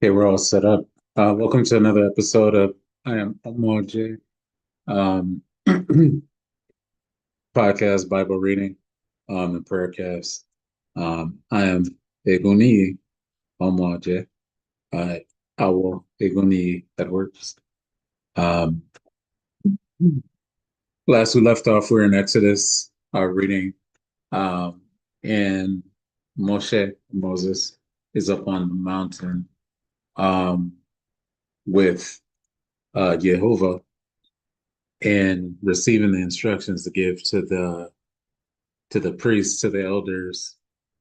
Okay, we're all set up. Welcome to another episode of I Am Omoje, um, podcast Bible reading, and prayer cast. I am Eguni Omoje, uh, Awo Eguni Edwards. Um, Last we left off, we're in Exodus, reading, um, and Moses, is up on the mountain, um, with Jehovah and receiving the instructions to give to the priests, to the elders,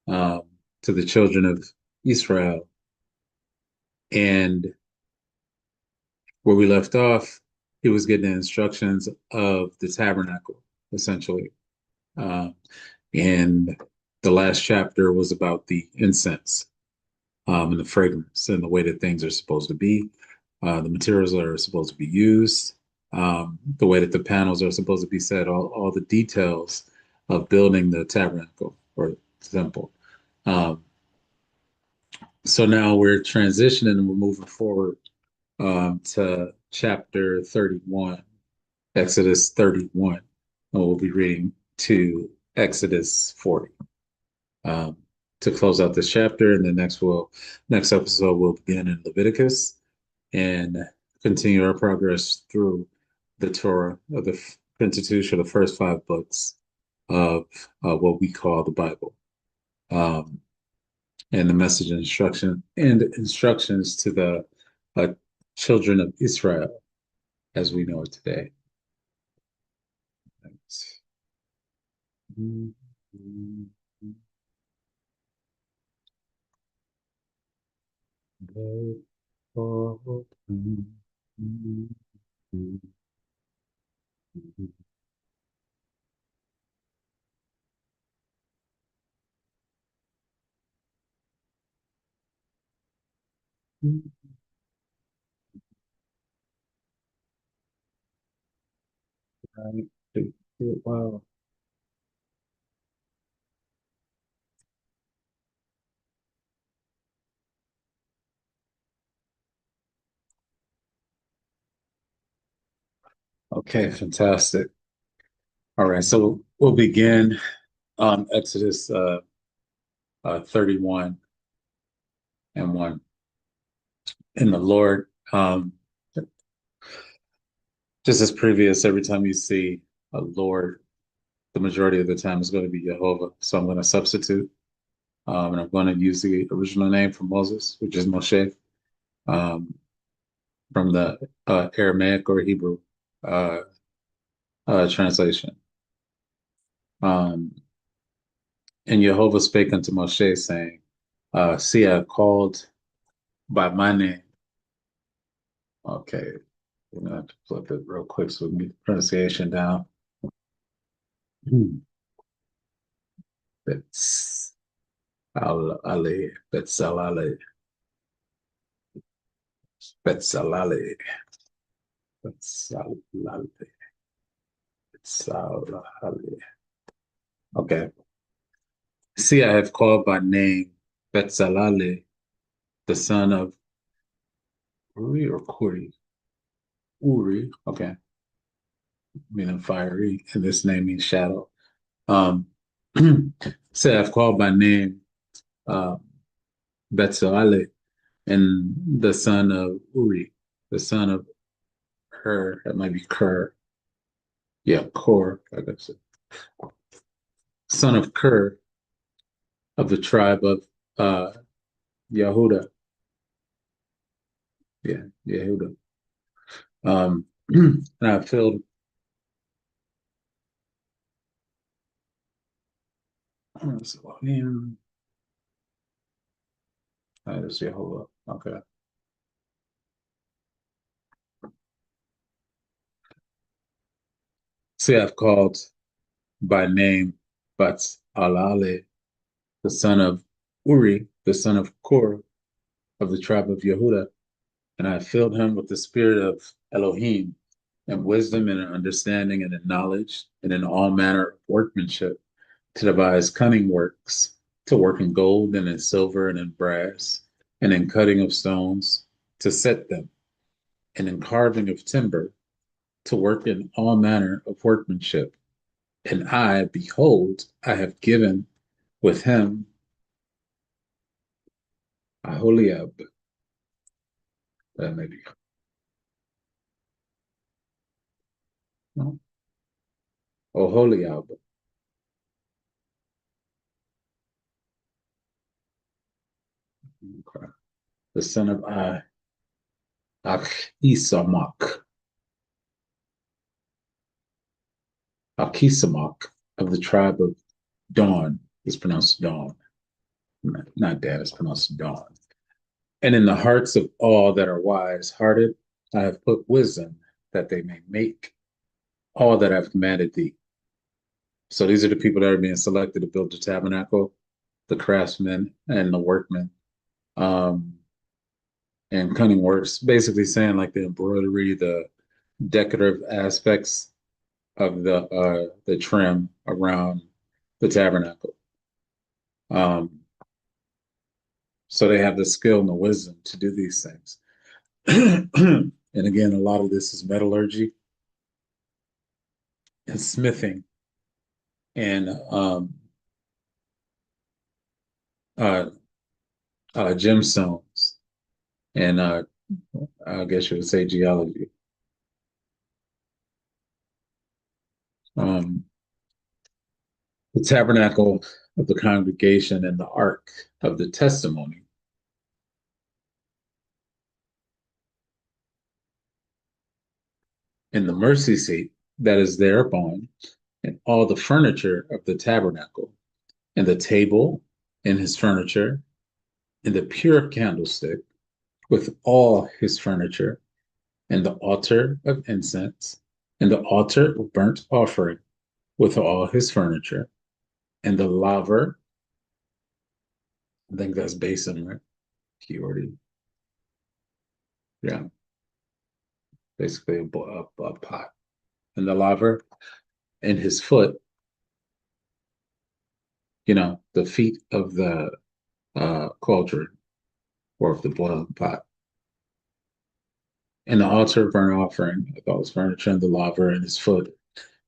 um, to the children of Israel. And where we left off, he was getting the instructions of the tabernacle, essentially. Um, and the last chapter was about the incense, and the fragrance and the way that things are supposed to be, the materials that are supposed to be used, the way that the panels are supposed to be set, all the details of building the tabernacle or temple. Um, so now we're transitioning and we're moving forward, to chapter 31, Exodus 31. And we'll be reading to Exodus 40, um, to close out this chapter. And the next episode, we'll begin in Leviticus and continue our progress through the Torah of the Pentateuch, or the first five books of what we call the Bible, um, and the message and instructions to the uh, children of Israel as we know it today. Wow. Okay, fantastic. All right, so we'll begin on Exodus 31 and 1. In the Lord, just as previous, every time you see a Lord, the majority of the time is going to be Jehovah. So I'm going to substitute, and I'm going to use the original name for Moses, which is Moshe, um, from the Aramaic or Hebrew uh, translation. Um, and Jehovah spake unto Moshe, saying, see, I have called by my name. Okay, we're going to have to flip it real quick so we can get the pronunciation down. It's Ale, Betsalale, Betsalale, Betsalale, Betsalale. Okay. See, I have called by name Betsalale, the son of Uri or Kuri? Uri. Okay. Meaning fiery, and this name means shadow. Um, say I've called by name uh, Betsalale, and the son of Uri, the son of Hur, that might be Ker. Yeah, Kor, I guess. Son of Ker of the tribe of uh, Yehuda. Yeah, Yehuda. And I filled, Elohim. That is Yehovah. Okay. See, I've called by name but Alale, the son of Uri, the son of Kor of the tribe of Yehuda, and I filled him with the spirit of Elohim and wisdom and understanding and in knowledge and in all manner of workmanship to devise cunning works, to work in gold and in silver and in brass, and in cutting of stones to set them, and in carving of timber to work in all manner of workmanship. And I, behold, I have given with him Aholiab, maybe, no, Oholiab, okay, the son of Achisamach, Achisamach of the tribe of Dawn, is pronounced Dawn, not Dan, it's pronounced Dawn. And in the hearts of all that are wise hearted, I have put wisdom that they may make all that I've commanded thee. So these are the people that are being selected to build the tabernacle, the craftsmen and the workmen, um, and cunning works, basically saying like the embroidery, the decorative aspects of the trim around the tabernacle. So they have the skill and the wisdom to do these things. And again, a lot of this is metallurgy and smithing and uh, gemstones and I guess you would say geology. Um, the tabernacle of the congregation and the ark of the testimony, and the mercy seat that is thereupon, and all the furniture of the tabernacle, and the table and his furniture, and the pure candlestick with all his furniture, and the altar of incense, and the altar of burnt offering with all his furniture, and the laver, I think that's basin, right? Keyword. Yeah, basically a pot. And the laver and his foot, the feet of the cauldron or of the boiling pot. And the altar of burnt offering with all his furniture, and the laver and his foot,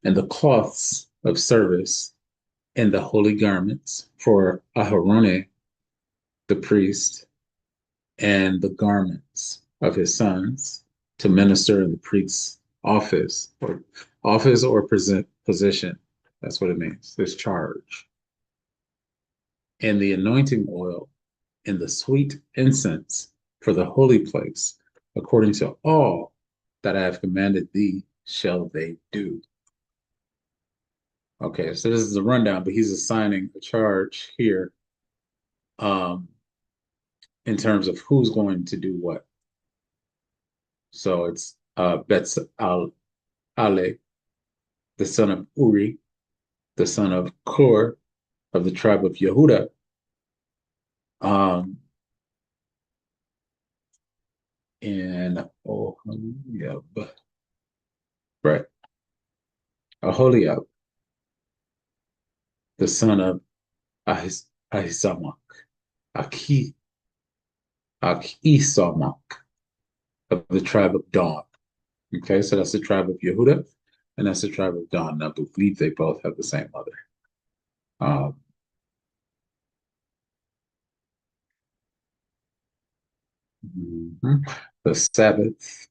and the cloths of service, and the holy garments for Aharone, the priest, and the garments of his sons to minister in the priest's office or present position. That's what it means. This charge. And the anointing oil and the sweet incense for the holy place, according to all that I have commanded thee, shall they do. Okay, so this is a rundown, but he's assigning a charge here um, in terms of who's going to do what. So it's Betzalel, the son of Uri, the son of Kor, of the tribe of Yehuda. Um, and Oholiab, right? Aholiab, the son of Ahisamach, Aki, Ahisamach, of the tribe of Dan. Okay, so that's the tribe of Yehuda, and that's the tribe of Dan. I believe they both have the same mother. Um, mhm. The Sabbath.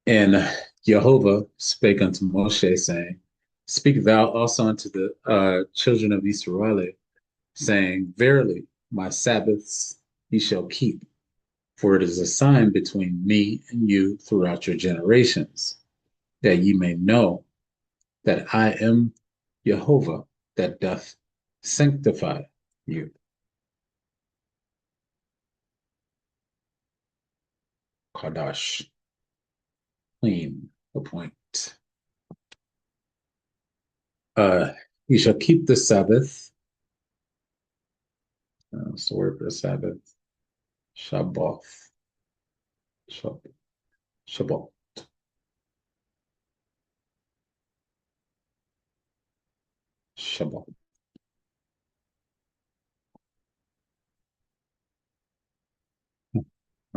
And Jehovah spake unto Moshe, saying, Speak thou also unto the children of Israel, saying, Verily, my Sabbaths ye shall keep, for it is a sign between me and you throughout your generations, that ye may know that I am Jehovah that doth sanctify you. Kadash, clean, appoint. You shall keep the Sabbath. What's the word for the Sabbath? Shabbath. Shabbat. Shabbat.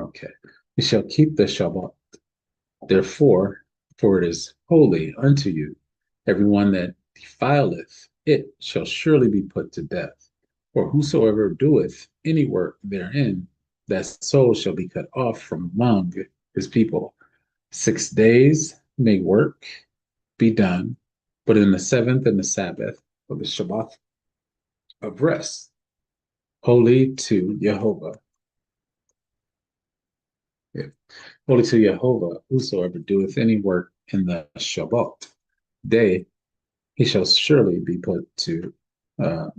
Okay. You shall keep the Shabbat. Therefore, for it is holy unto you. Everyone that defileth it shall surely be put to death. For whosoever doeth any work therein, that soul shall be cut off from among his people. 6 days may work be done, but in the seventh and the Sabbath, or the Shabbat of rest, holy to Jehovah. Yeah. Holy to Jehovah, whosoever doeth any work in the Shabbat day, he shall surely be put to. Uh,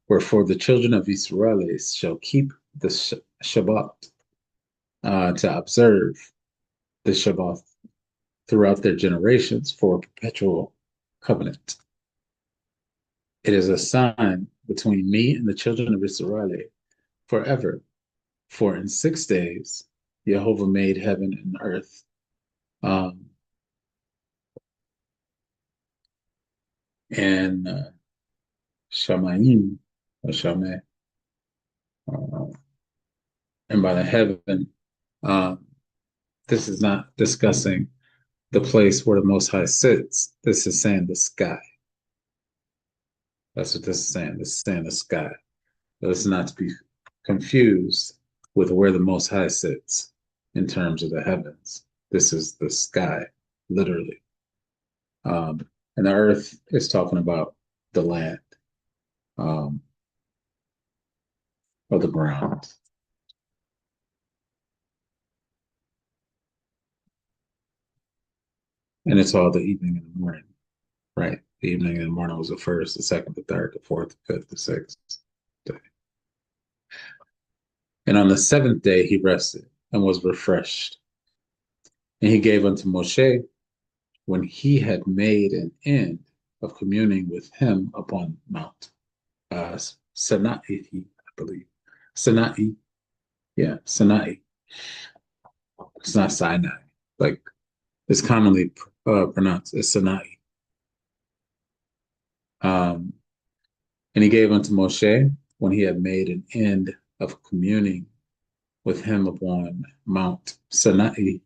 Wherefore the children of Israel shall keep the Shabbat to observe the Shabbat throughout their generations for a perpetual covenant. It is a sign between me and the children of Israel forever. For in 6 days Jehovah made heaven and earth. Um, and Shamayim, or Shameh, uh, and by the heaven, um, this is not discussing the place where the Most High sits. This is saying the sky. That's what this is saying. This is saying the sky. This is not to be confused with where the Most High sits in terms of the heavens. This is the sky, literally. And the earth is talking about the land, um, or the ground. And it's all the evening and the morning, right? The evening and the morning was the first, the second, the third, the fourth, the fifth, the sixth day. And on the seventh day he rested and was refreshed. And he gave unto Moshe, when he had made an end of communing with him upon Mount Sinai, I believe. Sinai. Yeah, Sinai. It's not Sinai. Like it's commonly pronounced as Sinai. Um, and he gave unto Moshe, when he had made an end of communing with him upon Mount Sinai,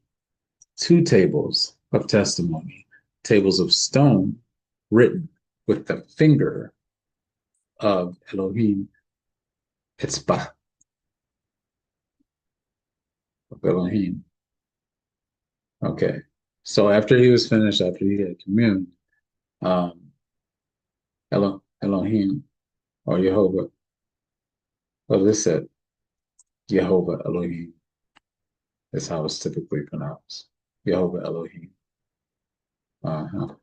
2 tables of testimony, tables of stone written with the finger of Elohim Etzbah, of Elohim. Okay. So after he was finished, after he had communed, um, Elohim or Jehovah, well, this said Jehovah Elohim is how it's typically pronounced. Jehovah Elohim. Uh-huh.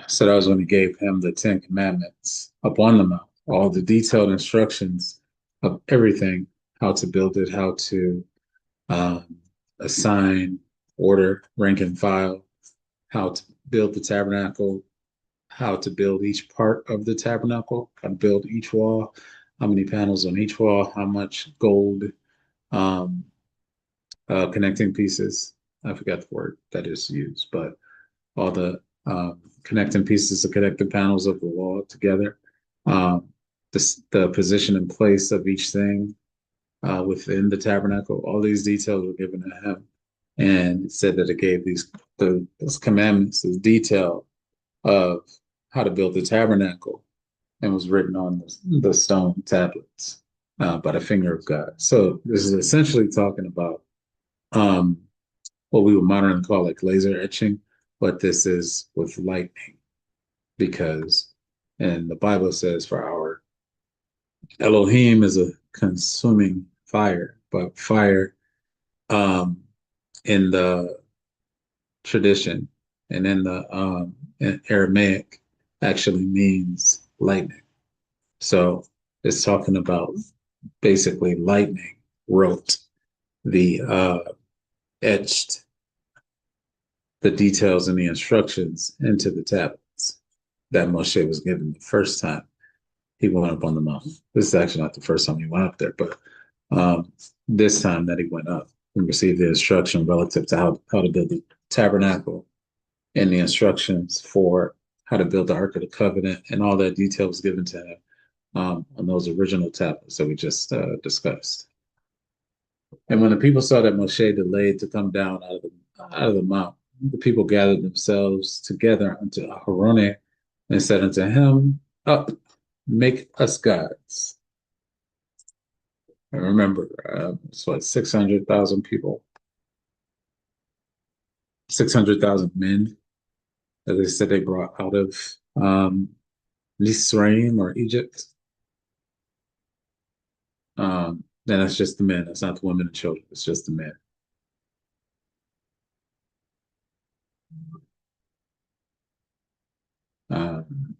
So that was when he gave him the 10 Commandments upon the mount, all the detailed instructions of everything, how to build it, how to um, assign, order, rank and file, how to build the tabernacle, how to build each part of the tabernacle, how to build each wall, how many panels on each wall, how much gold, um, connecting pieces. I forgot the word that is used, but all the connecting pieces, the connecting panels of the wall together, um, the position and place of each thing within the tabernacle. All these details were given to him, and it said that it gave those commandments, the detail of how to build the tabernacle, and was written on the stone tablets by the finger of God. So this is essentially talking about um, what we would modernly call like laser etching, but this is with lightning because, and the Bible says for our Elohim is a consuming fire, but fire um, in the tradition and in Aramaic actually means lightning. So it's talking about basically lightning wrote the etched the details and the instructions into the tablets that Moshe was given the first time he went up on the mountain. This is actually not the first time he went up there, but um, this time that he went up and received the instruction relative to how to build the tabernacle and the instructions for how to build the Ark of the Covenant, and all that detail was given to him on those original tablets that we just discussed. And when the people saw that Moshe delayed to come down out of the mount, the people gathered themselves together unto Aharon and said unto him, Up, make us gods. And remember, it's what, 600,000 people, 600,000 men that they said they brought out of Misraim or Egypt. Then that's just the men. That's not the women and children. It's just the men. Um,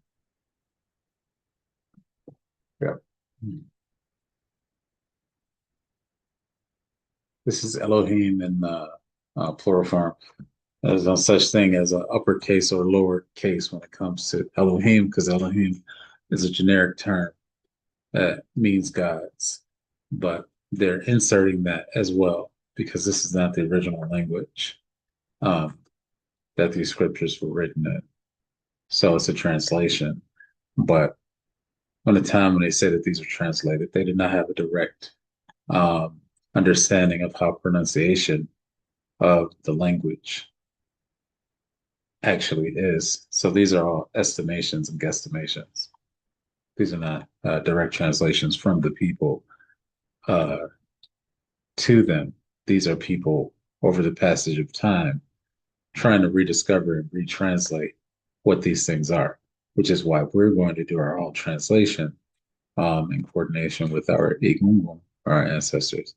yeah. This is Elohim in plural form. There's no such thing as an uppercase or lower case when it comes to Elohim, because Elohim is a generic term that means gods. But they're inserting that as well because this is not the original language um, that these scriptures were written in. So it's a translation. But on the time when they say that these are translated, they did not have a direct um, understanding of how pronunciation of the language actually is. So these are all estimations and guesstimations. These are not direct translations from the people uh, to them. These are people over the passage of time trying to rediscover and retranslate what these things are, which is why we're going to do our own translation in coordination with our Igungun, our ancestors,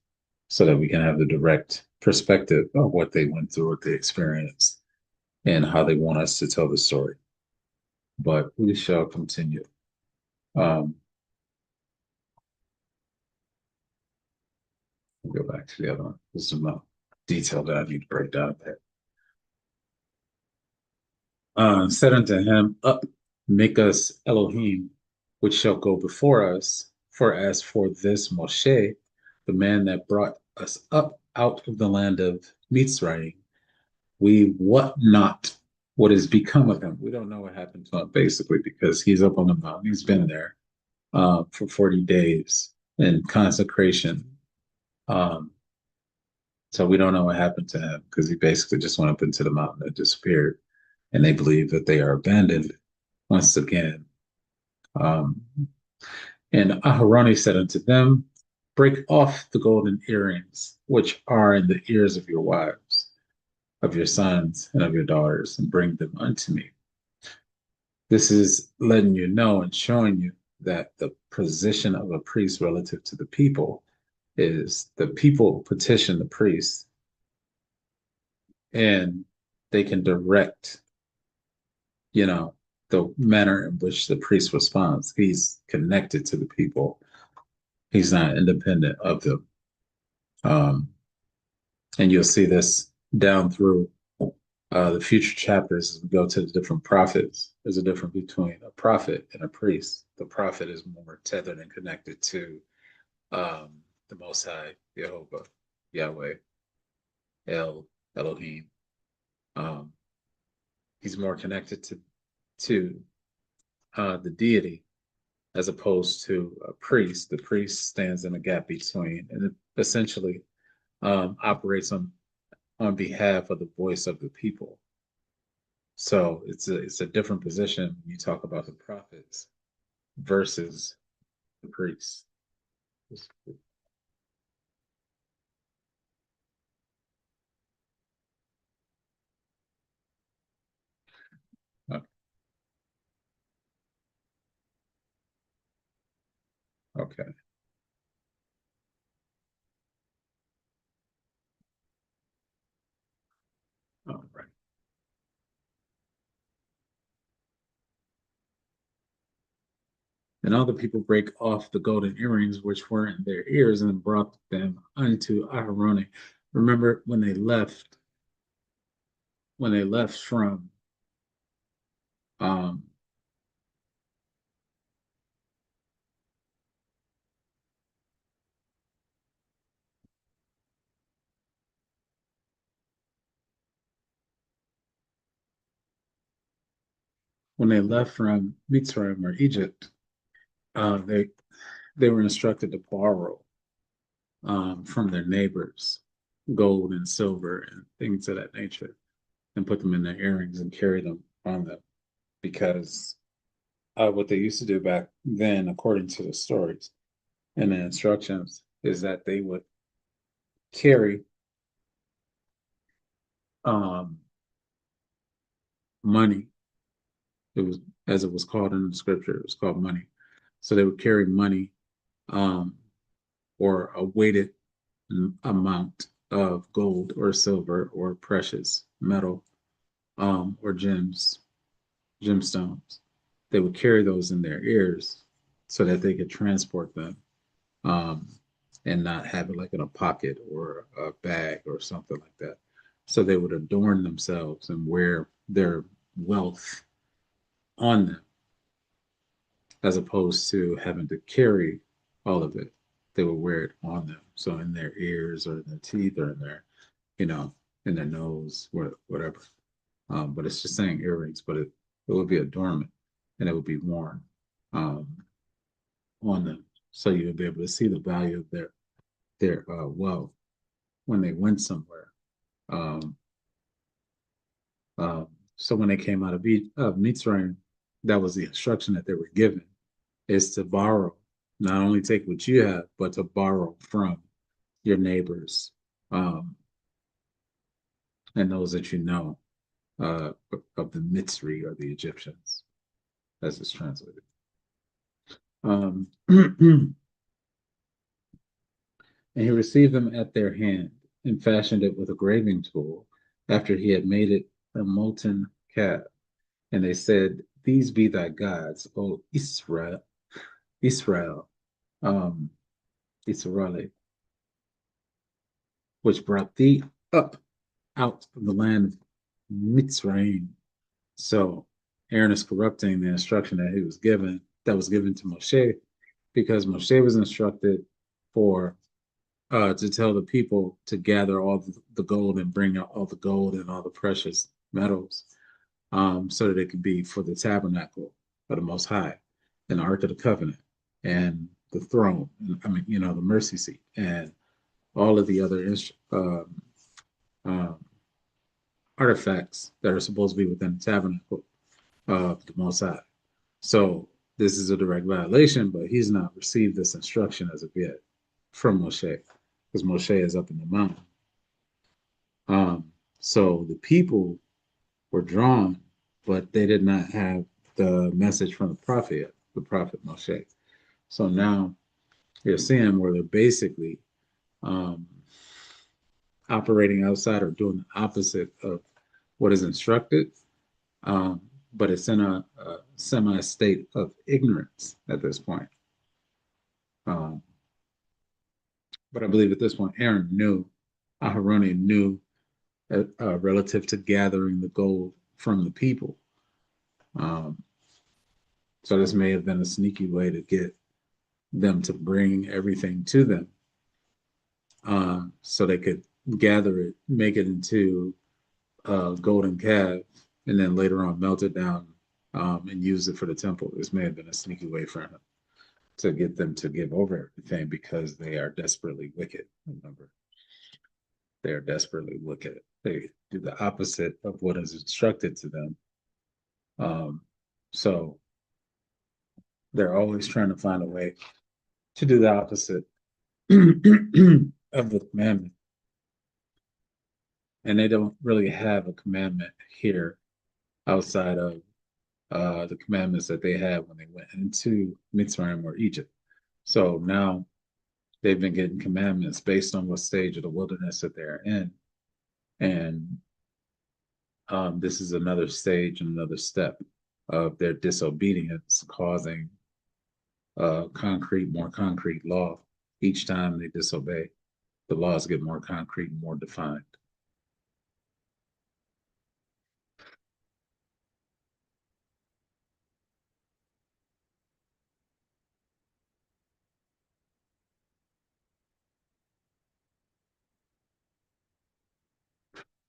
so that we can have the direct perspective of what they went through, what they experienced, and how they want us to tell the story. But we shall continue. Um, we'll go back to the other one. There's some detail that I need to break down there. Said unto him, Up, make us Elohim, which shall go before us. For as for this Moshe, the man that brought us up out of the land of Mitzrayim, we what not what has become of him. We don't know what happened to him, basically, because he's up on the mountain. He's been there for 40 days in consecration. Um, so we don't know what happened to him because he basically just went up into the mountain and disappeared. And they believe that they are abandoned once again. Um, and Aharoni said unto them, Break off the golden earrings which are in the ears of your wives, of your sons, and of your daughters, and bring them unto me. This is letting you know and showing you that the position of a priest relative to the people is the people petition the priest and they can direct, you know, the manner in which the priest responds. He's connected to the people. He's not independent of them. Um, and you'll see this down through the future chapters as we go to the different prophets. There's a difference between a prophet and a priest. The prophet is more tethered and connected to the Most High, Jehovah, Yahweh, Elohim. Um, he's more connected to the deity as opposed to a priest. The priest stands in a gap between and it essentially operates on behalf of the voice of the people. So it's a different position when you talk about the prophets versus the priests. Oh, okay. All right. And all the people break off the golden earrings which were in their ears and brought them unto Aharoni. Remember when they left from um, when they left from Mitzrayim or Egypt, uh, they they were instructed to borrow from their neighbors gold and silver and things of that nature, and put them in their earrings and carry them on them because what they used to do back then, according to the stories and the instructions, is that they would carry um, money. It was, as it was called in the scripture, it was called money. So they would carry money, um, or a weighted amount of gold or silver or precious metal, or gemstones. They would carry those in their ears so that they could transport them, um, and not have it like in a pocket or a bag or something like that. So they would adorn themselves and wear their wealth on them as opposed to having to carry all of it. They would wear it on them. So in their ears or in their teeth or in their, you know, in their nose, whatever. But it's just saying earrings, but it would be adornment and it would be worn um, on them. So you would be able to see the value of their wealth when they went somewhere. Um, so when they came out of Mitzrayim, that was the instruction that they were given, is to borrow, not only take what you have, but to borrow from your neighbors, um, and those that you know, of the Mitzri or the Egyptians, as it's translated. And he received them at their hand and fashioned it with a graving tool after he had made it a molten calf. And they said, "These be thy gods, O Israel, Israel, um, Israel, which brought thee up out of the land of Mitzrayim." So Aaron is corrupting the instruction that he was given, that was given to Moshe, because Moshe was instructed for to tell the people to gather all the gold and bring out all the gold and all the precious metals, so that it could be for the tabernacle of the Most High, and the Ark of the Covenant, and the throne. I mean, the mercy seat, and all of the other um, artifacts that are supposed to be within the tabernacle of the Most High. So this is a direct violation, but he's not received this instruction as of yet from Moshe, because Moshe is up in the mountain. So the people were drawn, but they did not have the message from the prophet Moshe. So now you're seeing where they're basically um, operating outside or doing the opposite of what is instructed, um, but it's in a semi state of ignorance at this point. Um, but I believe at this point, Aaron knew, Aharoni knew, relative to gathering the gold from the people. Um, so this may have been a sneaky way to get them to bring everything to them, so they could gather it, make it into a golden calf, and then later on melt it down, and use it for the temple. This may have been a sneaky way for him to get them to give over everything because they are desperately wicked. Remember, they are desperately wicked. They do the opposite of what is instructed to them. Um, so they're always trying to find a way to do the opposite of the commandment. And they don't really have a commandment here outside of the commandments that they had when they went into Mitzrayim or Egypt. So now they've been getting commandments based on what stage of the wilderness that they're in. And this is another stage and another step of their disobedience, causing more concrete law. Each time they disobey, the laws get more concrete and more defined.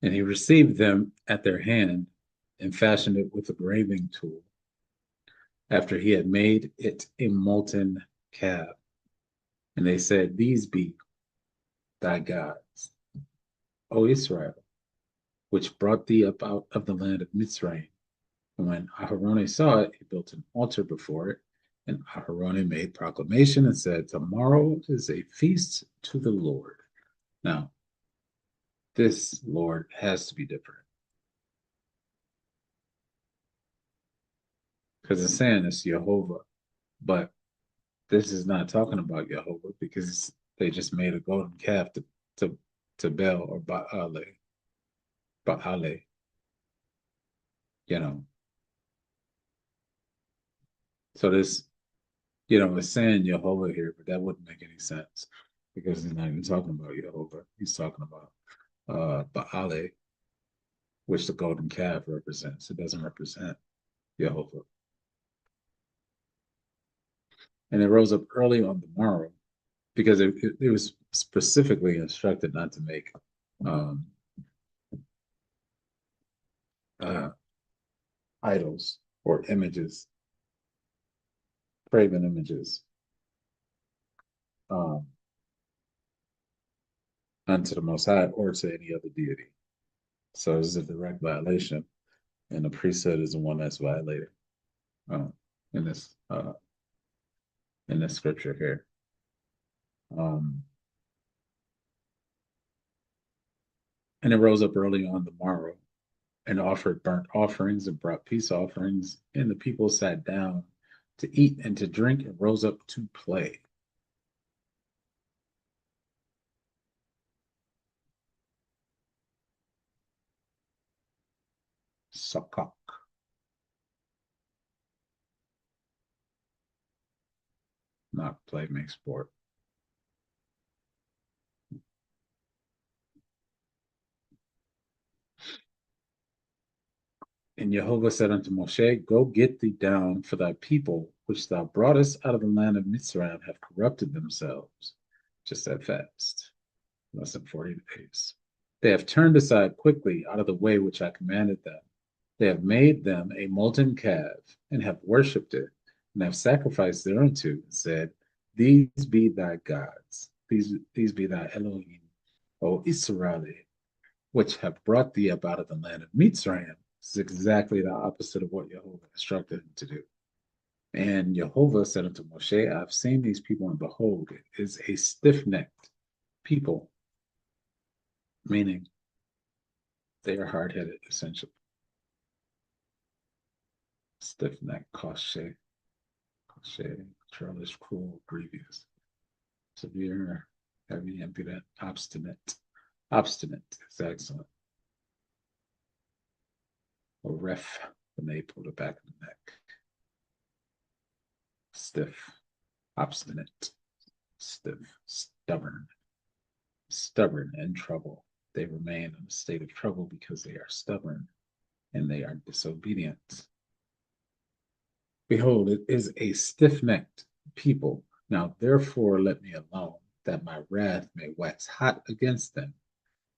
And he received them at their hand and fashioned it with a graving tool after he had made it a molten calf. And they said, These be thy gods, O Israel, which brought thee up out of the land of Mitzrayim. And when Aharonah saw it, he built an altar before it. And Aharonah made proclamation and said, Tomorrow is a feast to the Lord. Now, this Lord has to be different. Because it's saying it's Jehovah, but this is not talking about Jehovah because they just made a golden calf to Bel or Baale, you know. So this, it's saying Jehovah here, but that wouldn't make any sense because he's not even talking about Jehovah. He's talking about Baale, which the golden calf represents. It doesn't represent Jehovah. And it rose up early on the morrow because it was specifically instructed not to make um, idols or images, graven images, um, unto the Most High or to any other deity. So this is a direct violation, and the priesthood is the one that's violated um, in this scripture here. And it rose up early on the morrow and offered burnt offerings and brought peace offerings, and the people sat down to eat and to drink and rose up to play. Sakak. Not play, make sport. And Jehovah said unto Moshe, Go get thee down, for thy people, which thou broughtest out of the land of Mitzrayim, have corrupted themselves. Just that fast, less than 40 days. They have turned aside quickly out of the way which I commanded them. They have made them a molten calf, and have worshipped it, and have sacrificed thereunto, and said, These be thy gods, these be thy Elohim, O Israel, which have brought thee up out of the land of Mitzrayim. This is exactly the opposite of what Jehovah instructed him to do. And Jehovah said unto Moshe, I've seen these people, and behold, it is a stiff-necked people, meaning they are hard-headed, essentially. Stiff-necked, cautious, churlish, cruel, grievous, severe, heavy, impudent, obstinate. Obstinate is excellent. Or ref, the nape of the back of the neck. Stiff, obstinate, stiff, stubborn and trouble. They remain in a state of trouble because they are stubborn and they are disobedient. Behold, it is a stiff-necked people. Now therefore let me alone, that my wrath may wax hot against them,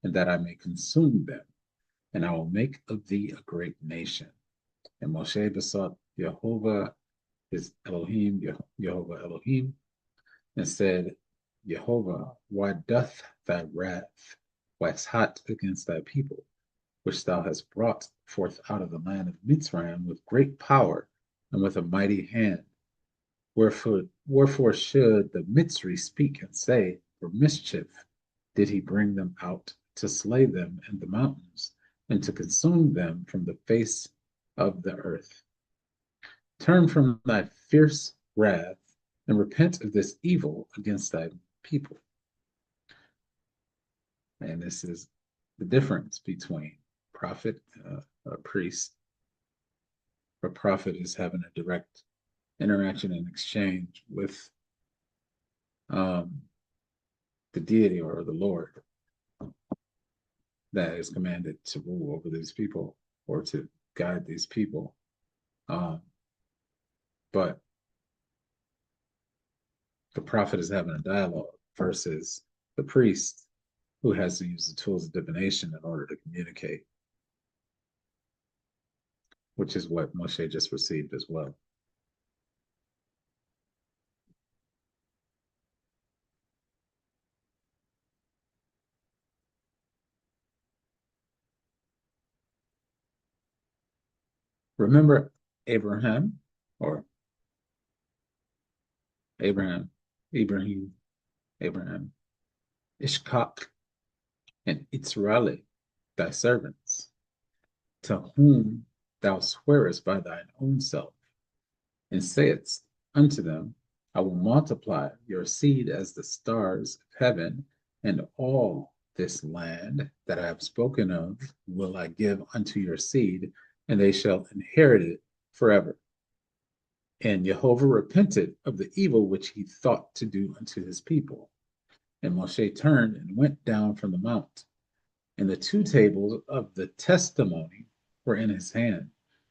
and that I may consume them, and I will make of thee a great nation. And Moshe besought Jehovah, his Elohim, Jehovah Elohim, and said, Jehovah, why doth thy wrath wax hot against thy people, which thou hast brought forth out of the land of Mitzrayim with great power and with a mighty hand? Wherefore should the Mitzri speak and say, For mischief did he bring them out, to slay them in the mountains, and to consume them from the face of the earth? Turn from thy fierce wrath, and repent of this evil against thy people. And this is the difference between prophet and a priest. A prophet is having a direct interaction and exchange with the deity or the Lord that is commanded to rule over these people or to guide these people. But the prophet is having a dialogue versus the priest who has to use the tools of divination in order to communicate, which is what Moshe just received as well. Remember Abraham or Abraham, Ibrahim, Abraham, Ishkak, and Israeli, thy servants, to whom thou swearest by thine own self, and sayest unto them, I will multiply your seed as the stars of heaven, and all this land that I have spoken of will I give unto your seed, and they shall inherit it forever. And Jehovah repented of the evil which he thought to do unto his people. And Moshe turned and went down from the mount. And the two tables of the testimony were in his hand.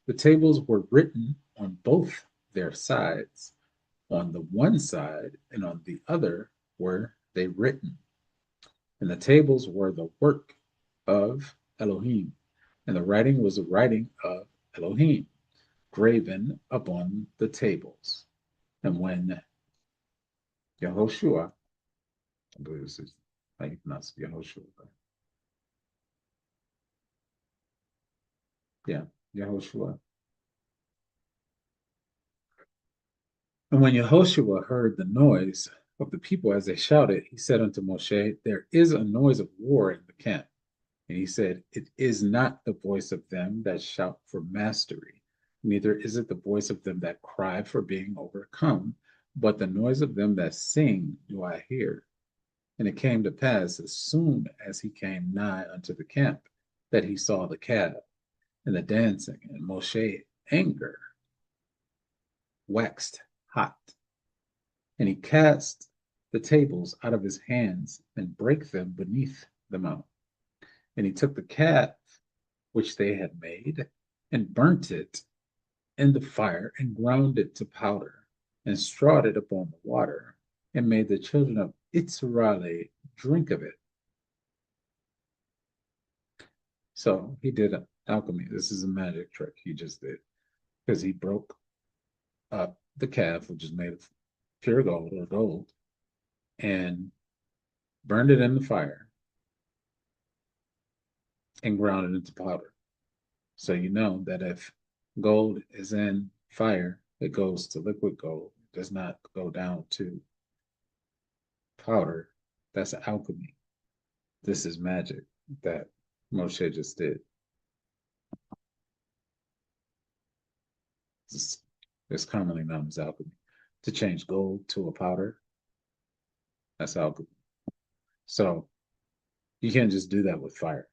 The tables were written on both their sides. On the one side and on the other were they written. And the tables were the work of Elohim, and the writing was the writing of Elohim, graven upon the tables. And when Yehoshua, I believe this is how you pronounce Yehoshua, yeah, Yehoshua. And when Yehoshua heard the noise of the people as they shouted, he said unto Moshe, there is a noise of war in the camp. And he said, it is not the voice of them that shout for mastery, neither is it the voice of them that cry for being overcome, but the noise of them that sing do I hear. And it came to pass, as soon as he came nigh unto the camp, that he saw the calf and the dancing, and Moshe anger waxed hot. And he cast the tables out of his hands and brake them beneath the mount. And he took the calf which they had made and burnt it in the fire and ground it to powder and strawed it upon the water and made the children of Israel drink of it. So he did alchemy. This is a magic trick he just did because he broke up the calf, which is made of pure gold or gold, and burned it in the fire and ground it into powder. So you know that if gold is in fire, it goes to liquid gold. It does not go down to powder. That's alchemy. This is magic that Moshe just did. It's commonly known as alchemy. To change gold to a powder, that's alchemy. So you can't just do that with fire.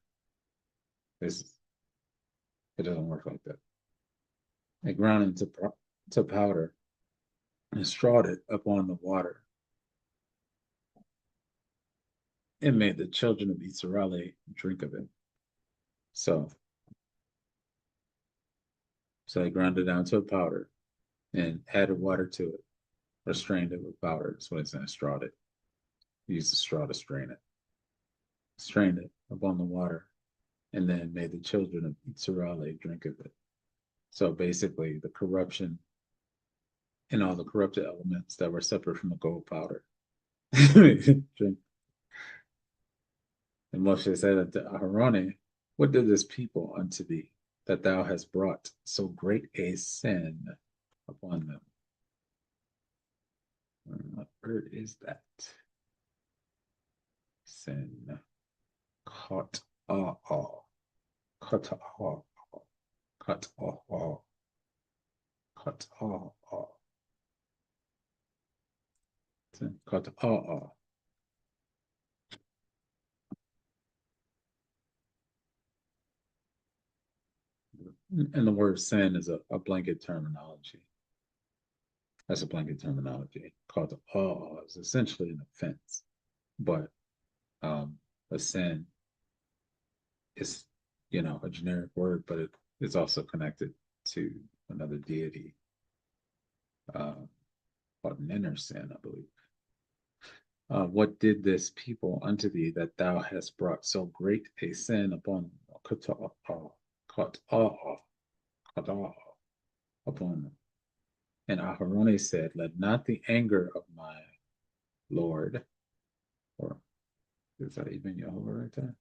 It's, it doesn't work like that. They ground it to powder and strawed it upon the water. It made the children of Israel drink of it. So, so they ground it down to a powder and added water to it, or strained it with powder. That's what it's saying, strawed it. Used the straw to strain it. Strained it upon the water, and then made the children of Israel drink of it. So basically, the corruption and all the corrupted elements that were separate from the gold powder. Drink. And Moshe said unto Aharon, what did this people unto thee, that thou hast brought so great a sin upon them? What word is that? Sin. Caught all. Cut all. Cut all. Cut all. Cut all. And the word sin is a blanket terminology. That's a blanket terminology. Called all is essentially an offense, but a sin is, a generic word, but it is also connected to another deity uh, called Ninner sin, I believe. What did this people unto thee that thou hast brought so great a sin upon upon them? And Aharon said, let not the anger of my Lord, or is that even Jehovah right there?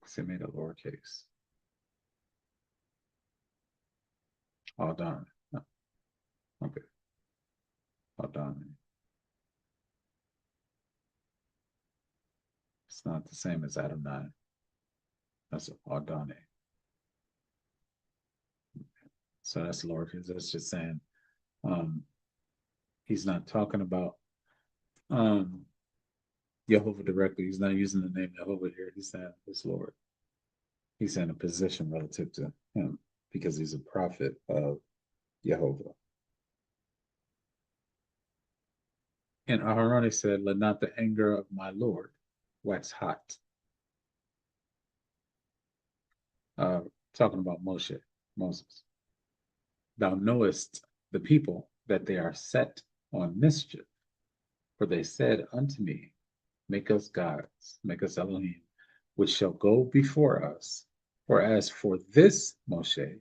Because it made a lowercase. Adon. No, okay, Adon. It's not the same as Adonai. That's Adonai. So that's lowercase. That's just saying um he's not talking about um Jehovah directly. He's not using the name Jehovah here. He's saying his Lord. He's in a position relative to him because he's a prophet of Jehovah. And Aharoni said, let not the anger of my Lord wax hot. Uh, Talking about Moses. Thou knowest the people that they are set on mischief, for they said unto me, make us gods, make us Elohim, which shall go before us. For as for this Moshe,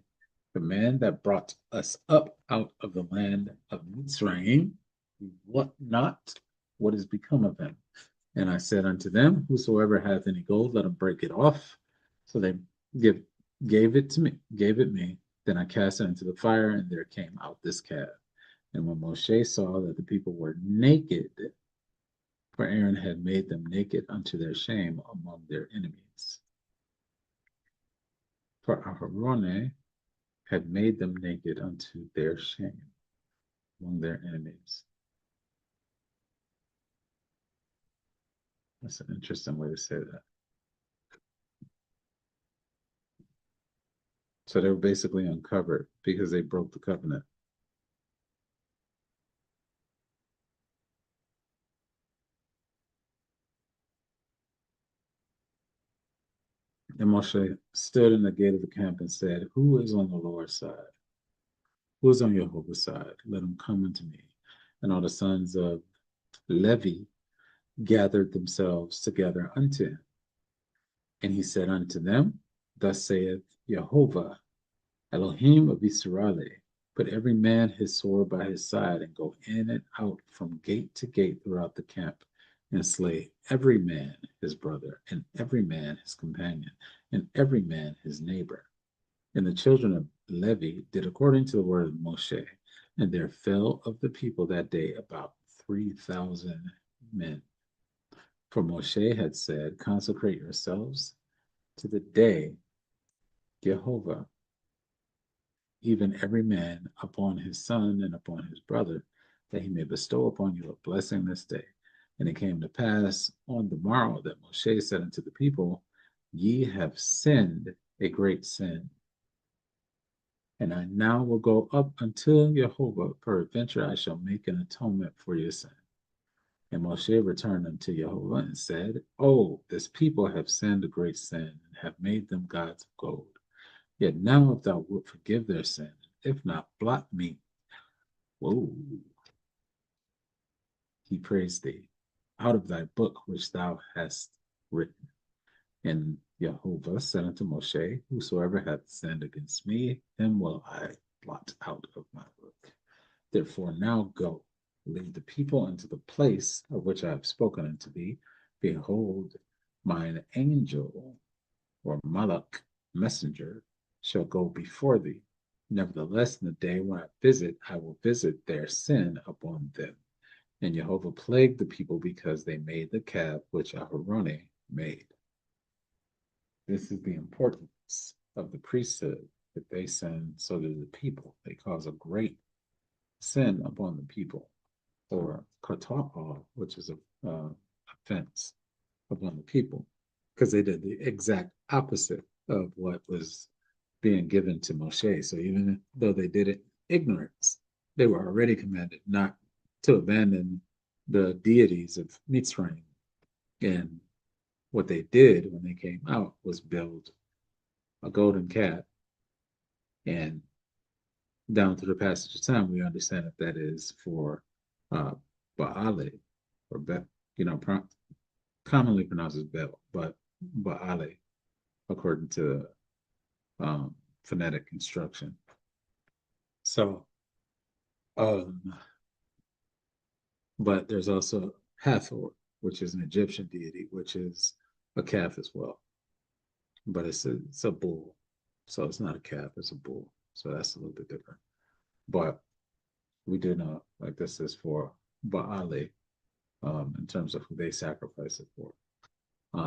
the man that brought us up out of the land of Mitzrayim, what not what is become of him? And I said unto them, whosoever hath any gold, let him break it off. So they give, gave it to me, gave it me. Then I cast it into the fire, and there came out this calf. And when Moshe saw that the people were naked, for Aaron had made them naked unto their shame among their enemies. For Aharon had made them naked unto their shame among their enemies. That's an interesting way to say that. So they were basically uncovered because they broke the covenant. And Moshe stood in the gate of the camp and said, who is on the Lord's side? Who is on Jehovah's side? Let him come unto me. And all the sons of Levi gathered themselves together unto him. And he said unto them, thus saith Jehovah, Elohim of Israel, put every man his sword by his side, and go in and out from gate to gate throughout the camp, and slay every man his brother, and every man his companion, and every man his neighbor. And the children of Levi did according to the word of Moshe, and there fell of the people that day about 3,000 men. For Moshe had said, consecrate yourselves to the day Jehovah, even every man upon his son and upon his brother, that he may bestow upon you a blessing this day. And it came to pass on the morrow that Moshe said unto the people, ye have sinned a great sin. And I now will go up unto Jehovah, peradventure I shall make an atonement for your sin. And Moshe returned unto Jehovah and said, oh, this people have sinned a great sin, and have made them gods of gold. Yet now if thou wilt forgive their sin, if not, blot me. Whoa. He praised thee out of thy book which thou hast written. And Jehovah said unto Moshe, whosoever hath sinned against me, him will I blot out of my book. Therefore now go, lead the people into the place of which I have spoken unto thee. Behold, mine angel, or Malach, messenger, shall go before thee. Nevertheless, in the day when I will visit their sin upon them. And Jehovah plagued the people because they made the calf which Aharon made. This is the importance of the priesthood, that they sin, so do the people. They cause a great sin upon the people, or kata'ah, which is a offense upon the people, because they did the exact opposite of what was being given to Moshe. So even though they did it in ignorance, they were already commanded not to abandon the deities of Mitzrayim. And what they did when they came out was build a golden calf. And down through the passage of time, we understand that that is for Baale, or commonly pronounced as Bel, but Baale, according to phonetic construction. So, but there's also Hathor, which is an Egyptian deity, which is a calf as well. But it's a bull. So it's not a calf, it's a bull. So that's a little bit different. but we do know like this is for Baale, in terms of who they sacrifice it for.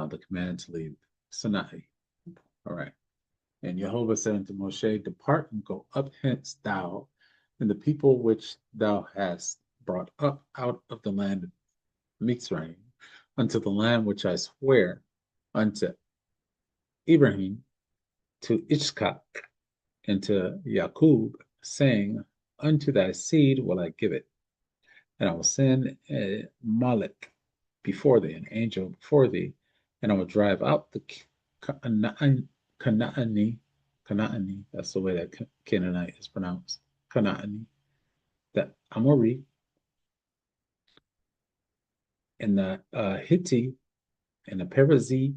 The command to leave Sinai. All right. And Jehovah said unto Moshe, Depart and go up hence, thou and the people which thou hast brought up out of the land of Mitzrayim, unto the land which I swear unto Ibrahim, to Ishkak, and to Jakub, saying, Unto thy seed will I give it, and I will send a Malek before thee, an angel before thee, and I will drive out the Canaani, that's the way that Canaanite is pronounced, Canaani, the Amori, and the Hitti, and the Perizzite,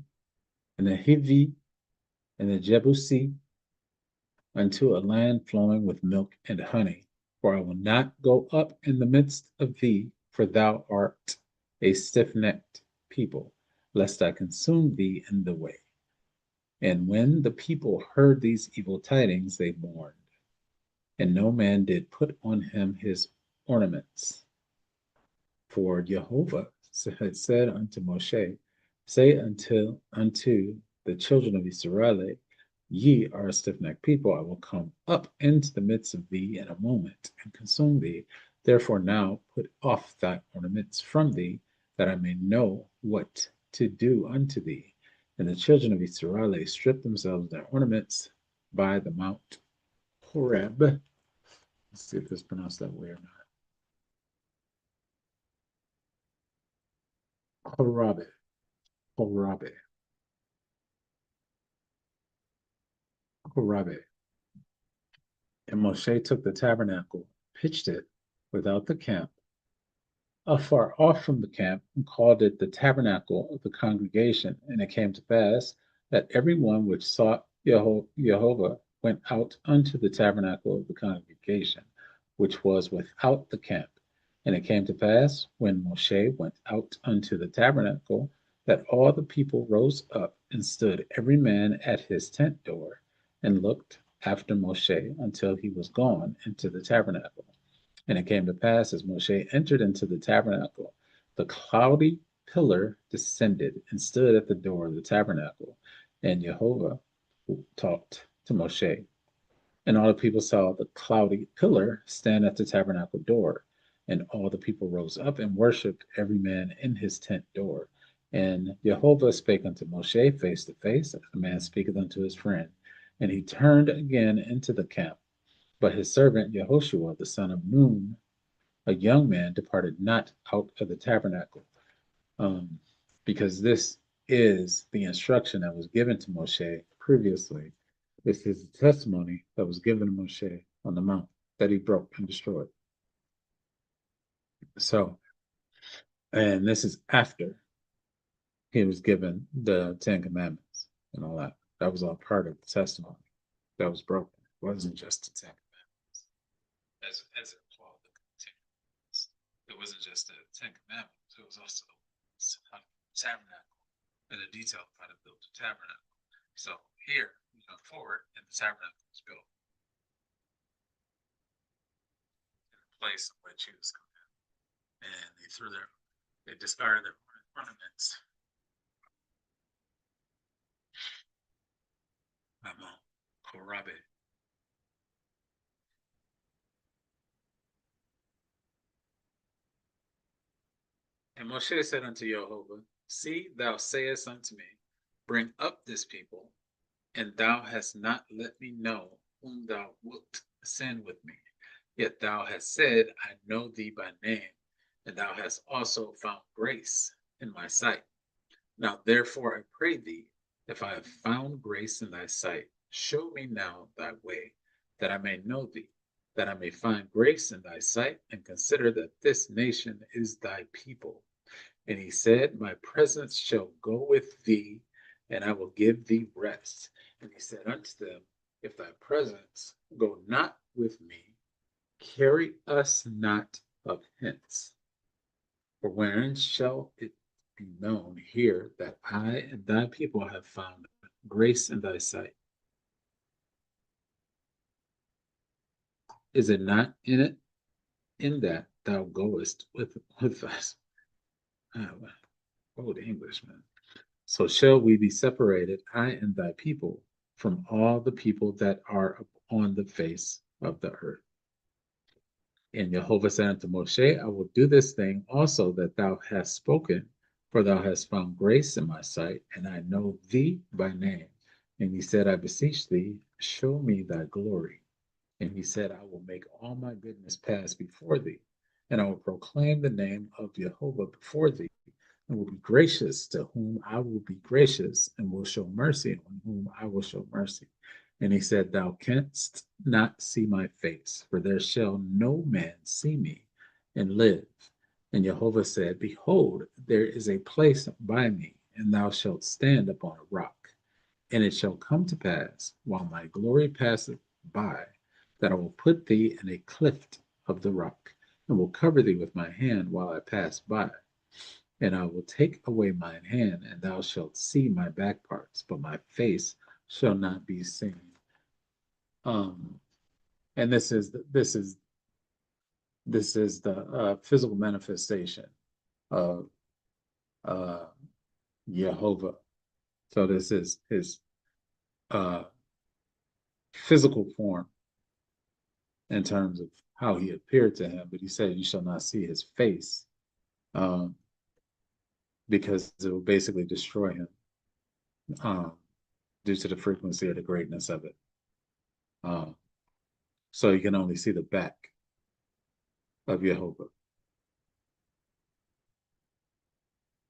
and the Hivi, and the Jebusi, unto a land flowing with milk and honey. For I will not go up in the midst of thee, for thou art a stiff necked people, lest I consume thee in the way. And when the people heard these evil tidings, they mourned, and no man did put on him his ornaments. For Jehovah had said unto Moshe, Say unto the children of Israel, Ye are a stiff-necked people. I will come up into the midst of thee in a moment and consume thee. Therefore now put off thy ornaments from thee, that I may know what to do unto thee. And the children of Israel stripped themselves of their ornaments by the Mount Horeb. Let's see if it's pronounced that way or not. Horeb. Horeb. Horeb. And Moshe took the tabernacle, pitched it without the camp, afar off from the camp, and called it the tabernacle of the congregation. And it came to pass that every one which sought Jehovah went out unto the tabernacle of the congregation, which was without the camp. And it came to pass, when Moshe went out unto the tabernacle, that all the people rose up and stood every man at his tent door, and looked after Moshe until he was gone into the tabernacle. And it came to pass, as Moshe entered into the tabernacle, the cloudy pillar descended and stood at the door of the tabernacle. And Jehovah talked to Moshe. And all the people saw the cloudy pillar stand at the tabernacle door. And all the people rose up and worshipped every man in his tent door. And Jehovah spake unto Moshe face to face, as a man speaketh unto his friend. And he turned again into the camp. But his servant Yehoshua, the son of Nun, a young man, departed not out of the tabernacle, um, because this is the instruction that was given to Moshe previously. This is the testimony that was given to Moshe on the mount that he broke and destroyed. So, and this is after he was given the Ten Commandments and all that. That was all part of the testimony that was broken. It wasn't just the Ten Commandments, as it called the Ten Commandments. It wasn't just the Ten Commandments. It was also the tabernacle and the detailed how to build the tabernacle. So here we come forward, and the tabernacle was built in the place in which he was coming in, and they discarded their ornaments. Korabe. And Moshe said unto Jehovah, See, thou sayest unto me, Bring up this people, and thou hast not let me know whom thou wilt send with me. Yet thou hast said, I know thee by name, and thou hast also found grace in my sight. Now therefore I pray thee, if I have found grace in thy sight, show me now thy way, that I may know thee, that I may find grace in thy sight, and consider that this nation is thy people. And he said, My presence shall go with thee, and I will give thee rest. And he said unto them, If thy presence go not with me, carry us not up hence. For wherein shall it be known here that I and thy people have found grace in thy sight? Is it not in it in that thou goest with us? Ah, oh, the Englishman. So shall we be separated, I and thy people, from all the people that are upon the face of the earth. And Jehovah said unto Moshe, I will do this thing also that thou hast spoken, for thou hast found grace in my sight, and I know thee by name. And he said, I beseech thee, show me thy glory. And he said, I will make all my goodness pass before thee, and I will proclaim the name of Jehovah before thee, and will be gracious to whom I will be gracious, and will show mercy on whom I will show mercy. And he said, Thou canst not see my face, for there shall no man see me and live. And Jehovah said, Behold, there is a place by me, and thou shalt stand upon a rock. And it shall come to pass, while my glory passeth by, that I will put thee in a cleft of the rock, and will cover thee with my hand while I pass by. And I will take away mine hand, and thou shalt see my back parts, but my face shall not be seen. Um, and this is the physical manifestation of uh, Jehovah. So this is his uh, physical form in terms of how he appeared to him, but he said, "You shall not see his face," um, because it will basically destroy him um, due to the frequency or the greatness of it. Um, so you can only see the back of Jehovah.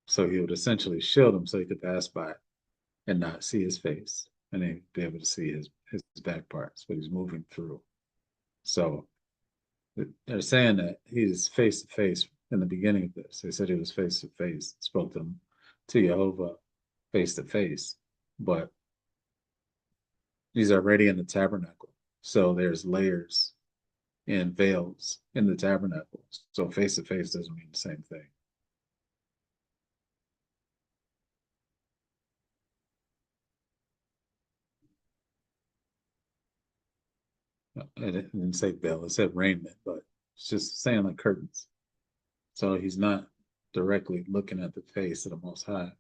So he would essentially shield him so he could pass by and not see his face, and then be able to see his back parts, but he's moving through. So they're saying that he's face to face in the beginning of this. They said he was face to face, spoke to Jehovah face to face, but he's already in the tabernacle. So there's layers and veils in the tabernacle. So face to face doesn't mean the same thing. It didn't say veil, it said raiment, but it's just saying like curtains. So he's not directly looking at the face of the Most High.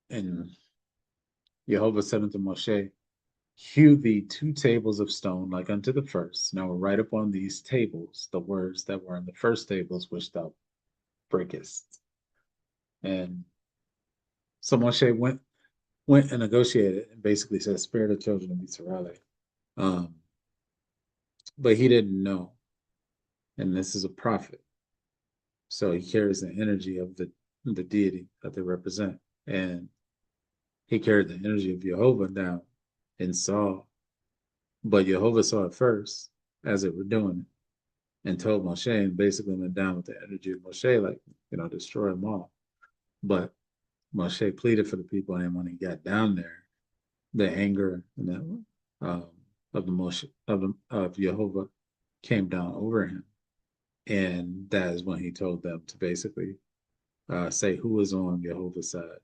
And Jehovah said unto Moshe, Hew thee 2 tables of stone like unto the first. Now write upon these tables the words that were in the first tables which thou breakest. And so Moshe went and negotiated and basically said, Spare the children of Israel. Um, but he didn't know. And this is a prophet. So he carries the energy of the deity that they represent. And he carried the energy of Jehovah down and saw, but Jehovah saw it first as it were doing it and told Moshe and basically went down with the energy of Moshe, like, destroy them all. But Moshe pleaded for the people, and when he got down there, the anger and of the Moshe of Jehovah came down over him, and that is when he told them to basically say who was on Jehovah's side,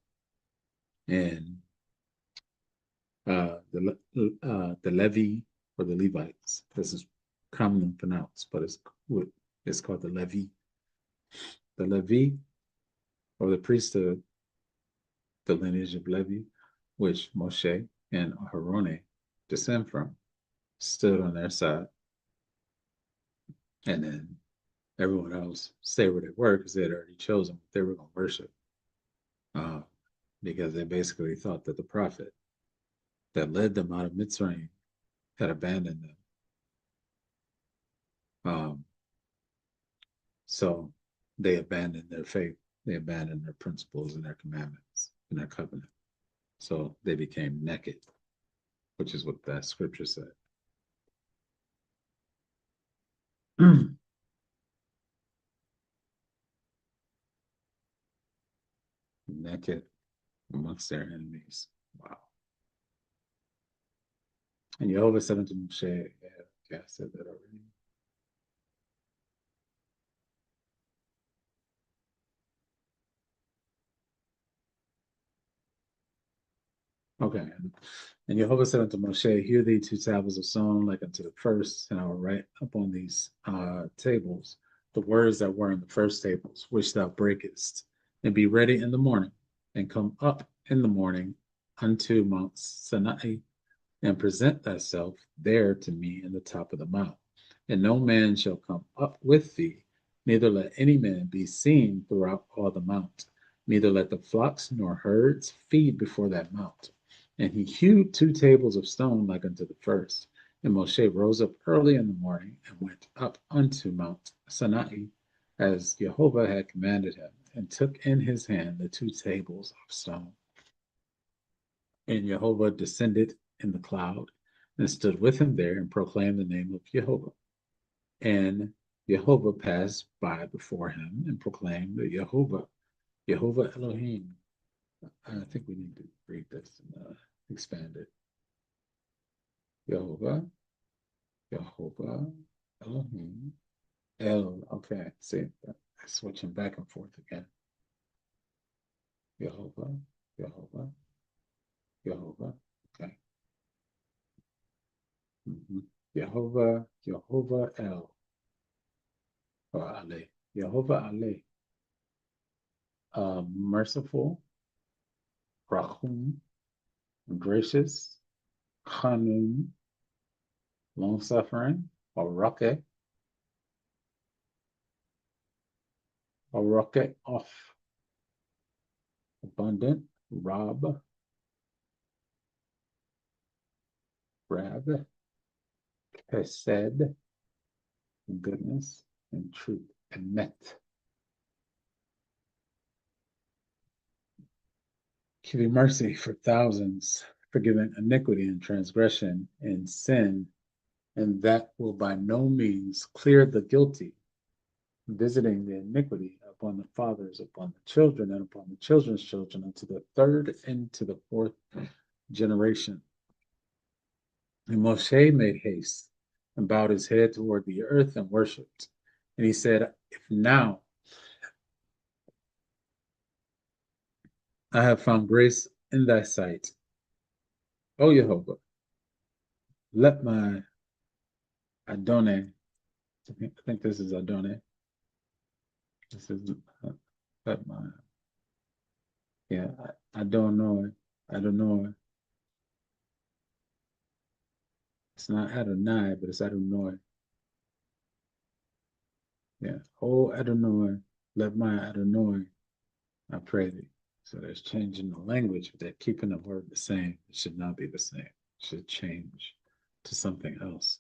and the Levi or the Levites. This is commonly pronounced, but it's called the Levi. The Levi or the priesthood, the lineage of Levi, which Moshe and Aharon descend from, stood on their side, and then everyone else stayed where they were because they had already chosen what they were going to worship, uh, because they basically thought that the prophet that led them out of Mitzrayim had abandoned them. So they abandoned their faith, they abandoned their principles and their commandments and their covenant. So they became naked, which is what that scripture said. Naked amongst their enemies. Wow. And Jehovah said unto Moshe, yeah, I said that already. Okay. And Jehovah said unto Moshe, hear thee two tablets of stone like unto the first, and I will write upon these tables the words that were in the first tables, which thou breakest, and be ready in the morning, and come up in the morning unto Mount Sinai, and present thyself there to me in the top of the mount. And no man shall come up with thee, neither let any man be seen throughout all the mount, neither let the flocks nor herds feed before that mount. And he hewed two tables of stone like unto the first. And Moshe rose up early in the morning and went up unto Mount Sinai, as Jehovah had commanded him, and took in his hand the two tables of stone. And Jehovah descended in the cloud and stood with him there and proclaimed the name of Jehovah. And Jehovah passed by before him and proclaimed that Jehovah Elohim. I think we need to read this and expand it. Jehovah Elohim. Okay, see, switching back and forth again. Jehovah, Jehovah, Jehovah. Okay. Jehovah El. Or Ale. Jehovah Ale. Merciful, Rahum, gracious, Hanun, long suffering, or Rocket off, abundant, Rab, Hesed, goodness, and truth, and Met. Giving mercy for thousands, forgiving iniquity and transgression and sin, and that will by no means clear the guilty, visiting the iniquity upon the fathers, upon the children, and upon the children's children, unto the third and to the fourth generation. And Moshe made haste and bowed his head toward the earth and worshipped. And he said, if now I have found grace in thy sight, O Jehovah, let my Adonai, I think this is Adonai. This is let my, yeah, I don't know it. I don't know it. It's not Adonai, but it's Adonai. Yeah. Oh Adonai, let my Adonai, I pray thee. So there's changing the language, but they're keeping the word the same. It should not be the same. It should change to something else.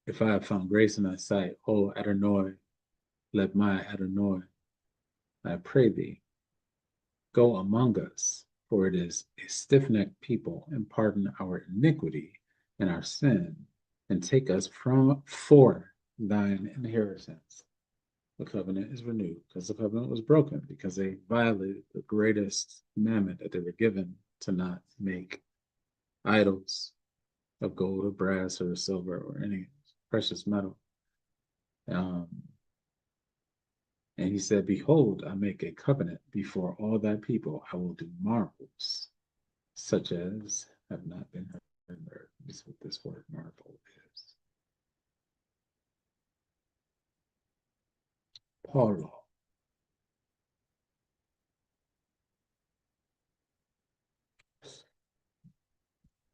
If I have found grace in thy sight, oh Adonai, let my Adonai, I pray thee, go among us, for it is a stiff-necked people, and pardon our iniquity and our sin, and take us for thine inheritance. The covenant is renewed because the covenant was broken, because they violated the greatest commandment that they were given, to not make idols of gold or brass or silver or any precious metal. And he said, behold, I make a covenant before all thy people. I will do marvels such as have not been heard on earth. This is what this word marvel is. Paulo.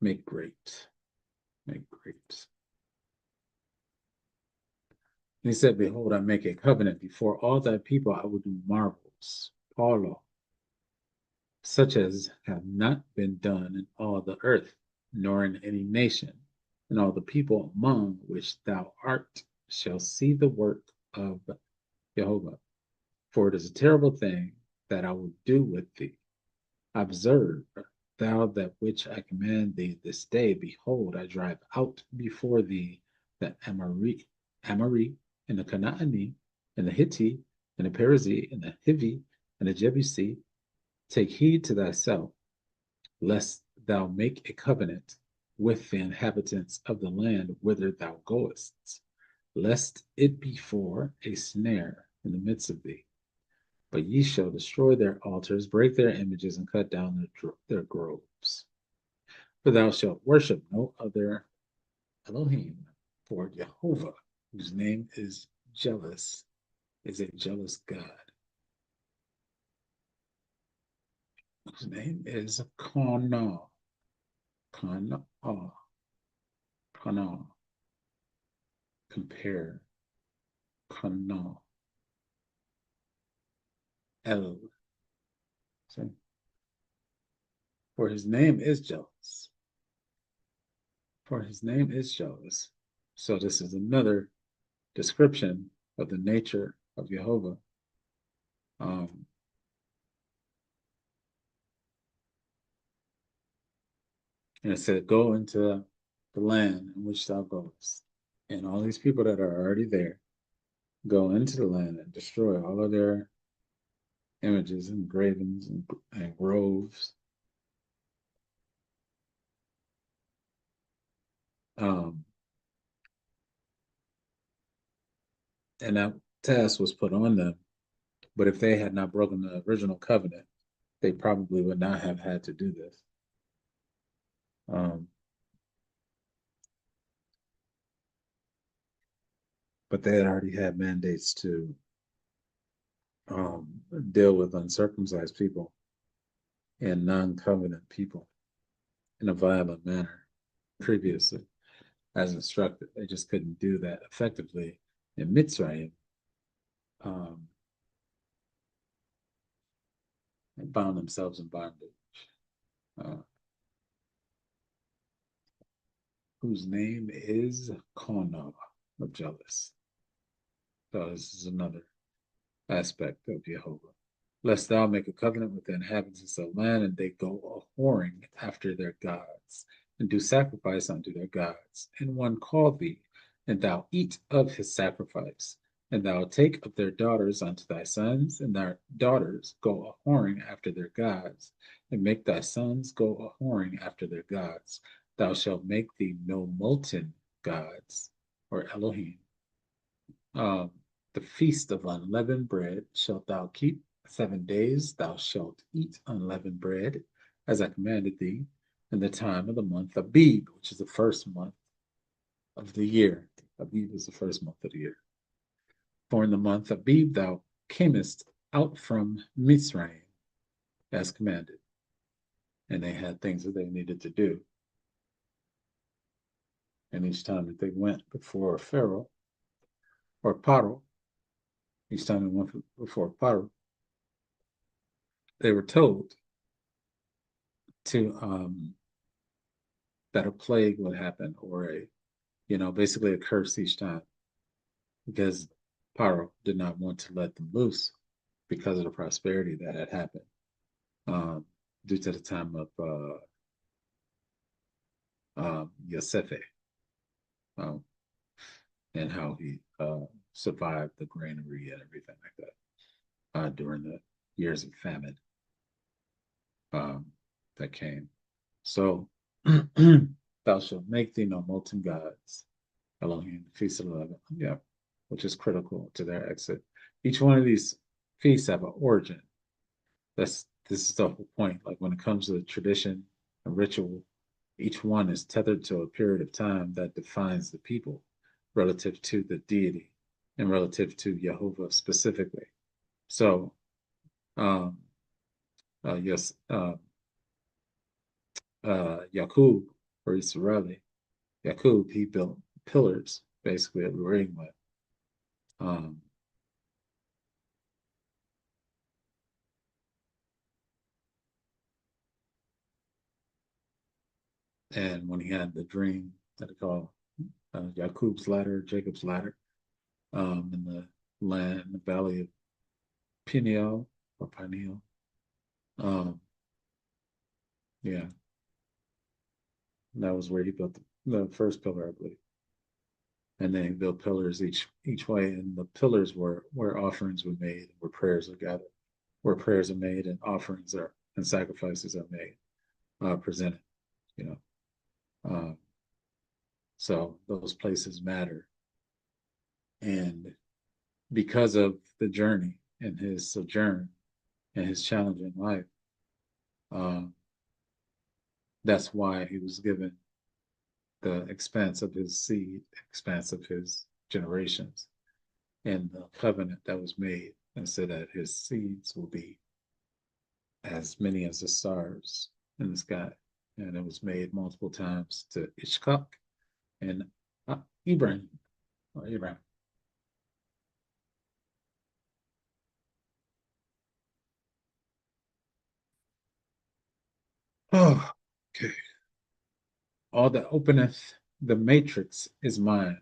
Make great. Make great. And he said, behold, I make a covenant before all thy people. I will do marvels. Paulo. Such as have not been done in all the earth, nor in any nation, and all the people among which thou art shall see the work of Jehovah. For it is a terrible thing that I will do with thee. Observe thou that which I command thee this day. Behold, I drive out before thee the Amorite, and the Canaanite, and the Hittite, and the Perizzite, and the Hivi, and the Jebusite. Take heed to thyself, lest thou make a covenant with the inhabitants of the land whither thou goest, lest it be for a snare in the midst of thee. But ye shall destroy their altars, break their images, and cut down their groves. For thou shalt worship no other Elohim, for Jehovah, whose name is jealous, is a jealous God, whose name is Kana, Kana, Kana, compare, Kana, El. So, for his name is jealous. For his name is jealous. So this is another description of the nature of Jehovah. Um, and it said, go into the land in which thou goest. And all these people that are already there go into the land and destroy all of their images and engravings and groves. Um, and that task was put on them. But if they had not broken the original covenant, they probably would not have had to do this. But they had already had mandates to deal with uncircumcised people and non-covenant people in a violent manner previously, as instructed. They just couldn't do that effectively in Mitzrayim. And found themselves in bondage. Whose name is Kona, of jealous. So this is another aspect of Jehovah. Lest thou make a covenant with the inhabitants of the land, and they go a whoring after their gods, and do sacrifice unto their gods. And one call thee, and thou eat of his sacrifice. And thou take of their daughters unto thy sons, and thy daughters go a whoring after their gods, and make thy sons go a whoring after their gods. Thou shalt make thee no molten gods, or Elohim. The feast of unleavened bread shalt thou keep 7 days. Thou shalt eat unleavened bread, as I commanded thee, in the time of the month Abib, which is the first month of the year. Abib is the first month of the year. For in the month Abib thou camest out from Mitzrayim, as commanded. And they had things that they needed to do. And each time that they went before Pharaoh or Paro, each time they went before Paro, they were told to that a plague would happen, or basically a curse each time, because Paro did not want to let them loose because of the prosperity that had happened due to the time of Yosefe, and how he survived the granary and everything like that during the years of famine that came. So thou shalt make thee no molten gods. Elohim, Feast of 11, yeah, which is critical to their exit. Each one of these feasts have an origin. This is the whole point. Like when it comes to the tradition and ritual, each one is tethered to a period of time that defines the people relative to the deity and relative to Jehovah specifically. So, yes, Yaqub or Israeli, Yaqub, he built pillars basically that we were reading with. And when he had the dream that they call Yaqub's ladder, Jacob's ladder, in the land, in the valley of Peniel or Peniel. Yeah, that was where he built the first pillar, I believe. And then he built pillars each way, and the pillars were where offerings were made, where prayers are gathered, where prayers are made, and offerings are and sacrifices are made, presented. You know, so those places matter, and because of the journey in his sojourn and his challenging life. Um, that's why he was given the expanse of his seed, expanse of his generations, and the covenant that was made, and said that his seeds will be as many as the stars in the sky. And it was made multiple times to Ishkak and Ibrahim. Or Abraham. Oh, okay. All that openeth the matrix is mine,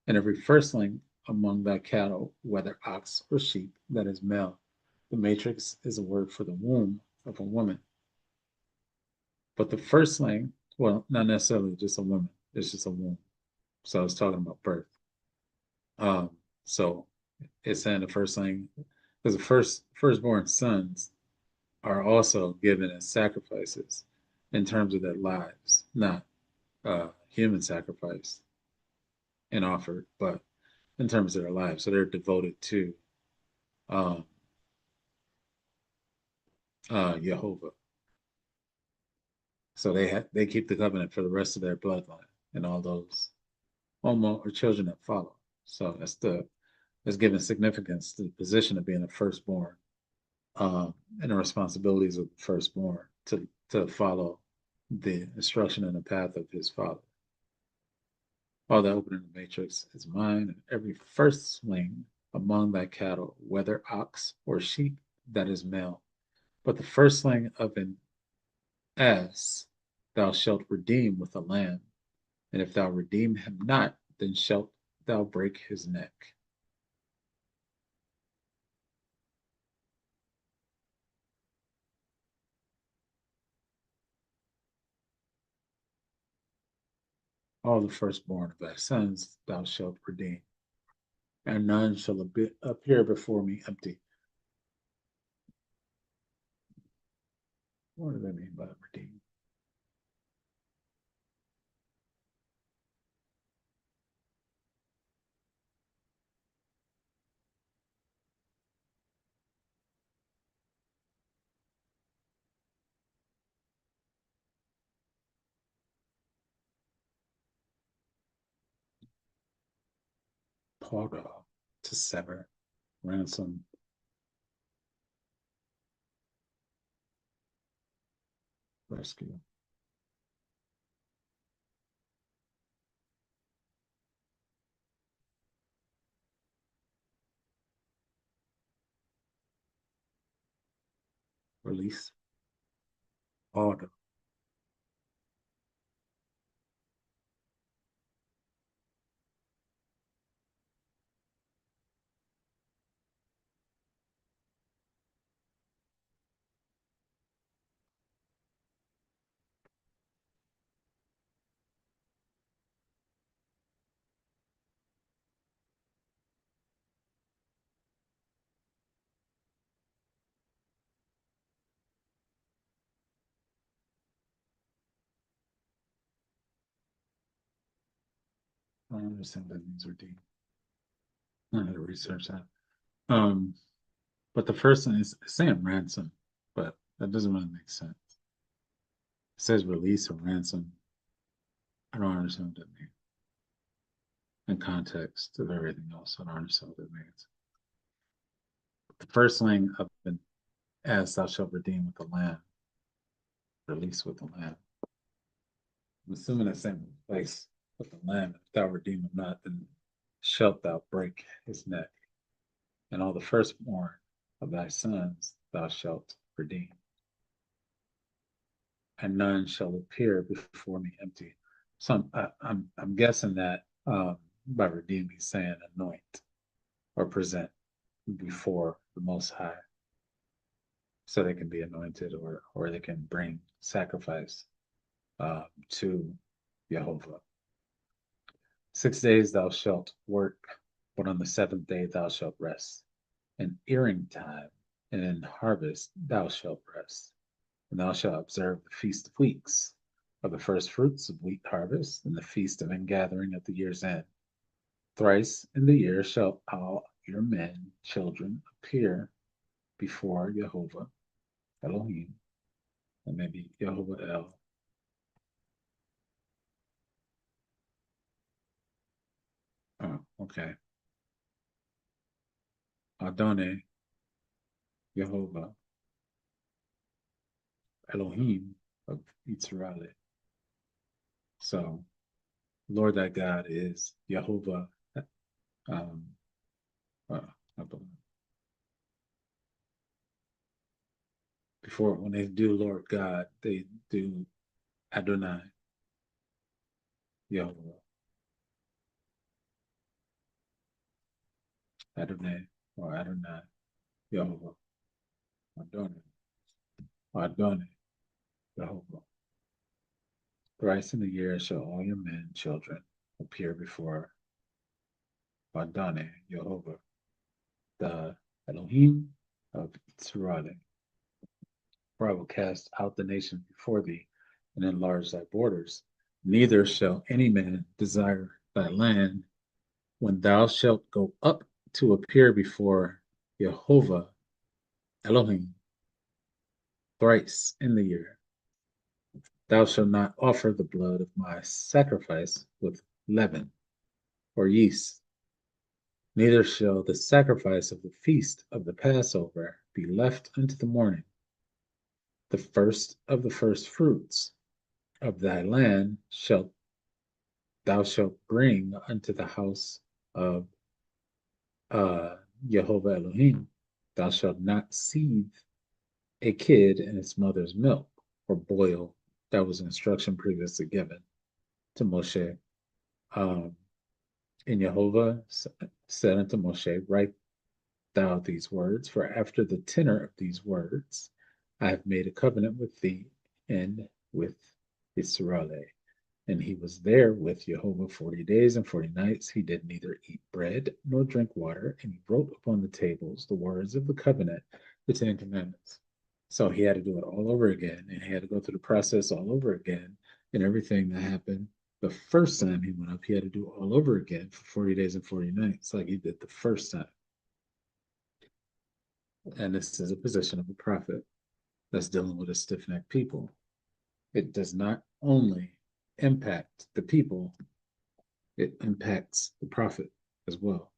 and every firstling among thy cattle, whether ox or sheep, that is male. The matrix is a word for the womb of a woman. But the firstling, well, not necessarily just a woman, it's just a womb. So I was talking about birth. Um, so it's saying the firstling, because the firstborn sons are also given as sacrifices in terms of their lives, not human sacrifice and offered, but in terms of their lives. So they're devoted to um, Jehovah. So they keep the covenant for the rest of their bloodline and all those Homo or children that follow. So that's giving significance to the position of being a firstborn, and the responsibilities of the firstborn to follow the instruction and the path of his father. All that open in the matrix is mine, and every firstling among thy cattle, whether ox or sheep, that is male. But the firstling of an ass thou shalt redeem with a lamb, and if thou redeem him not, then shalt thou break his neck. All the firstborn of thy sons thou shalt redeem, and none shall appear before me empty. What does that mean by redeem? Pauga, to sever, ransom, rescue, release, order. I don't understand what that means redeem. I had to research that. Um, but the first one is saying ransom, but that doesn't really make sense. It says release or ransom. I don't understand what that means. In context of everything else, I don't understand what that means. The firstling of an ass thou shalt redeem with the lamb, release with the lamb. I'm assuming that same place with the lamb. If thou redeem him not, then shalt thou break his neck. And all the firstborn of thy sons thou shalt redeem. And none shall appear before me empty. So I'm guessing that by redeem he's saying anoint or present before the Most High, so they can be anointed or they can bring sacrifice to Jehovah. 6 days thou shalt work, but on the seventh day thou shalt rest. In earing time and in harvest thou shalt rest. And thou shalt observe the feast of weeks, of the first fruits of wheat harvest, and the feast of ingathering at the year's end. Thrice in the year shall all your men, children appear before Jehovah Elohim, and maybe Jehovah El. Oh, okay. Adonai, Jehovah Elohim of Israel. So, Lord thy God is Jehovah. Um, uh, I believe. Before, when they do Lord God, they do Adonai, Jehovah, Adonai, or Adonai, Jehovah, Adonai, Adonai, Jehovah. Thrice in the year shall all your men and children appear before Adonai, Jehovah, the Elohim of Israel. For I will cast out the nation before thee, and enlarge thy borders. Neither shall any man desire thy land when thou shalt go up to appear before Jehovah Elohim thrice in the year. Thou shalt not offer the blood of my sacrifice with leaven or yeast, neither shall the sacrifice of the feast of the Passover be left unto the morning. The first of the first fruits of thy land thou shalt bring unto the house of Jehovah Elohim. Thou shalt not seethe a kid in its mother's milk or boil. That was instruction previously given to Moshe. Um, and Jehovah said unto Moshe, write thou these words, for after the tenor of these words I have made a covenant with thee and with Israel. And he was there with Jehovah 40 days and 40 nights. He did neither eat bread nor drink water, and he wrote upon the tables the words of the covenant, the Ten Commandments. So he had to do it all over again, and he had to go through the process all over again, and everything that happened the first time he went up, he had to do all over again for 40 days and 40 nights, like he did the first time. And this is a position of a prophet that's dealing with a stiff necked people. It does not only impact the people, it impacts the prophet as well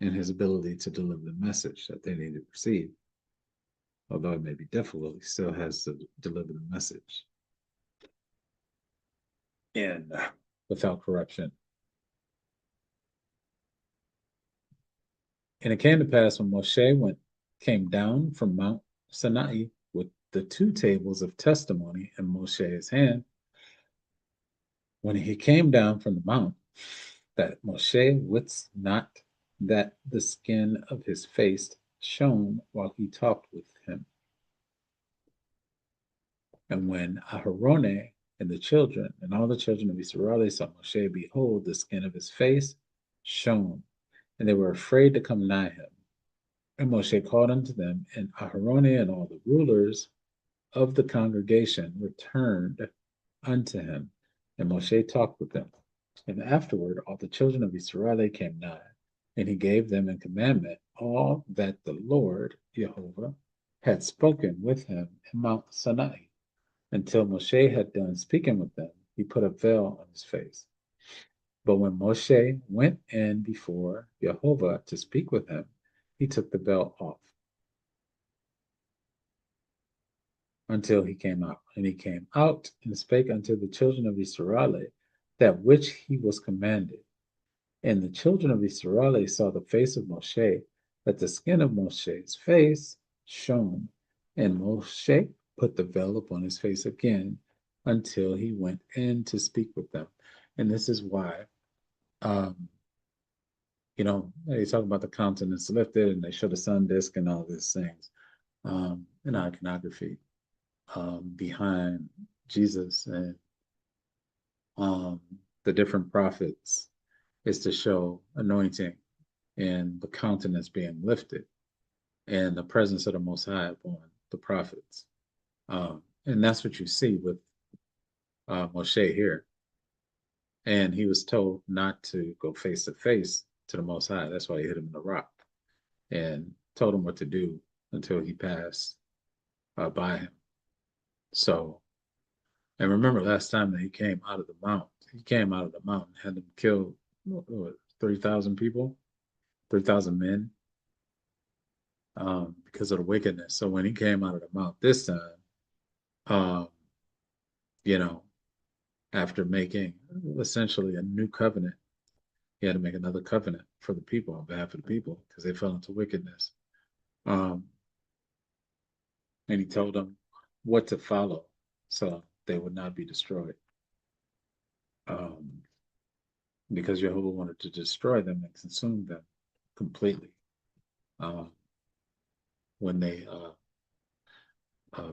and his ability to deliver the message that they need to receive. Although it may be difficult, he still has to deliver the message and without corruption. And it came to pass when Moshe came down from Mount Sinai with the two tables of testimony in Moshe's hand, when he came down from the mount, that Moshe wist not that the skin of his face shone while he talked with him. And when Aharonah and the children and all the children of Israel saw Moshe, behold, the skin of his face shone, and they were afraid to come nigh him. And Moshe called unto them, and Aharonah and all the rulers of the congregation returned unto him. And Moshe talked with them. And afterward, all the children of Israel came nigh, and he gave them in commandment all that the Lord Jehovah had spoken with him in Mount Sinai. Until Moshe had done speaking with them, he put a veil on his face. But when Moshe went in before Jehovah to speak with him, he took the veil off until he came out. And he came out and spake unto the children of Israel that which he was commanded. And the children of Israel saw the face of Moshe, that the skin of Moshe's face shone. And Moshe put the veil upon his face again until he went in to speak with them. And this is why, they talk about the countenance lifted and they show the sun disk and all these things in iconography behind Jesus and um, the different prophets is to show anointing and the countenance being lifted and the presence of the Most High upon the prophets. And that's what you see with Moshe here. And he was told not to go face to face to the Most High. That's why he hit him in the rock. And told him what to do until he passed by him. So, and remember last time that he came out of the mount, he came out of the mountain, had them kill 3,000 people, 3,000 men, because of the wickedness. So when he came out of the mount this time, um, you know, after making essentially a new covenant, he had to make another covenant for the people on behalf of the people because they fell into wickedness. Um, and he told them what to follow so they would not be destroyed. Um, because Jehovah wanted to destroy them and consume them completely um, when they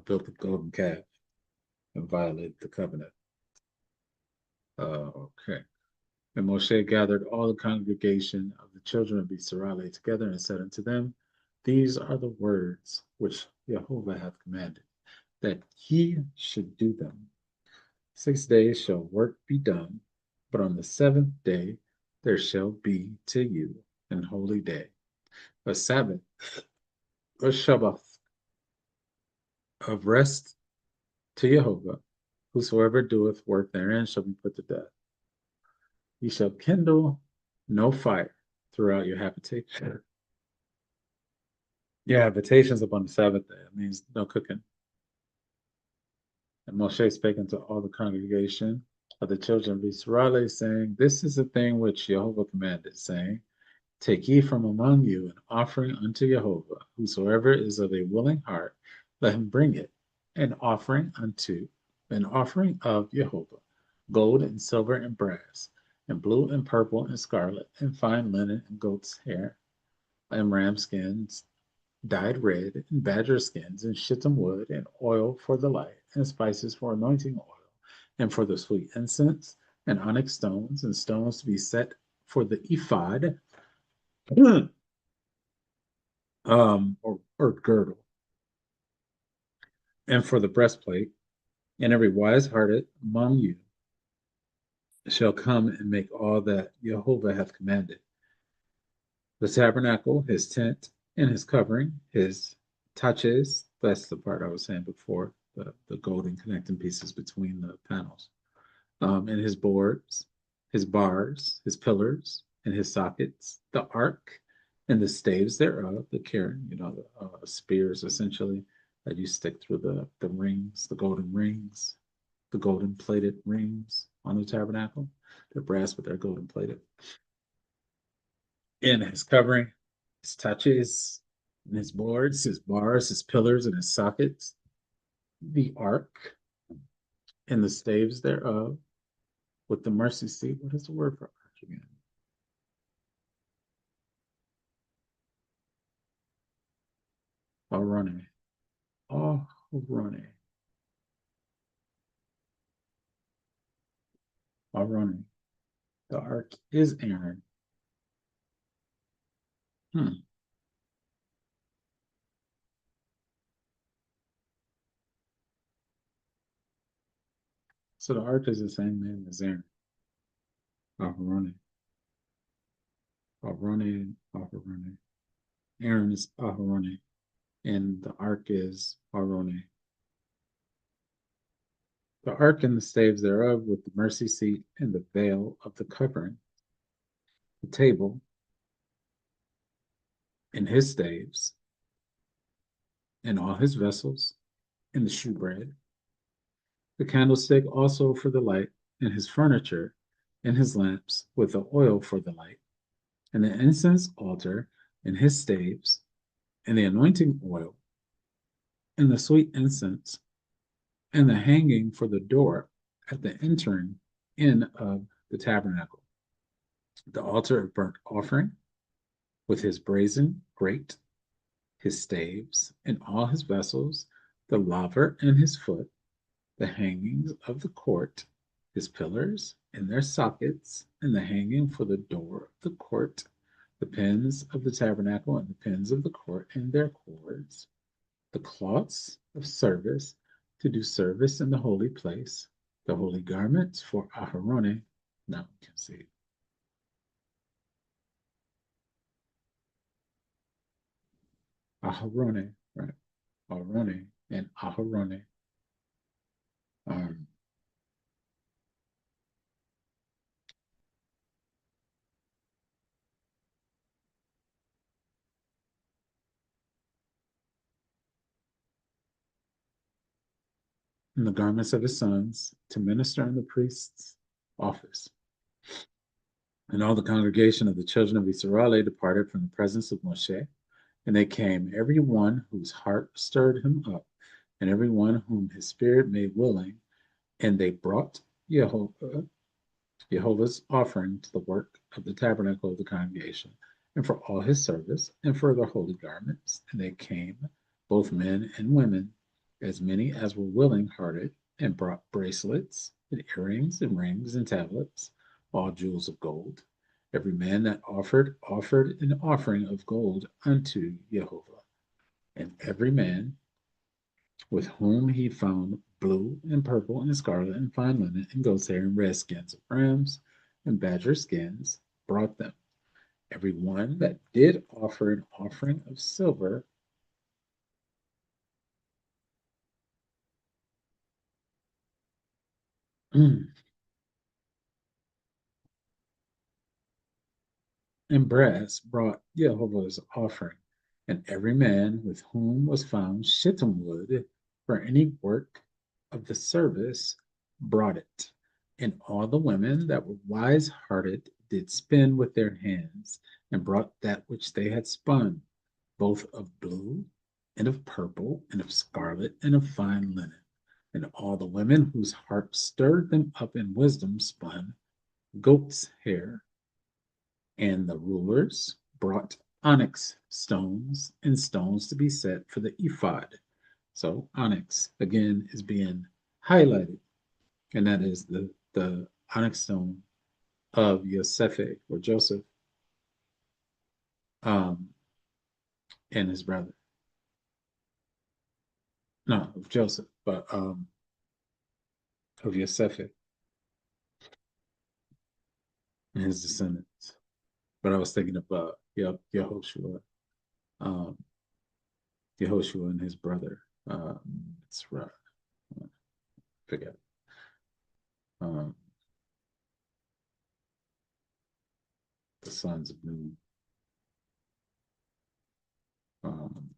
built the golden calf and violated the covenant. Okay. And Moshe gathered all the congregation of the children of Israel together and said unto them, these are the words which Jehovah hath commanded, that ye should do them. 6 days shall work be done, but on the seventh day there shall be to you an holy day, a Sabbath, a Shabbath of rest to Jehovah. Whosoever doeth work therein shall be put to death. Ye shall kindle no fire throughout your habitation. Your habitations upon the Sabbath day. It means no cooking. And Moshe spake unto all the congregation of the children of Israel, saying, this is the thing which Jehovah commanded, saying, take ye from among you an offering unto Jehovah. Whosoever is of a willing heart, let him bring it, an offering of Jehovah, gold and silver and brass, and blue and purple and scarlet, and fine linen and goat's hair, and ram skins dyed red, and badger skins, and shittim wood, and oil for the light, and spices for anointing oil, and for the sweet incense, and onyx stones, and stones to be set for the ephod, or girdle, and for the breastplate. And every wise hearted among you shall come and make all that Jehovah hath commanded. The tabernacle, his tent, and his covering, his taches, that's the part I was saying before, the golden connecting pieces between the panels, and his boards, his bars, his pillars, and his sockets, the ark, and the staves thereof, the cairn, the spears essentially that you stick through the rings, the golden plated rings on the tabernacle. They're brass, but they're golden plated. And his covering, his touches, and his boards, his bars, his pillars, and his sockets, the ark, and the staves thereof, with the mercy seat. What is the word for ark again? Arone. Arone. Arone. The ark is Aaron. Hmm. So the ark is the same name as Aaron. Aharone. Aharone. Aharone. Aaron is Aharone. And the ark is Arone. The ark and the staves thereof, with the mercy seat and the veil of the covering, the table and his staves, and all his vessels, and the shewbread, the candlestick also for the light, and his furniture, and his lamps, with the oil for the light, and the incense altar, and his staves, and the anointing oil, and the sweet incense, and the hanging for the door at the entering in of the tabernacle, the altar of burnt offering, with his brazen grate, his staves, and all his vessels, the laver and his foot, the hangings of the court, his pillars and their sockets, and the hanging for the door of the court, the pins of the tabernacle and the pins of the court and their cords, the cloths of service to do service in the holy place, the holy garments for Aharone. Now we can see. Aharone, right? Aharone and Aharone. Um, in the garments of his sons to minister in the priest's office. And all the congregation of the children of Israel departed from the presence of Moshe, and they came, every one whose heart stirred him up, and every one whom his spirit made willing, and they brought Jehovah's offering to the work of the tabernacle of the congregation, and for all his service, and for their holy garments. And they came, both men and women, as many as were willing hearted, and brought bracelets, and earrings, and rings, and tablets, all jewels of gold. Every man that offered an offering of gold unto Jehovah. And every man with whom he found blue and purple and scarlet and fine linen and goat's hair and red skins of rams and badger skins brought them. Every one that did offer an offering of silver and brass brought Jehovah's offering. And every man with whom was found shittim wood for any work of the service brought it. And all the women that were wise hearted did spin with their hands, and brought that which they had spun, both of blue, and of purple, and of scarlet, and of fine linen. And all the women whose heart stirred them up in wisdom spun goat's hair, and the rulers brought onyx stones and stones to be set for the ephod. So onyx again is being highlighted, and that is the onyx stone of Yosef or Joseph, um, and his brother. No, of Joseph, but of Yosef and his descendants. But I was thinking of Yehoshua, um, Yehoshua and his brother. It's right. I forget. Um, the sons of Noon. Um,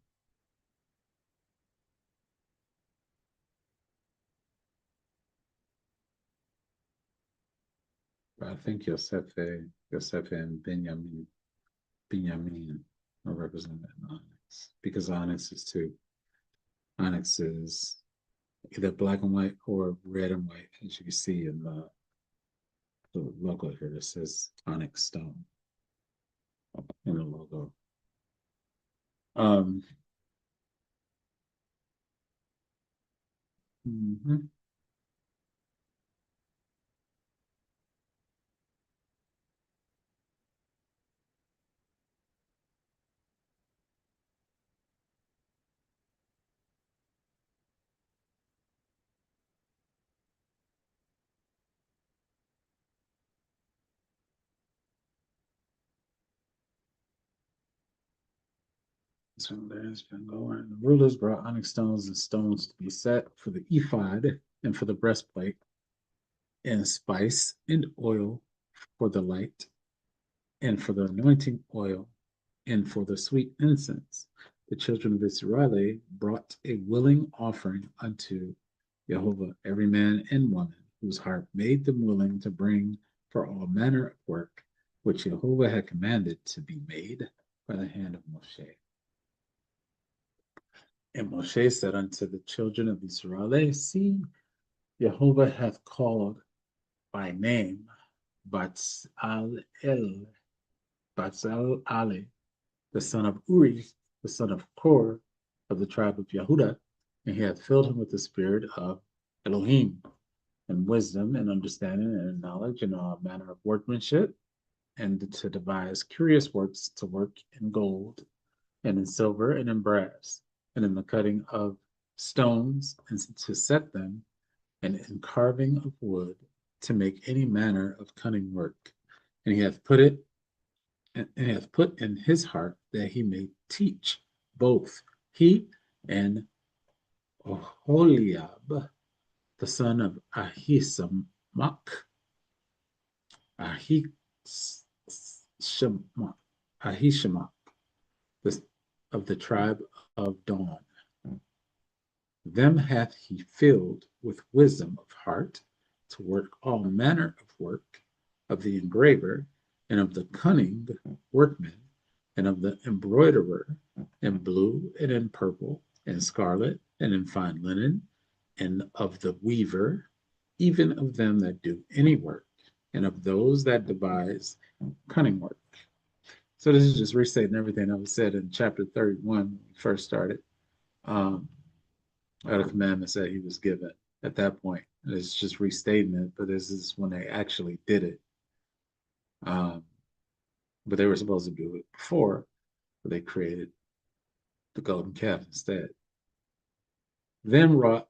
I think Yosef and Benjamin are represented in Onyx because Onyx is two. Onyx is either black and white or red and white, as you can see in the logo here. It says Onyx Stone in the logo. Um, mhm. So there's been going. The rulers brought onyx stones and stones to be set for the ephod and for the breastplate, and spice and oil for the light, and for the anointing oil, and for the sweet incense. The children of Israel brought a willing offering unto Jehovah, every man and woman whose heart made them willing to bring for all manner of work which Jehovah had commanded to be made by the hand of Moshe. And Moshe said unto the children of Israel, see, Jehovah hath called by name Batzal El, Batzal Ali, the son of Uri, the son of Kor, of the tribe of Yehuda, and he hath filled him with the spirit of Elohim, and wisdom, and understanding, and knowledge, and all manner of workmanship, and to devise curious works to work in gold, and in silver, and in brass, and in the cutting of stones, and to set them, and in carving of wood, to make any manner of cunning work. And he hath put in his heart that he may teach both he and Oholiab, the son of Ahisamach, Ahishamach, Ahishamach, of the tribe of Dan. Them hath he filled with wisdom of heart to work all manner of work of the engraver and of the cunning workman and of the embroiderer in blue and in purple and scarlet and in fine linen and of the weaver, even of them that do any work and of those that devise cunning work. So this is just restating everything that was said in chapter 31 when we first started. Other commandments that he was given at that point. It's just restating it, but this is when they actually did it. But they were supposed to do it before, but they created the golden calf instead. Then wrought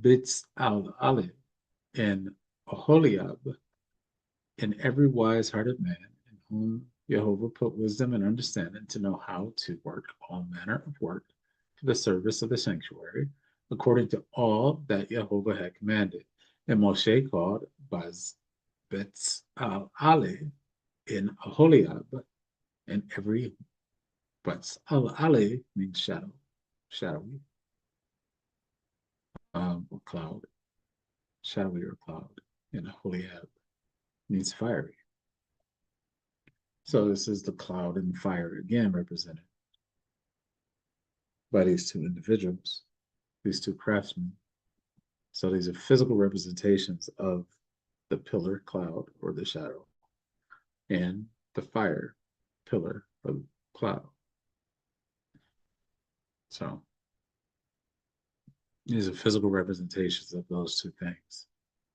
Bits al Alib and Oholiab, and every wise hearted man in whom Jehovah put wisdom and understanding to know how to work all manner of work for the service of the sanctuary, according to all that Jehovah had commanded. And Moshe called Bets al Ale in Aholiab, and every Bets al Ale means shadow, shadowy, or cloud, shadowy or cloud, and Aholiab means fiery. So this is the cloud and fire again represented by these two individuals, these two craftsmen. So these are physical representations of the pillar cloud or the shadow and the fire pillar or cloud. So these are physical representations of those two things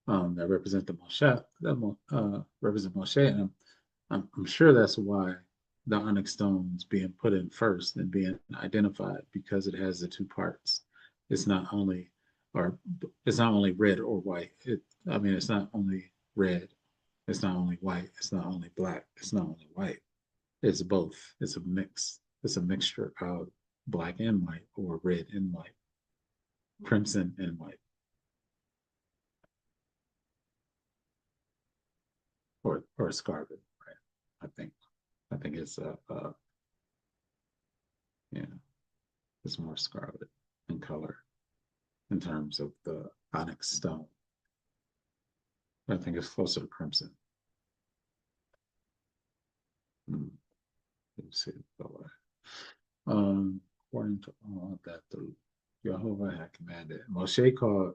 that represent the Moshe, that represent Moshe. And I'm sure that's why the onyx stone is being put in first and being identified, because it has the two parts. It's not only or it's not only red or white. It's not only red. It's not only white. It's not only black. It's not only white. It's both. It's a mix. It's a mixture of black and white, or red and white, crimson and white, or scarlet. Right? I think. I think it's yeah, it's more scarlet in color in terms of the onyx stone. I think it's closer to crimson. Let's see. According to all that the Jehovah had commanded, Moshe called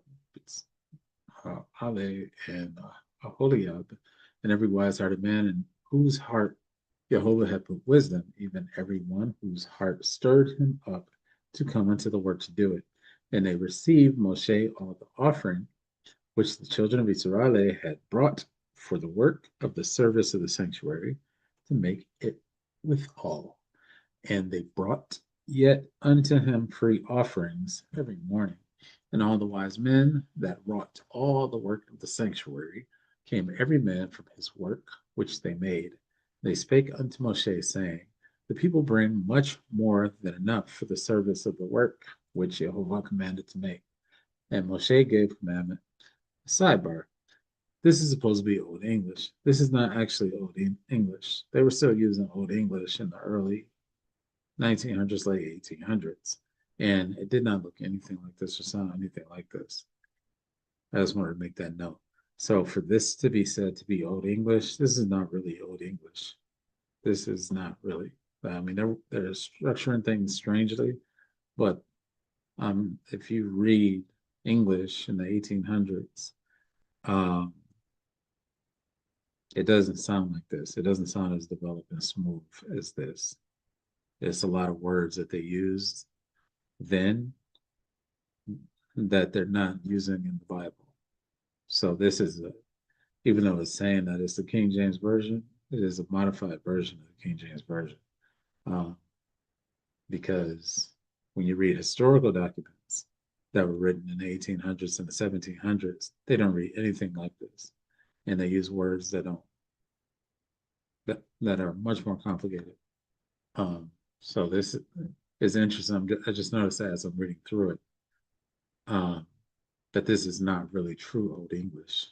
Ale and Aholiab, and every wise-hearted man in whose heart Jehovah had put wisdom, even every one whose heart stirred him up to come into the work to do it. And they received Moshe all the offering which the children of Israel had brought for the work of the service of the sanctuary, to make it withal. And they brought yet unto him free offerings every morning. And all the wise men that wrought all the work of the sanctuary came every man from his work which they made. They spake unto Moshe, saying, the people bring much more than enough for the service of the work which Jehovah commanded to make. And Moshe gave commandment. Sidebar. This is supposed to be Old English. This is not actually Old English. They were still using Old English in the early 1900s, late 1800s. And it did not look anything like this or sound anything like this. I just wanted to make that note. So for this to be said to be Old English, this is not really Old English. This is not really. I mean, they're structuring things strangely, but if you read English in the 1800s, it doesn't sound like this. It doesn't sound as developed and smooth as this. It's a lot of words that they used then that they're not using in the Bible. So this is even though it's saying that it's the King James Version, it is a modified version of the King James Version. Because when you read historical documents that were written in the 1800s and the 1700s, they don't read anything like this. And they use words that don't that are much more complicated. Um, so this is interesting. I just noticed that as I'm reading through it, um, that this is not really true Old English.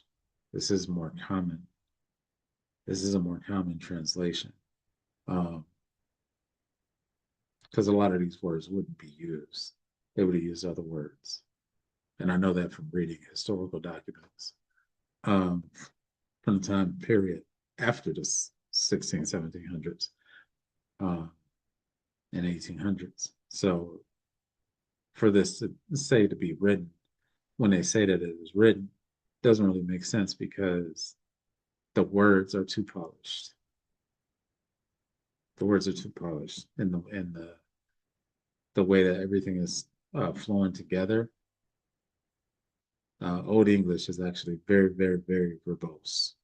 This is more common. This is a more common translation. Um, because a lot of these words wouldn't be used. They would have used other words. And I know that from reading historical documents um, from the time period after the 16, 1700s uh, and 1800s. So for this to say to be written, when they say that it is written, doesn't really make sense because the words are too polished. The words are too polished in the way that everything is flowing together. Old English is actually very, very, very verbose,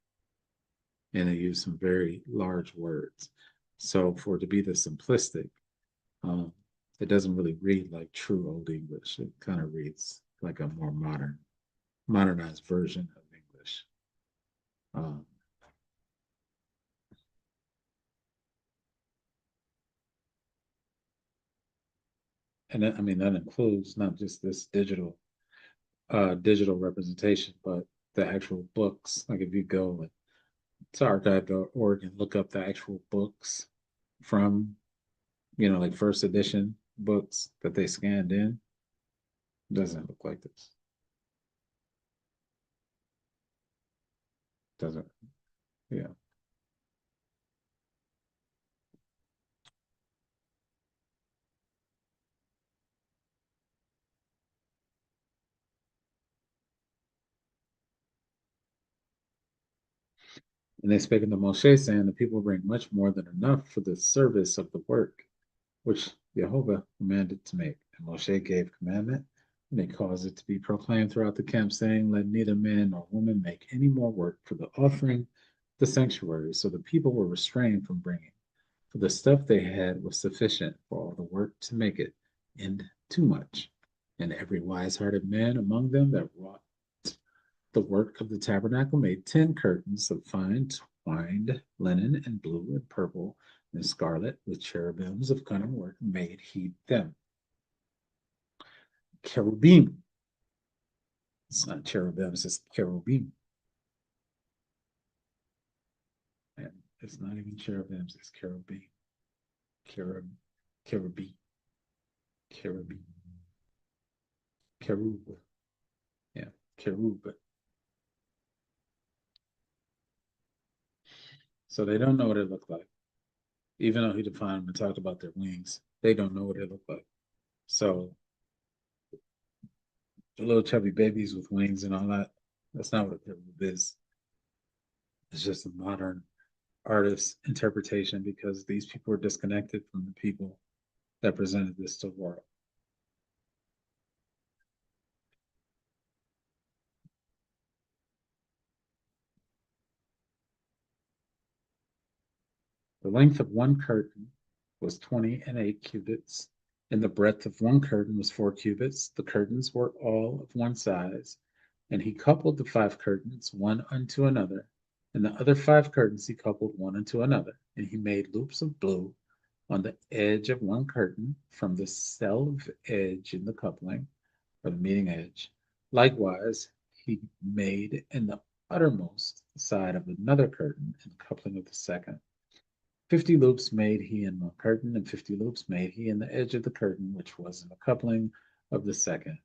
and they use some very large words. So for it to be this simplistic, um, it doesn't really read like true Old English. It kind of reads like a more modernized version of English. Um, and that, I mean that includes not just this digital representation, but the actual books. Like if you go to archive.org and look up the actual books from, like first edition books that they scanned in, doesn't look like this. Doesn't, yeah. And they spake unto Moshe, saying, the people bring much more than enough for the service of the work which Jehovah commanded to make. And Moshe gave commandment, and they caused it to be proclaimed throughout the camp, saying, let neither man nor woman make any more work for the offering the sanctuary. So the people were restrained from bringing. For the stuff they had was sufficient for all the work to make it, and too much. And every wise hearted man among them that wrought the work of the tabernacle made 10 curtains of fine twined linen and blue and purple and scarlet with cherubims of cunning work made he them. Cherubim. It's not cherubims, it's cherubim. And it's not even cherubims, it's cherubim. Cherub, cherubim, cherubim, cherub. Yeah, cherub. So they don't know what it looked like. Even though he defined them and talked about their wings, they don't know what it looked like. So the little chubby babies with wings and all that, that's not what it is. It's just a modern artist's interpretation because these people were disconnected from the people that presented this to the world. The length of one curtain was 20 and 8 cubits, and the breadth of one curtain was 4 cubits. The curtains were all of one size, and he coupled the 5 curtains one unto another, and the other 5 curtains he coupled one unto another, and he made loops of blue on the edge of one curtain from the selve edge in the coupling, or the meeting edge. Likewise, he made in the uttermost side of another curtain in the coupling of the second. 50 loops made he in one curtain, and 50 loops made he in the edge of the curtain, which was in the coupling of the second.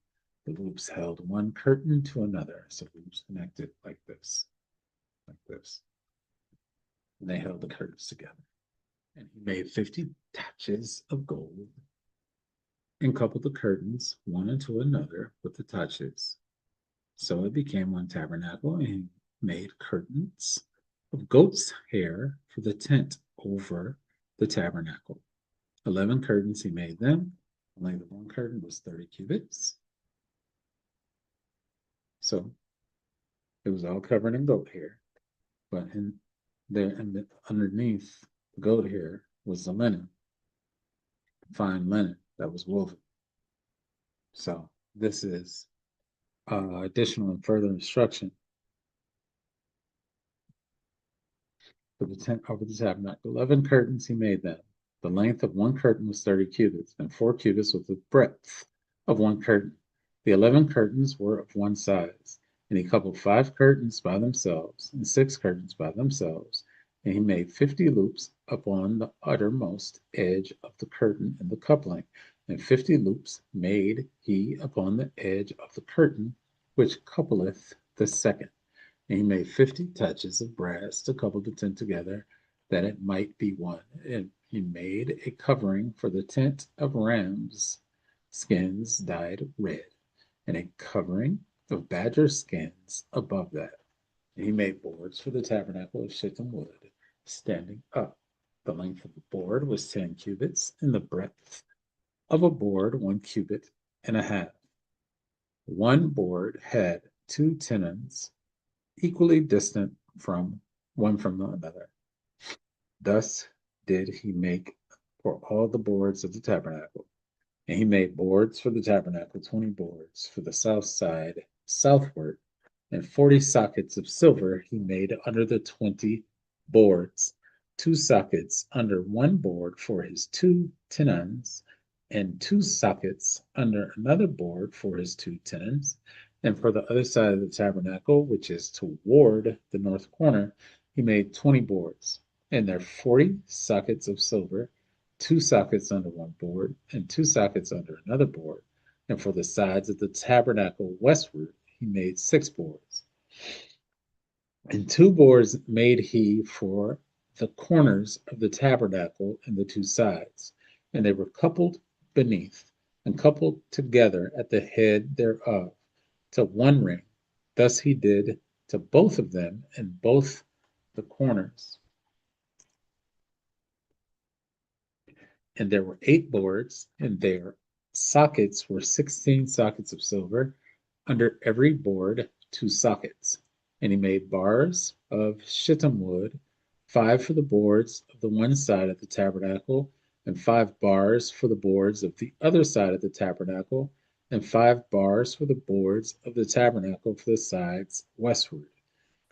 The loops held one curtain to another, so the loops connected like this. And they held the curtains together. And he made 50 touches of gold and coupled the curtains one into another with the touches. So it became one tabernacle, and he made curtains of goat's hair for the tent over the tabernacle. 11 curtains he made them. The length of one curtain was 30 cubits. So it was all covered in goat hair. But in there and underneath the goat hair was the linen, fine linen that was woven. So this is additional and further instruction for the tent over the tabernacle. 11 curtains he made them. The length of one curtain was 30 cubits, and 4 cubits was the breadth of one curtain. The 11 curtains were of one size. And he coupled 5 curtains by themselves, and 6 curtains by themselves. And he made 50 loops upon the uttermost edge of the curtain in the coupling, and 50 loops made he upon the edge of the curtain which coupleth the second. And he made 50 touches of brass to couple the tent together, that it might be one. And he made a covering for the tent of rams' skins dyed red, and a covering of badger skins above that. And he made boards for the tabernacle of shittim wood, standing up. The length of the board was 10 cubits, and the breadth of a board 1 cubit and a half. One board had 2 tenons equally distant from one from another. Thus did he make for all the boards of the tabernacle. And he made boards for the tabernacle, 20 boards for the south side southward, and 40 sockets of silver he made under the 20 boards, 2 sockets under one board for his 2 tenons, and 2 sockets under another board for his 2 tenons. And for the other side of the tabernacle, which is toward the north corner, he made 20 boards, and there 40 sockets of silver, 2 sockets under one board, and 2 sockets under another board. And for the sides of the tabernacle westward, he made 6 boards. And 2 boards made he for the corners of the tabernacle and the 2 sides, and they were coupled beneath, and coupled together at the head thereof, to one ring. Thus he did to both of them and both the corners. And there were 8 boards, and their sockets were 16 sockets of silver, under every board 2 sockets. And he made bars of shittim wood, 5 for the boards of the one side of the tabernacle, and 5 bars for the boards of the other side of the tabernacle, and 5 bars for the boards of the tabernacle for the sides westward.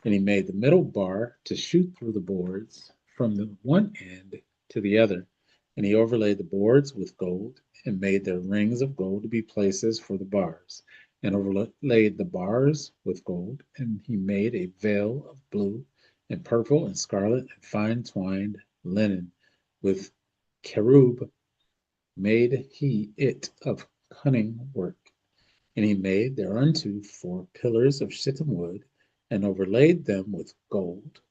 And he made the middle bar to shoot through the boards from the one end to the other. And he overlaid the boards with gold, and made their rings of gold to be places for the bars, and overlaid the bars with gold. And he made a veil of blue and purple and scarlet and fine twined linen. With cherub made he it of cunning work. And he made thereunto 4 pillars of shittim wood, and overlaid them with gold.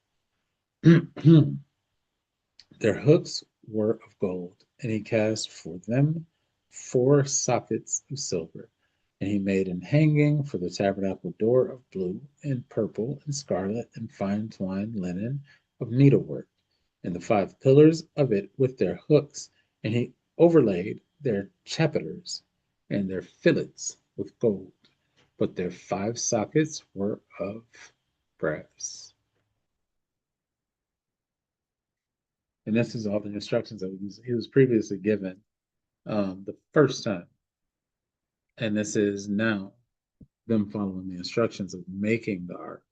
Their hooks were of gold, and he cast for them 4 sockets of silver. And he made an hanging for the tabernacle door of blue and purple and scarlet and fine twined linen of needlework, and the 5 pillars of it with their hooks. And he overlaid their chapiters and their fillets with gold, but their 5 sockets were of brass. And this is all the instructions that he was previously given the first time. And this is now them following the instructions of making the ark.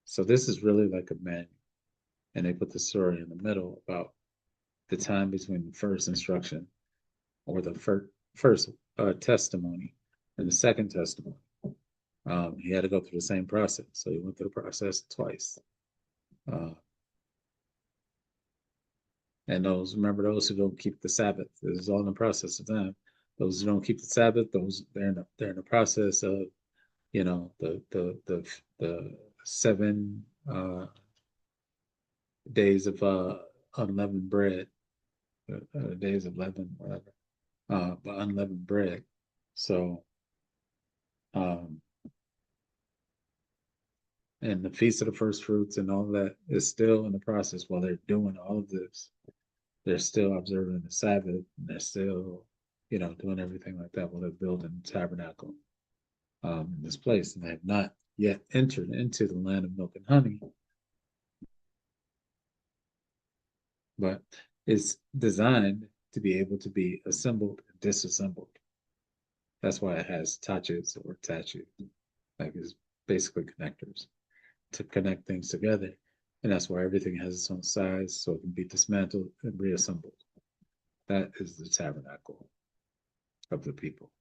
So this is really like a manual. And they put the story in the middle about the time between the first instruction or the first testimony and the second testimony. He had to go through the same process. So he went through the process twice. And remember those who don't keep the Sabbath. This is all in the process of time. Those who don't keep the Sabbath, they're in the process of, the 7 days of unleavened bread, days of leaven, whatever, but unleavened bread. So, and the feast of the first fruits and all that is still in the process while they're doing all of this. They're still observing the Sabbath, and they're still, doing everything like that while they're building the tabernacle in this place, and they have not yet entered into the land of milk and honey. But it's designed to be able to be assembled and disassembled. That's why it has tachas or tachu, like it's basically connectors to connect things together. And that's why everything has its own size, so it can be dismantled and reassembled. That is the tabernacle of the people.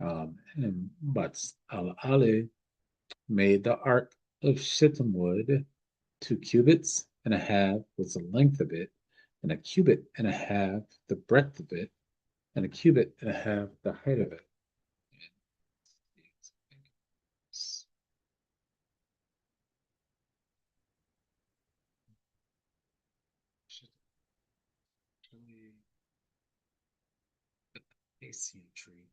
But Al-Ali made the ark of shittim wood, 2 cubits and a half was the length of it, and a cubit and a half the breadth of it, and a cubit and a half the height of it. Acacia tree.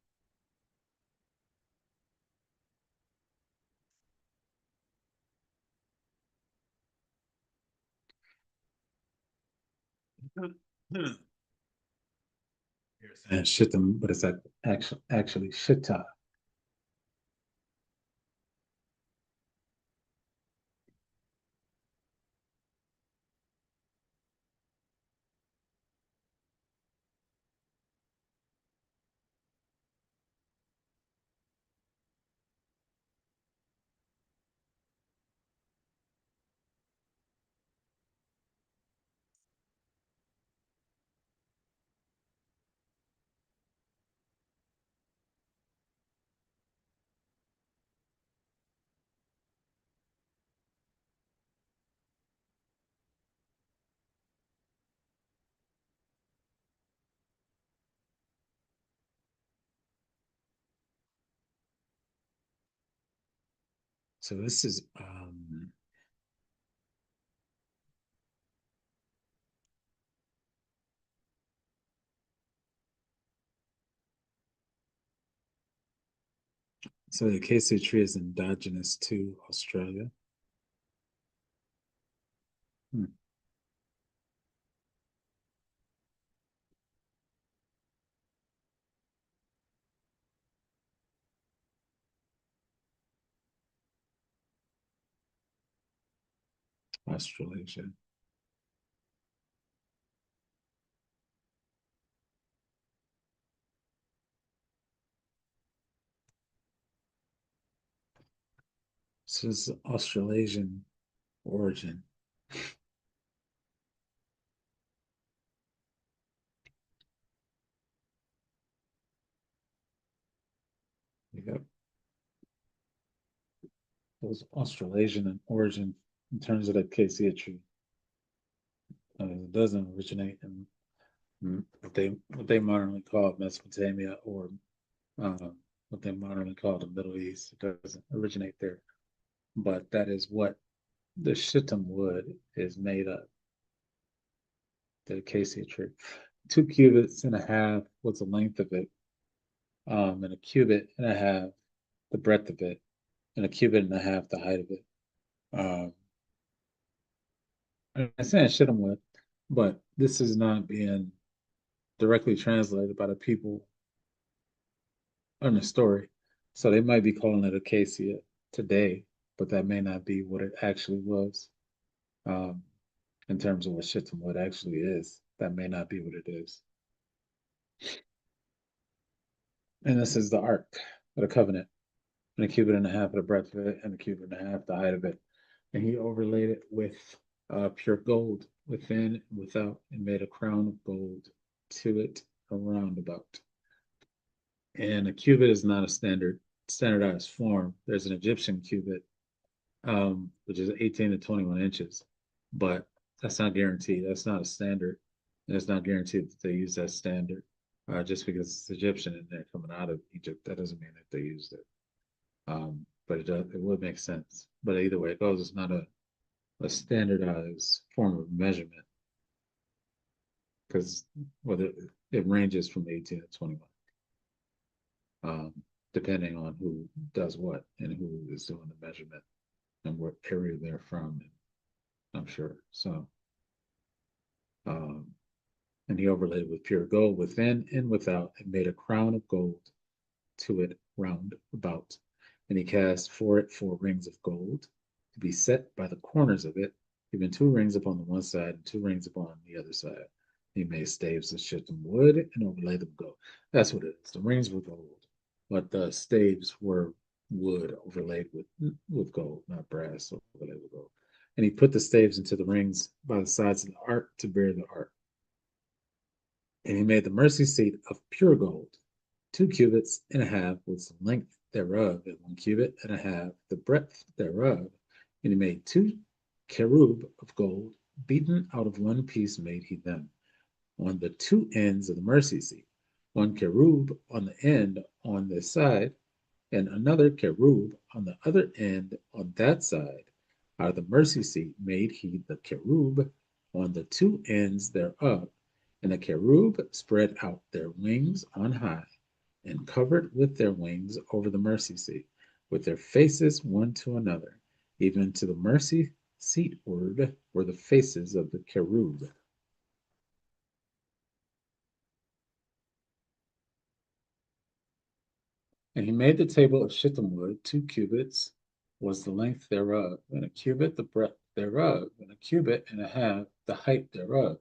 And shittim, but it's actually shitta. So this is so the acacia tree is indigenous to Australia. Hmm. Australasia. So this is Australasian origin. Yep. It was Australasian in origin in terms of the acacia tree. It doesn't originate in what they modernly call Mesopotamia or uh, what they modernly call the Middle East. It doesn't originate there, but that is what the shittim wood is made of. The acacia tree, 2 cubits and a half was the length of it, and a cubit and a half the breadth of it, and a cubit and a half the height of it. Um, I'm saying shittim wood, but this is not being directly translated by the people in the story. So they might be calling it acacia today, but that may not be what it actually was. Um, in terms of what shittim wood actually is, that may not be what it is. And this is the ark of the covenant, and a cubit and a half of the breadth of it, and a cubit and a half the height of it. And he overlaid it with pure gold within and without, and made a crown of gold to it around about. And a cubit is not a standardized form. There's an Egyptian cubit, which is 18 to 21 inches, but that's not guaranteed. That's not a standard, and it's not guaranteed that they use that standard. Just because it's Egyptian and they're coming out of Egypt, that doesn't mean that they used it. But it would make sense. But either way it goes, it's not a standardized form of measurement because whether it ranges from 18 to 21, um, depending on who does what and who is doing the measurement and what area they're from. I'm sure. So, um, and he overlaid with pure gold within and without, and made a crown of gold to it round about. And he cast for it 4 rings of gold to be set by the corners of it, even 2 rings upon the one side and 2 rings upon the other side. He made staves of shittim wood and overlaid them gold. That's what it is. The rings were gold, but the staves were wood overlaid with gold, not brass overlaid with gold. And he put the staves into the rings by the sides of the ark to bear the ark. And he made the mercy seat of pure gold. 2 cubits and a half was the length thereof, and 1 cubit and a half the breadth thereof. And he made 2 cherub of gold, beaten out of one piece made he them, on the 2 ends of the mercy seat, 1 cherub on the end on this side, and another cherub on the other end on that side. Out of the mercy seat made he the cherub on the 2 ends thereof, and the cherub spread out their wings on high, and covered with their wings over the mercy seat, with their faces one to another, even to the mercy seatward were the faces of the cherub. And he made the table of shittim wood. 2 cubits was the length thereof, and a cubit the breadth thereof, and a cubit and a half the height thereof.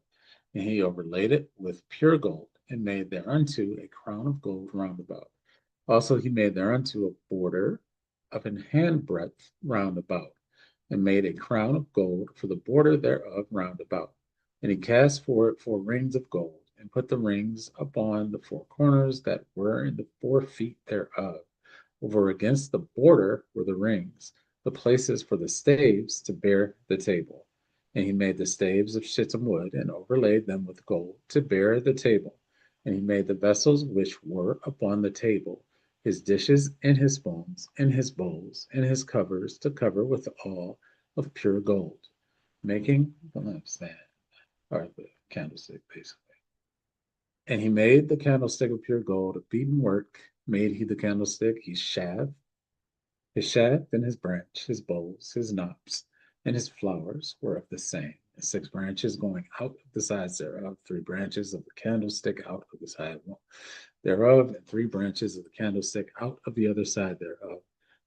And he overlaid it with pure gold, and made thereunto a crown of gold round about. Also he made thereunto a border of an handbreadth round about, and made a crown of gold for the border thereof round about. And he cast for it 4 rings of gold, and put the rings upon the 4 corners that were in the 4 feet thereof. Over against the border were the rings, the places for the staves to bear the table. And he made the staves of shittim wood, and overlaid them with gold to bear the table. And he made the vessels which were upon the table, his dishes and his spoons, and his bowls, and his covers to cover with all of pure gold, making the lampstand, or the candlestick, basically. And he made the candlestick of pure gold, of beaten work made he the candlestick, his shaft and his branch, his bowls, his knops, and his flowers were of the same. And 6 branches going out of the sides thereof, 3 branches of the candlestick out of the side thereof, and 3 branches of the candlestick out of the other side thereof.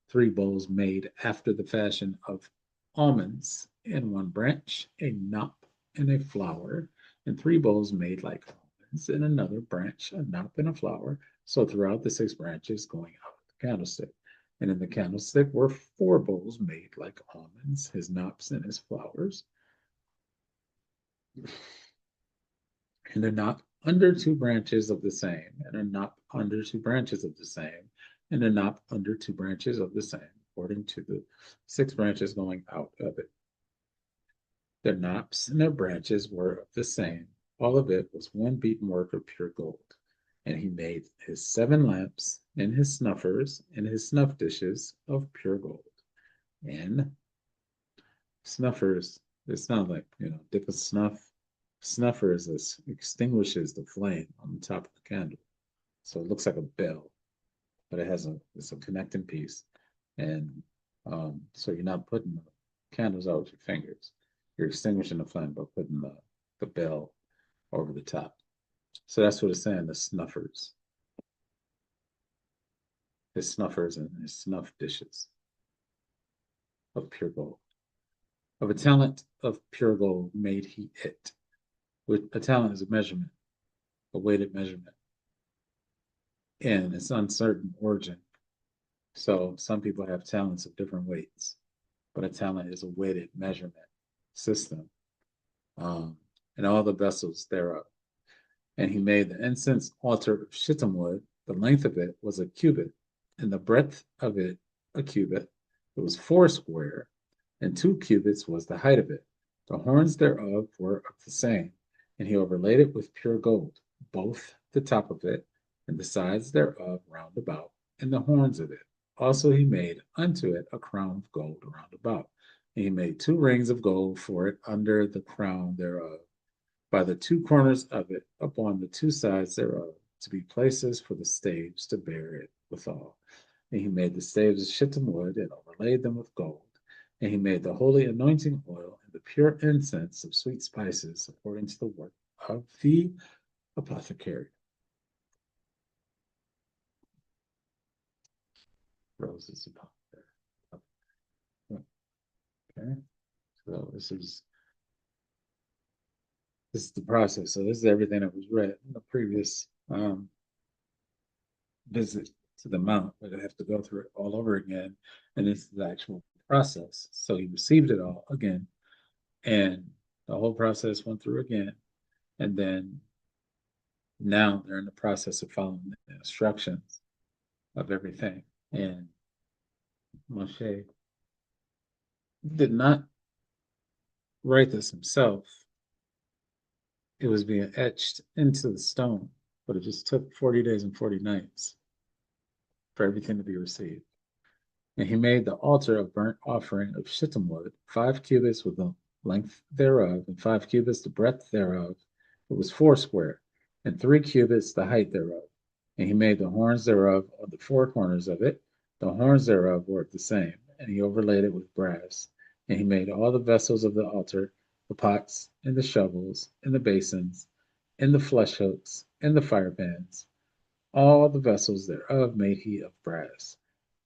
3 bowls made after the fashion of almonds, in one branch a knop and a flower, and 3 bowls made like almonds, in another branch a knop and a flower. So throughout the 6 branches going out of the candlestick. And in the candlestick were 4 bowls made like almonds, his knops and his flowers, and a knot under 2 branches of the same, and a knot under 2 branches of the same, and a knot under 2 branches of the same, according to the 6 branches going out of it. Their knops and their branches were of the same. All of it was one beaten work of pure gold. And he made his 7 lamps, and his snuffers, and his snuff dishes of pure gold. And snuffers, it's not like, dip a snuff. Snuffers this extinguishes the flame on the top of the candle. So it looks like a bell, but it's a connecting piece. And so you're not putting the candles out with your fingers. You're extinguishing the flame by putting the bell over the top. So that's what it's saying, the snuffers. His snuffers and his snuff dishes of pure gold. Of a talent of pure gold made he it. With a talent is a measurement, a weighted measurement, and it's uncertain origin. So some people have talents of different weights, but a talent is a weighted measurement system, um, and all the vessels thereof. And he made the incense altar of shittim wood. The length of it was a cubit, and the breadth of it a cubit. It was 4 square, and 2 cubits was the height of it. The horns thereof were of the same, and he overlaid it with pure gold, both the top of it, and the sides thereof round about, and the horns of it. Also he made unto it a crown of gold round about. And he made 2 rings of gold for it under the crown thereof, by the 2 corners of it, upon the 2 sides thereof, to be places for the staves to bear it withal. And he made the staves of shittim wood, and overlaid them with gold. And he made the holy anointing oil and the pure incense of sweet spices, according to the work of the apothecary. Roses apothecary. Okay, so this is the process. So this is everything that was read in the previous visit to the mount, but I have to go through it all over again. And this is the actual process. So he received it all again And the whole process went through again. And then now they're in the process of following the instructions of everything. And Moshe did not write this himself. It was being etched into the stone, but it just took 40 days and 40 nights for everything to be received. And he made the altar of burnt offering of shittim wood, 5 cubits with the length thereof, and 5 cubits the breadth thereof. It was foursquare, and 3 cubits the height thereof. And he made the horns thereof on the four corners of it. The horns thereof were the same, and he overlaid it with brass. And he made all the vessels of the altar, the pots, and the shovels, and the basins, and the flesh hooks, and the firepans. All the vessels thereof made he of brass.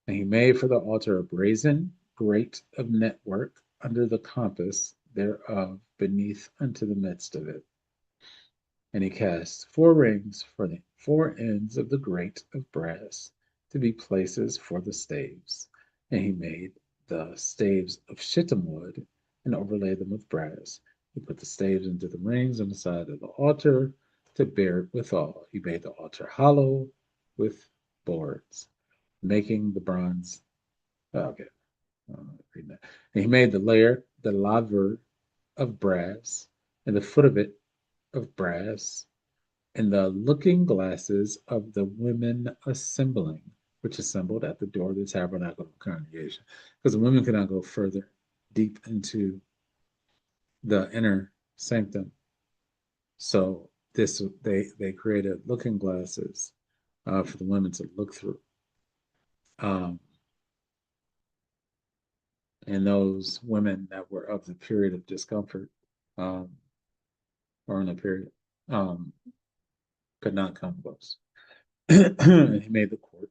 And he made for the altar a brazen grate of network under the compass thereof beneath unto the midst of it. And he cast 4 rings for the 4 ends of the grate of brass to be places for the staves. And he made the staves of shittim wood and overlaid them with brass. He put the staves into the rings on the side of the altar to bear it withal. He made the altar hollow with boards, making the bronze. Okay, read that. And he made the laver of brass, and the foot of it of brass, and the looking glasses of the women assembling, which assembled at the door of the tabernacle of the congregation, because the women could not go further deep into the inner sanctum. So this they created looking glasses for the women to look through. Um, and those women that were of the period of discomfort um, or in the period um, could not come close. And he made the court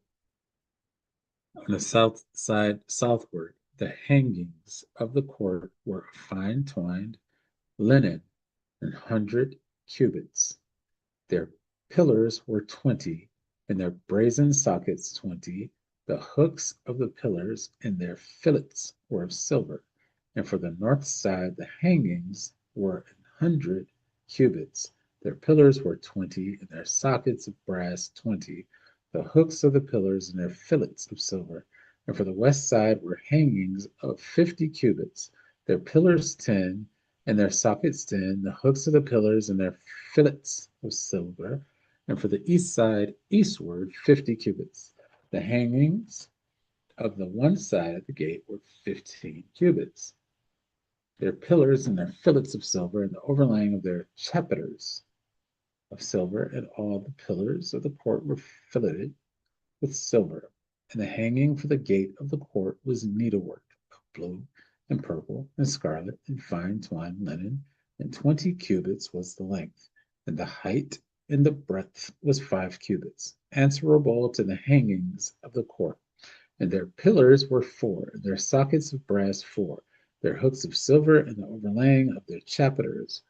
on the south side southward. The hangings of the court were of fine twined linen 100 cubits. Their pillars were 20, and their brazen sockets 20. The hooks of the pillars and their fillets were of silver. And for the north side the hangings were 100 cubits. Their pillars were 20, and their sockets of brass 20. The hooks of the pillars and their fillets of silver. And for the west side were hangings of 50 cubits. Their pillars 10, and their sockets 10, the hooks of the pillars and their fillets of silver. And for the east side, eastward, 50 cubits. The hangings of the one side of the gate were 15 cubits. Their pillars and their fillets of silver, and the overlaying of their chapiters of silver, and all the pillars of the court were filleted with silver. And the hanging for the gate of the court was needlework of blue and purple and scarlet and fine twined linen, and 20 cubits was the length, and the height and the breadth was 5 cubits, answerable to the hangings of the court. And their pillars were 4, and their sockets of brass 4, their hooks of silver, and the overlaying of their chapiters,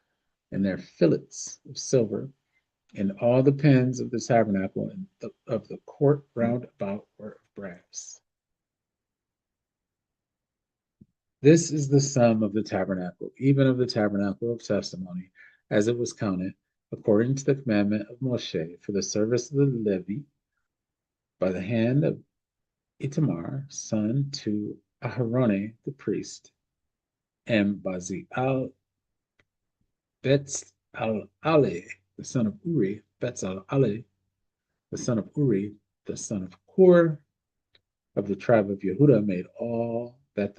and their fillets of silver, and all the pins of the tabernacle and of the court round about were of brass. This is the sum of the tabernacle, even of the tabernacle of testimony, as it was counted, according to the commandment of Moshe, for the service of the Levi, by the hand of Itamar, son to Aharone the priest, and Bazial Betzalel, the son of Uri, Betzalel, the son of Uri, the son of Hur, of the tribe of Yehuda, made all that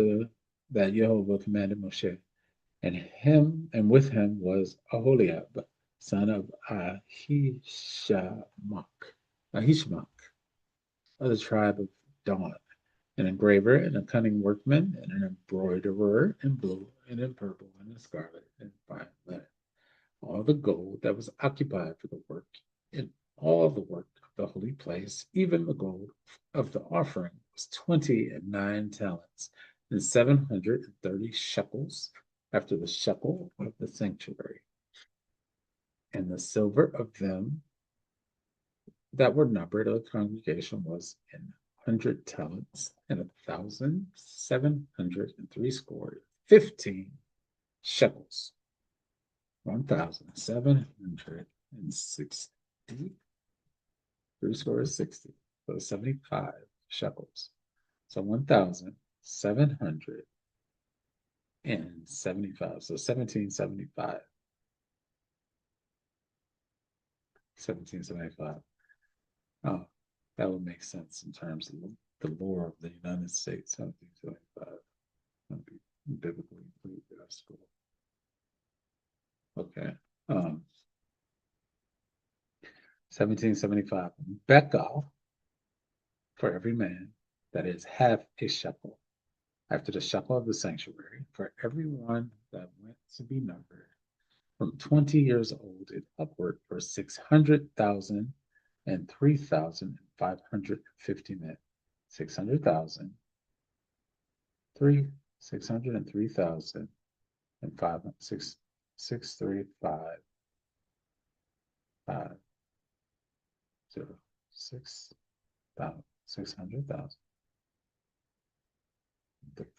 Jehovah commanded Moshe. And with him was Aholiab, son of Ahishamach, of the tribe of Dan, an engraver and a cunning workman, and an embroiderer in blue and in purple and in scarlet and fine linen. All the gold that was occupied for the work, and all the work of the holy place, even the gold of the offering, was 29 talents and 730 shekels, after the shekel of the sanctuary. And the silver of them that were numbered of the congregation was in 100 talents and 1,703 score 15 shekels. 1,760. Three score is 60. So 75 shekels. So 1,775. So 1775. 1775. Oh, that would make sense in terms of the lore of the United States. 1775. That'd be biblically ecclesiastical. Okay. Um, 1775. Becca for every man, that is half a shekel, after the shekel of the sanctuary, for every one that went to be numbered, from 20 years old and upward, for 600,000 and 3,550 men. 600,000, 600 and 3,000 and 635, 0, 6,000, 600,000,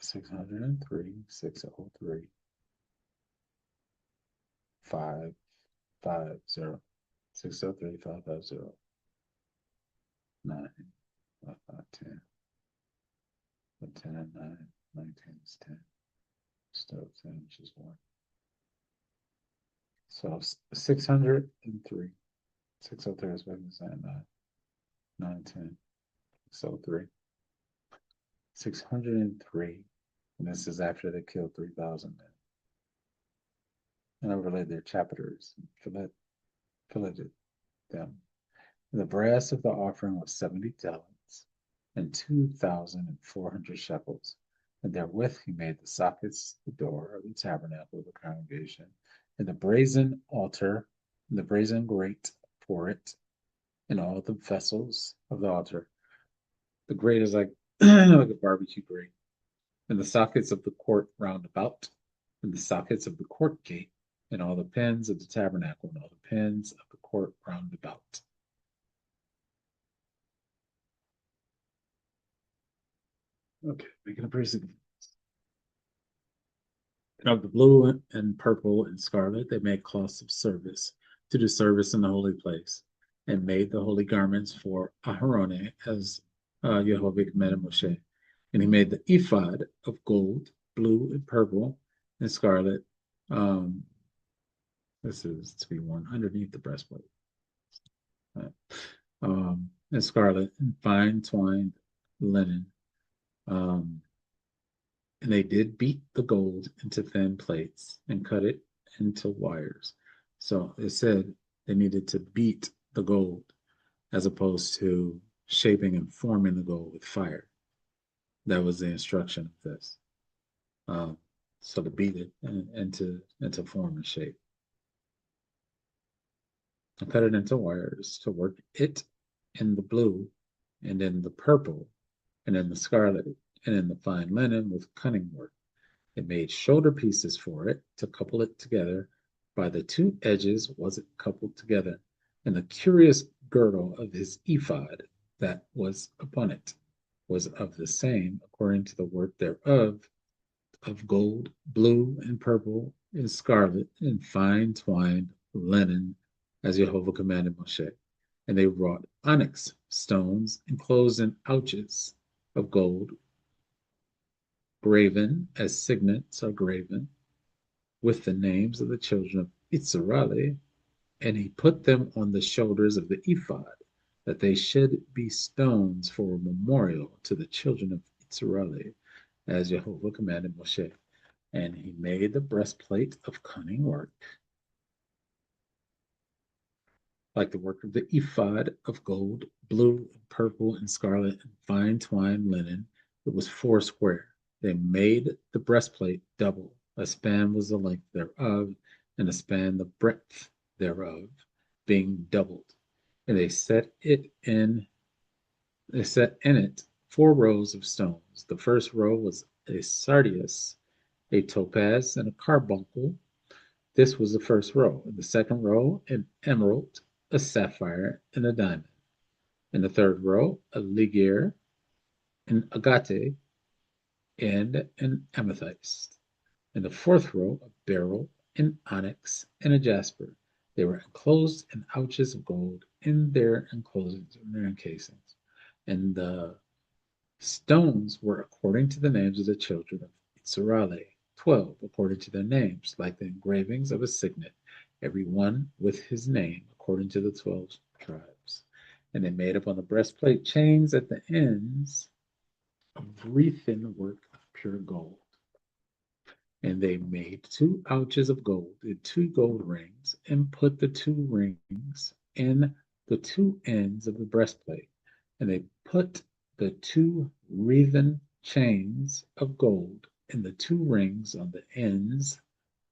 603, 603, 550, 603, 550, 9, 5, 5, 10, 10 and 9, 19 is 10. Still 10, which is 1. So 603. 603 is what I'm saying. 9, 10. 603. 603. And this is after they killed 3,000 men. And overlaid their chapters and filleted them. The brass of the offering was 70 talents and 2,400 shekels. And therewith he made the sockets, the door of the tabernacle of the congregation, and the brazen altar, and the brazen grate for it, and all the vessels of the altar. The grate is like, like a barbecue grate, and the sockets of the court round about, and the sockets of the court gate, and all the pins of the tabernacle, and all the pins of the court round about. Okay, making a pretty significant. And of the blue and purple and scarlet, they made cloths of service to do service in the holy place, and made the holy garments for Aharone as Jehovah commanded Moshe. And he made the ephod of gold, blue, and purple, and scarlet. Um, this is to be worn underneath the breastplate. And scarlet and fine twined linen. Um, And they did beat the gold into thin plates and cut it into wires. So it said they needed to beat the gold as opposed to shaping and forming the gold with fire. That was the instruction of this. Um, so to beat it into form and shape. And cut it into wires to work it in the blue and in the purple and in the scarlet and in the fine linen with cunning work. It made shoulder pieces for it to couple it together. By the two edges was it coupled together, and the curious girdle of his ephod that was upon it was of the same, according to the work thereof, of gold, blue, and purple, and scarlet, and fine twined linen, as Jehovah commanded Moshe. And they wrought onyx stones enclosed in ouches of gold, graven as signets are graven, with the names of the children of Israel, and he put them on the shoulders of the ephod, that they should be stones for a memorial to the children of Israel, as Jehovah commanded Moshe. And he made the breastplate of cunning work, like the work of the ephod of gold, blue, and purple, and scarlet, and fine twined linen. It was 4 square. They made the breastplate double. A span was the length thereof, and a span the breadth thereof, being doubled. And they set in it 4 rows of stones. The first row was a sardius, a topaz, and a carbuncle. This was the first row. In the second row, an emerald, a sapphire, and a diamond. In the third row, a ligure, an agate, and an amethyst. In the fourth row, a beryl, an onyx, and a jasper. They were enclosed in ouches of gold in their enclosings, in their encasings. And the stones were according to the names of the children of Israel, 12 according to their names, like the engravings of a signet, every one with his name according to the 12 tribes. And they made upon the breastplate chains at the ends of wreathen work of pure gold. And they made 2 ouches of gold and 2 gold rings, and put the 2 rings in the 2 ends of the breastplate. And they put the 2 wreathen chains of gold in the 2 rings on the ends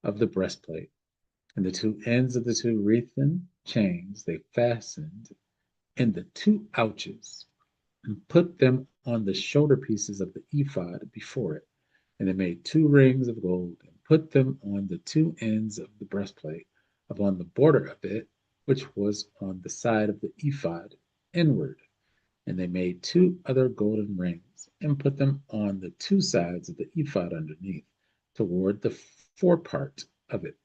of the breastplate. And the 2 ends of the 2 wreathen chains they fastened in the 2 ouches, and put them on the shoulder pieces of the ephod before it. And they made 2 rings of gold, and put them on the 2 ends of the breastplate, upon the border of it, which was on the side of the ephod inward. And they made 2 other golden rings, and put them on the 2 sides of the ephod underneath, toward the forepart of it,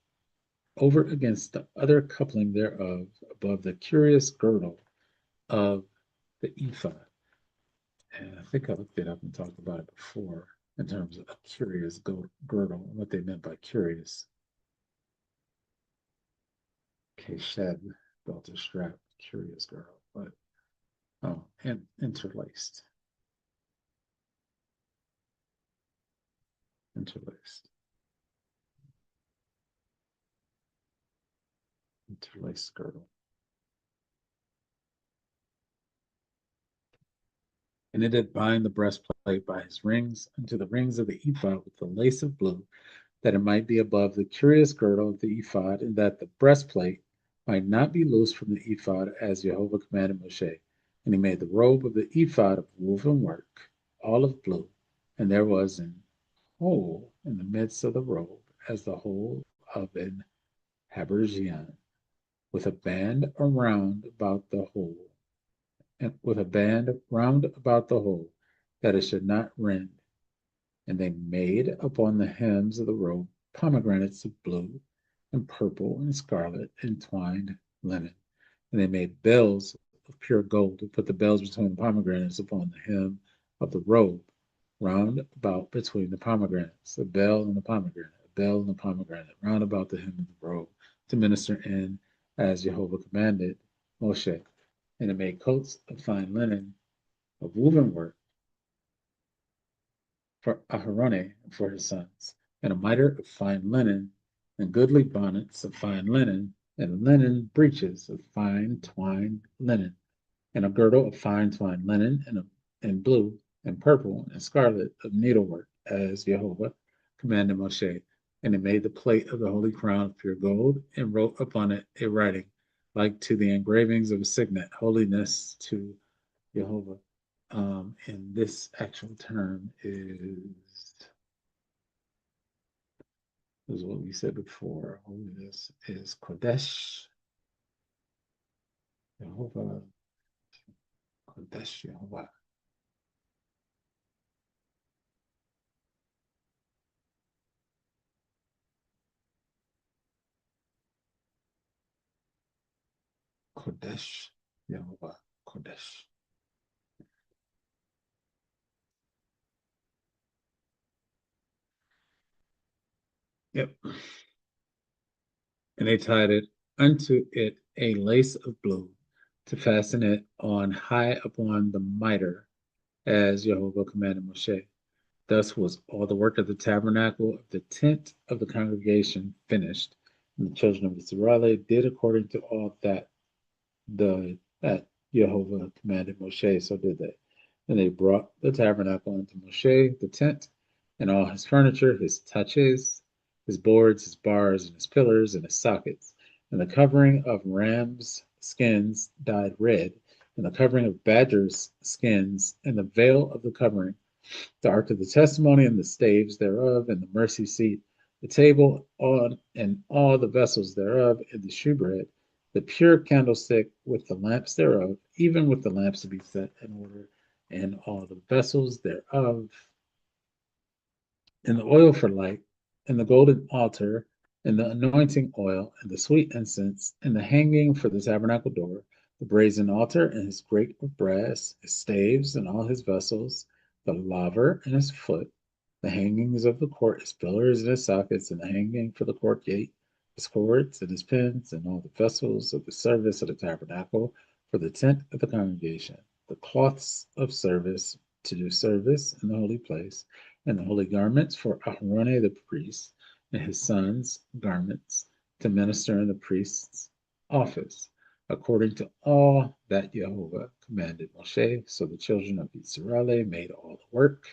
over against the other coupling thereof, above the curious girdle of the ephod. And I think I looked it up and talked about it before in terms of a curious girdle and what they meant by curious. Keshed, belt or strap, curious girdle, but and interlaced. Interlaced. Interlaced girdle. And it did bind the breastplate by his rings unto the rings of the ephod with the lace of blue, that it might be above the curious girdle of the ephod, and that the breastplate might not be loosed from the ephod, as Jehovah commanded Moshe. And he made the robe of the ephod of woven work, all of blue, and there was an hole in the midst of the robe, as the hole of an habergeon, with a band around about the hole, and with a band round about the hole, that it should not rend. And they made upon the hems of the robe pomegranates of blue and purple and scarlet and twined linen. And they made bells of pure gold, and put the bells between the pomegranates upon the hem of the robe, round about between the pomegranates, a bell and a pomegranate, a bell and a pomegranate, round about the hem of the robe, to minister in, as Jehovah commanded Moshe. And it made coats of fine linen of woven work for Aharone and for his sons, and a mitre of fine linen, and goodly bonnets of fine linen, and linen breeches of fine twined linen, and a girdle of fine twined linen, and blue, and purple, and scarlet of needlework, as Jehovah commanded Moshe. And he made the plate of the holy crown of pure gold, and wrote upon it a writing, like to the engravings of a signet, holiness to Jehovah. And this actual term is what we said before. Holiness is Kodesh Jehovah. Kodesh Jehovah. Kodesh Jehovah. Kodesh. Yep. And they tied it unto it a lace of blue, to fasten it on high upon the mitre, as Jehovah commanded Moshe. Thus was all the work of the tabernacle of the tent of the congregation finished. And the children of Israel did according to all that Jehovah commanded Moshe, so did they. And they brought the tabernacle unto Moshe, the tent, and all his furniture, his taches, his boards, his bars, and his pillars, and his sockets, and the covering of rams' skins dyed red, and the covering of badgers' skins, and the veil of the covering, the ark of the testimony, and the staves thereof, and the mercy seat, the table on and all the vessels thereof, and the shewbread, the pure candlestick with the lamps thereof, even with the lamps to be set in order, and all the vessels thereof, and the oil for light, and the golden altar, and the anointing oil, and the sweet incense, and the hanging for the tabernacle door, the brazen altar, and his grate of brass, his staves, and all his vessels, the laver and his foot, the hangings of the court, his pillars and his sockets, and the hanging for the court gate, his cords and his pins, and all the vessels of the service of the tabernacle for the tent of the congregation, the cloths of service to do service in the holy place, and the holy garments for Aharone the priest, and his sons' garments to minister in the priest's office, according to all that Jehovah commanded Moshe. So the children of Israel made all the work.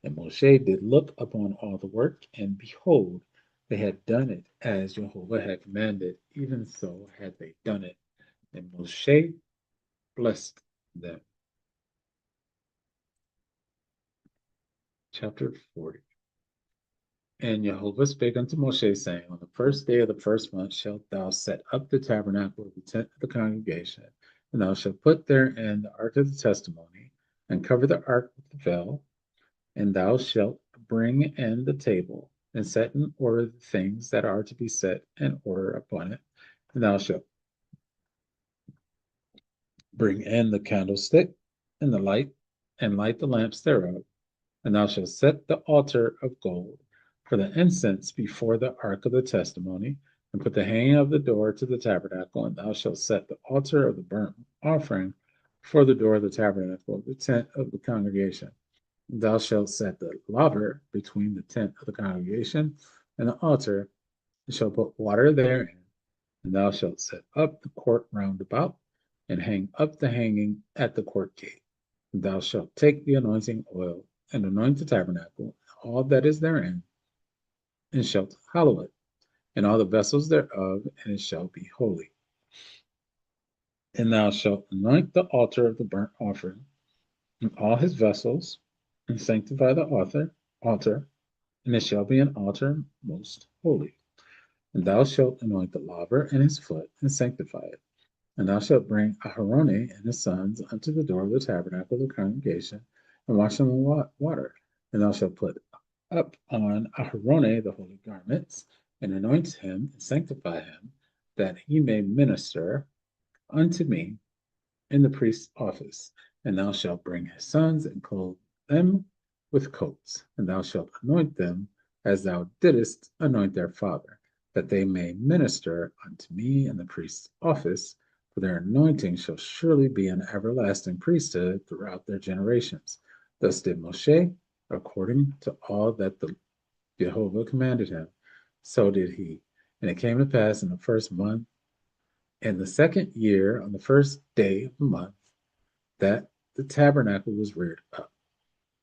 And Moshe did look upon all the work, and behold, they had done it as Jehovah had commanded, even so had they done it. And Moshe blessed them. Chapter 40. And Jehovah spake unto Moshe, saying, On the first day of the first month shalt thou set up the tabernacle of the tent of the congregation, and thou shalt put therein the ark of the testimony, and cover the ark with the veil, and thou shalt bring in the table, and set in order the things that are to be set in order upon it, and thou shalt bring in the candlestick, and the light, and light the lamps thereof, and thou shalt set the altar of gold for the incense before the ark of the testimony, and put the hanging of the door to the tabernacle, and thou shalt set the altar of the burnt offering for the door of the tabernacle, the tent of the congregation. And thou shalt set the laver between the tent of the congregation and the altar, and shalt put water therein. And thou shalt set up the court round about, and hang up the hanging at the court gate. And thou shalt take the anointing oil, and anoint the tabernacle, all that is therein, and shalt hallow it, and all the vessels thereof, and it shall be holy. And thou shalt anoint the altar of the burnt offering, and all his vessels, and sanctify the altar, and it shall be an altar most holy. And thou shalt anoint the laver and his foot, and sanctify it. And thou shalt bring Aharone and his sons unto the door of the tabernacle of the congregation, and wash them in water. And thou shalt put up on Aharone the holy garments, and anoint him, and sanctify him, that he may minister unto me in the priest's office. And thou shalt bring his sons, and clothe them with coats, and thou shalt anoint them as thou didst anoint their father, that they may minister unto me in the priest's office, for their anointing shall surely be an everlasting priesthood throughout their generations. Thus did Moshe, according to all that the Jehovah commanded him, so did he. And it came to pass in the first month, in the second year, on the first day of the month, that the tabernacle was reared up.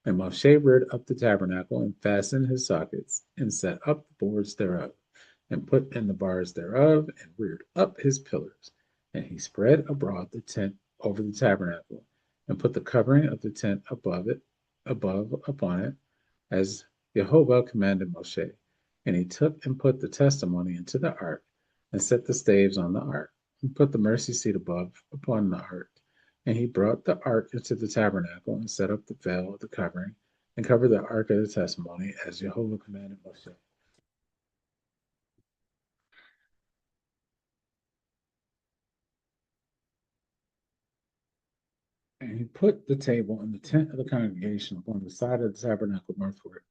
And Moshe reared up the tabernacle, and fastened his sockets, and set up the boards thereof, and put in the bars thereof, and reared up his pillars. And he spread abroad the tent over the tabernacle, and put the covering of the tent above upon it, as Jehovah commanded Moshe. And he took and put the testimony into the ark, and set the staves on the ark, and put the mercy seat above upon the ark. And he brought the ark into the tabernacle, and set up the veil of the covering, and covered the ark of the testimony, as Jehovah commanded Moshe. And he put the table in the tent of the congregation upon the side of the tabernacle northward,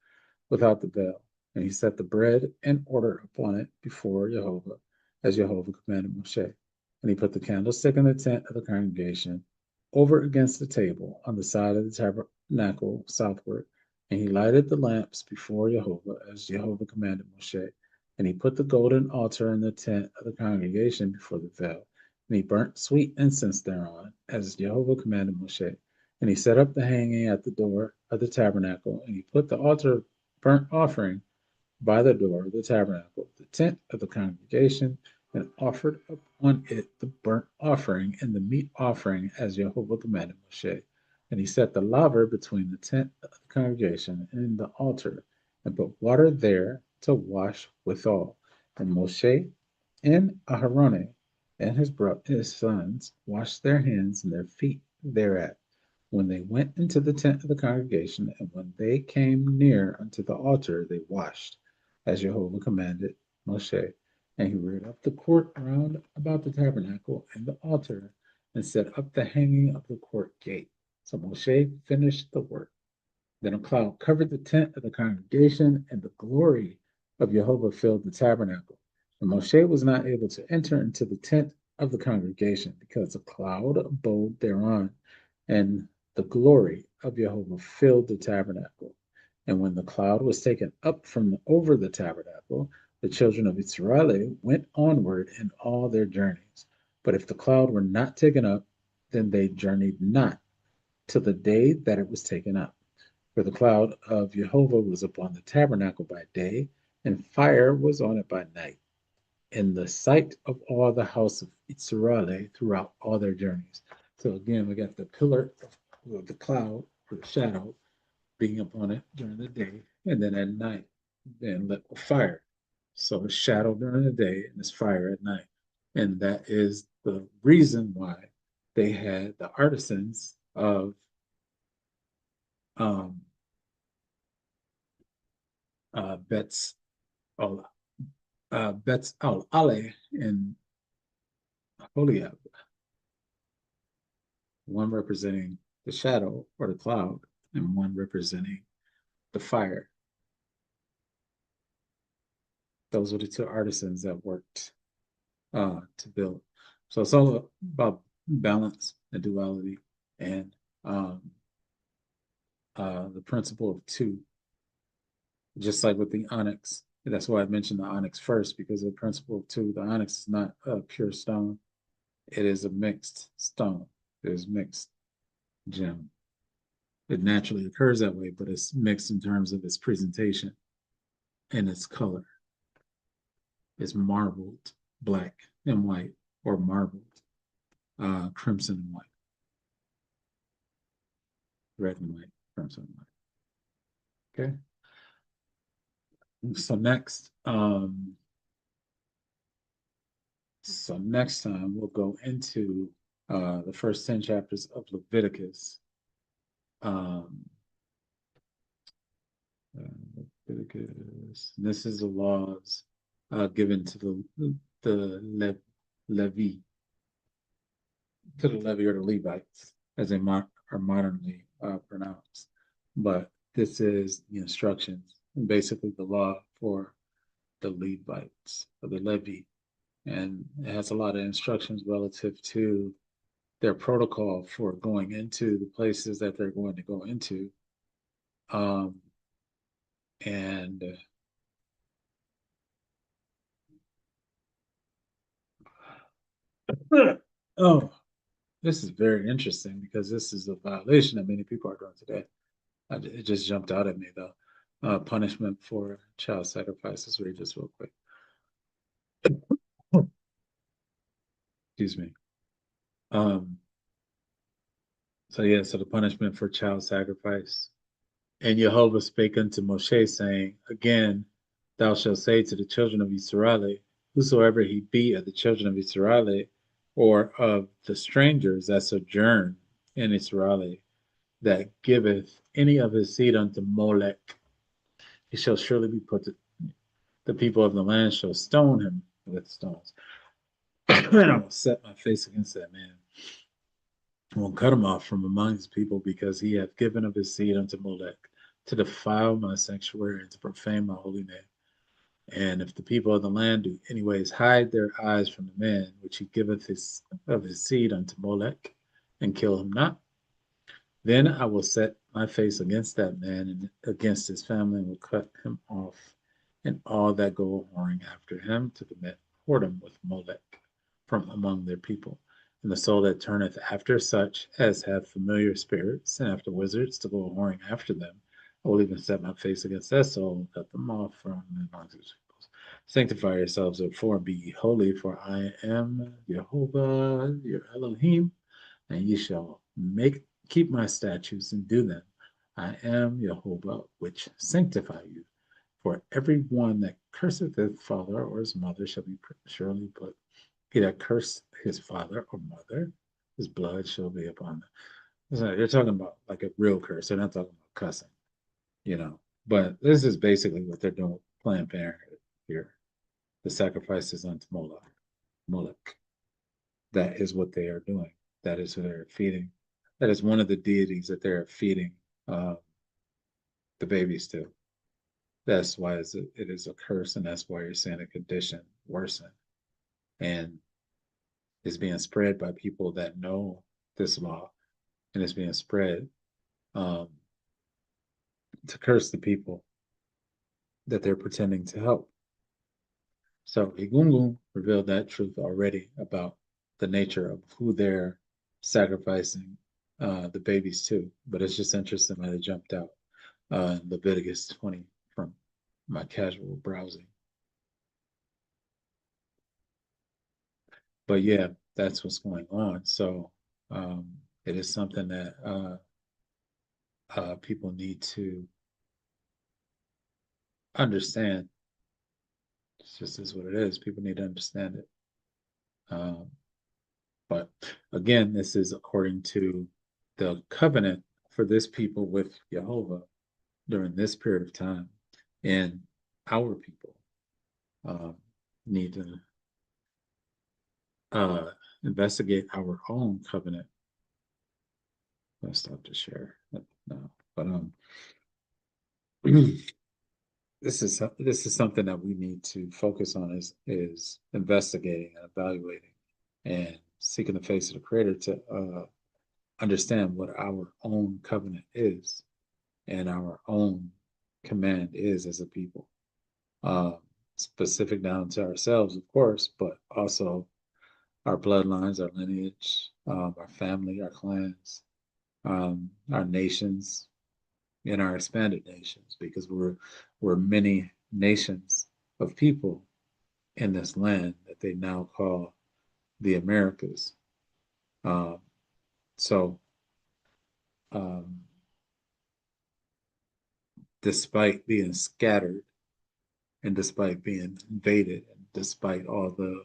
without the veil. And he set the bread in order upon it before Jehovah, as Jehovah commanded Moshe. And he put the candlestick in the tent of the congregation over against the table on the side of the tabernacle southward. And he lighted the lamps before Jehovah, as Jehovah commanded Moshe. And he put the golden altar in the tent of the congregation before the veil. And he burnt sweet incense thereon, as Jehovah commanded Moshe. And he set up the hanging at the door of the tabernacle, and he put the altar burnt offering by the door of the tabernacle, the tent of the congregation, and offered upon it the burnt offering and the meat offering, as Jehovah commanded Moshe. And he set the laver between the tent of the congregation and the altar, and put water there to wash withal. And Moshe and Aharone and his sons washed their hands and their feet thereat, when they went into the tent of the congregation, and when they came near unto the altar, they washed, as Jehovah commanded Moshe. And he reared up the court round about the tabernacle and the altar, and set up the hanging of the court gate. So Moshe finished the work. Then a cloud covered the tent of the congregation, and the glory of Jehovah filled the tabernacle. And Moshe was not able to enter into the tent of the congregation, because a cloud abode thereon, and the glory of Jehovah filled the tabernacle. And when the cloud was taken up from over the tabernacle, the children of Israel went onward in all their journeys. But if the cloud were not taken up, then they journeyed not till the day that it was taken up. For the cloud of Jehovah was upon the tabernacle by day, and fire was on it by night, in the sight of all the house of Israel throughout all their journeys. So again, we got the pillar of the cloud or the shadow being upon it during the day, and then at night, then lit with fire. So a shadow during the day and this fire at night. And that is the reason why they had the artisans of um, Betz al Betz al Ale in Holiab, one representing the shadow or the cloud, and one representing the fire. Those were the two artisans that worked to build. So it's all about balance and duality and the principle of two, just like with the onyx. That's why I mentioned the onyx first, because the principle of two, the onyx is not a pure stone. It is a mixed stone. It is mixed gem. It naturally occurs that way, but it's mixed in terms of its presentation and its color. It's marbled black and white, or marbled crimson and white, red and white, crimson and white. Okay. So next time we'll go into the first 10 chapters of Leviticus. Um, Leviticus. This is the laws given to the Levi, to the Levi or the Levites, as they are modernly pronounced. But this is the instructions and basically the law for the Levites or the Levi, and it has a lot of instructions relative to their protocol for going into the places that they're going to go into. Um, and oh, this is very interesting because this is a violation that many people are doing today. It just jumped out at me though. Punishment for child sacrifices. Read this real quick. Excuse me. Um, so yeah, so the punishment for child sacrifice. And Jehovah spake unto Moshe, saying, Again, thou shalt say to the children of Israel, whosoever he be of the children of Israel, or of the strangers that sojourn in Israel, that giveth any of his seed unto Molech, he shall surely be put to the people of the land shall stone him with stones. And I will set my face against that man. I will cut him off from among his people, because he hath given of his seed unto Molech, to defile my sanctuary and to profane my holy name. And if the people of the land do anyways hide their eyes from the man which he giveth of his seed unto Molech, and kill him not, then I will set my face against that man and against his family, and will cut him off, and all that go whoring after him to commit whoredom with Molech from among their people. And the soul that turneth after such as have familiar spirits, and after wizards to go whoring after them, I will even set my face against that soul, and cut them off from among his people. Sanctify yourselves therefore, and be ye holy, for I am Jehovah your Elohim, and ye shall keep my statutes and do them. I am Jehovah, which sanctify you. For every one that curseth his father or his mother shall be surely put. He that cursed his father or mother, his blood shall be upon them. So you're talking about like a real curse. They're not talking about cussing, you know. But this is basically what they're doing Planned Parenthood here. The sacrifices unto Moloch. That is what they are doing. That is who they're feeding. That is one of the deities that they're feeding uh, the babies to. That's why it is a curse, and that's why you're seeing the condition worsen. And it's being spread by people that know this law, and it's being spread um, to curse the people that they're pretending to help. So Egungun revealed that truth already about the nature of who they're sacrificing the babies to. But it's just interesting that it jumped out in Leviticus 20 from my casual browsing. But yeah, that's what's going on. So it is something that people need to understand. It's just is what it is. People need to understand it. Um, but again, this is according to the covenant for this people with Jehovah during this period of time. And our people um, need to uh, investigate our own covenant. Let's stop to share. No, but this is something that we need to focus on is investigating and evaluating and seeking the face of the Creator to understand what our own covenant is and our own command is as a people. Um, Specific down to ourselves, of course, but also our bloodlines, our lineage, our family, our clans, our nations, and our expanded nations, because we're many nations of people in this land that they now call the Americas. Um, so, um, despite being scattered and despite being invaded, and despite all the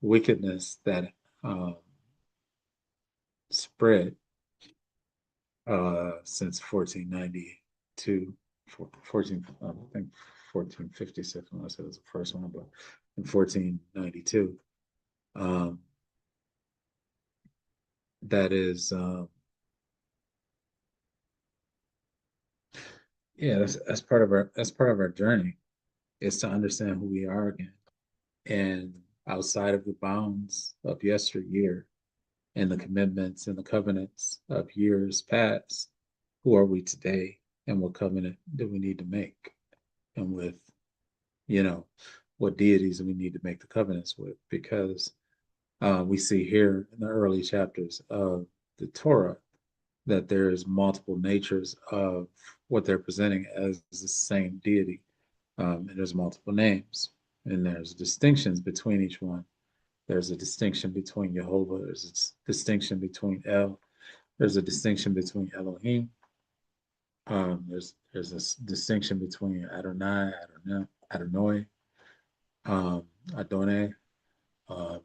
wickedness that um, spread since 1492, 14, I think 1456, unless it was the first one, but in 1492. Um, that is, yeah, that's part of our journey is to understand who we are again, and outside of the bounds of yesteryear and the commitments and the covenants of years past, who are we today, and what covenant do we need to make, and with you know what deities do we need to make the covenants with, because we see here in the early chapters of the Torah that there's multiple natures of what they're presenting as the same deity. And there's multiple names, and there's distinctions between each one. There's a distinction between Jehovah, there's a distinction between El, there's a distinction between Elohim, there's a distinction between Adonai, Adonai, Adonai.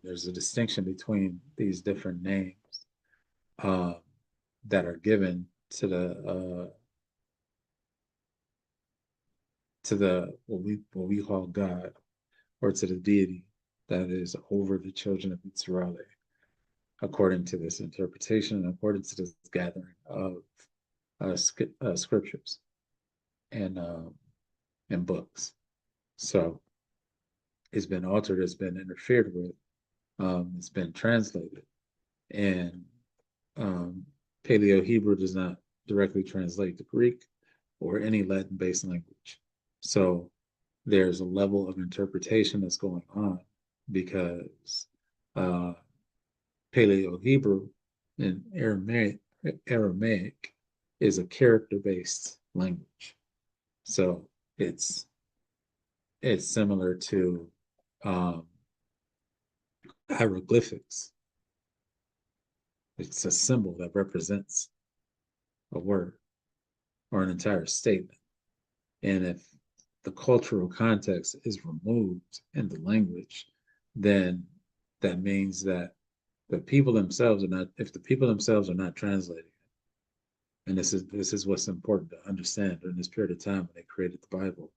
There's a distinction between these different names uh, that are given to the what we call God, or to the deity that is over the children of Israel, according to this interpretation and according to this gathering of scriptures and books. So it's been altered, it's been interfered with, it's been translated, and um, Paleo Hebrew does not directly translate to Greek or any Latin-based language. So there's a level of interpretation that's going on because uh, Paleo Hebrew and Aramaic is a character-based language. So it's it's similar to um, hieroglyphics. It's a symbol that represents a word or an entire statement. And if the cultural context is removed in the language, then that means that the people themselves are not, if the people themselves are not translating it, and this is what's important to understand during this period of time when they created the Bible.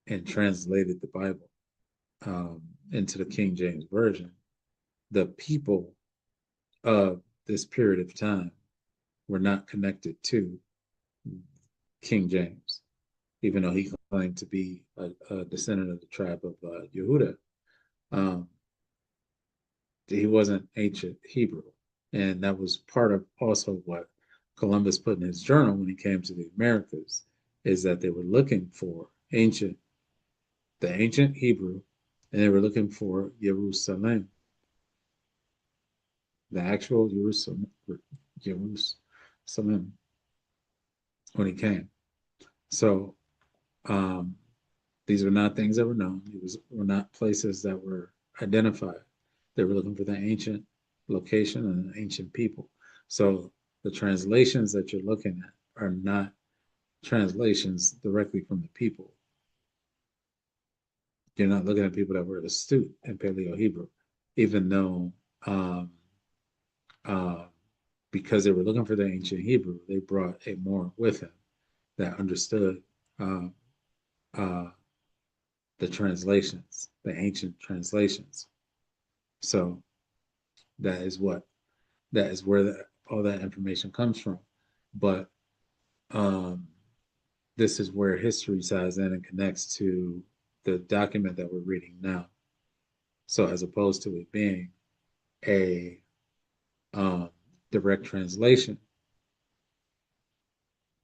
and translated the Bible into the King James Version, the people of this period of time were not connected to King James, even though he claimed to be a descendant of the tribe of Yehuda. Um, he wasn't ancient Hebrew. And that was part of also what Columbus put in his journal when he came to the Americas, is that they were looking for the ancient Hebrew, and they were looking for Jerusalem, the actual Jerusalem when he came. So um, these were not things that were known. Were not places that were identified. They were looking for the ancient location and the ancient people. So the translations that you're looking at are not translations directly from the people. You're not looking at people that were astute in Paleo Hebrew, even though um, uh, because they were looking for the ancient Hebrew, they brought a Moor with him that understood uh, uh, the translations, the ancient translations. So that is what that is where all that information comes from. But um, this is where history ties in and connects to the document that we're reading now. So as opposed to it being a um, direct translation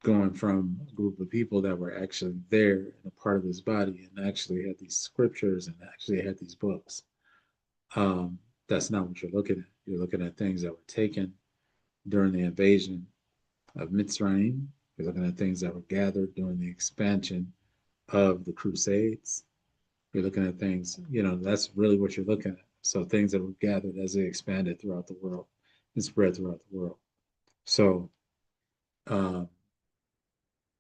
going from a group of people that were actually there and a part of his body and actually had these scriptures and actually had these books. Um, that's not what you're looking at. You're looking at things that were taken during the invasion of Mitzrayim. You're looking at things that were gathered during the expansion of the Crusades. You're looking at things, that's really what you're looking at. So things that were gathered as they expanded throughout the world and spread throughout the world. So um,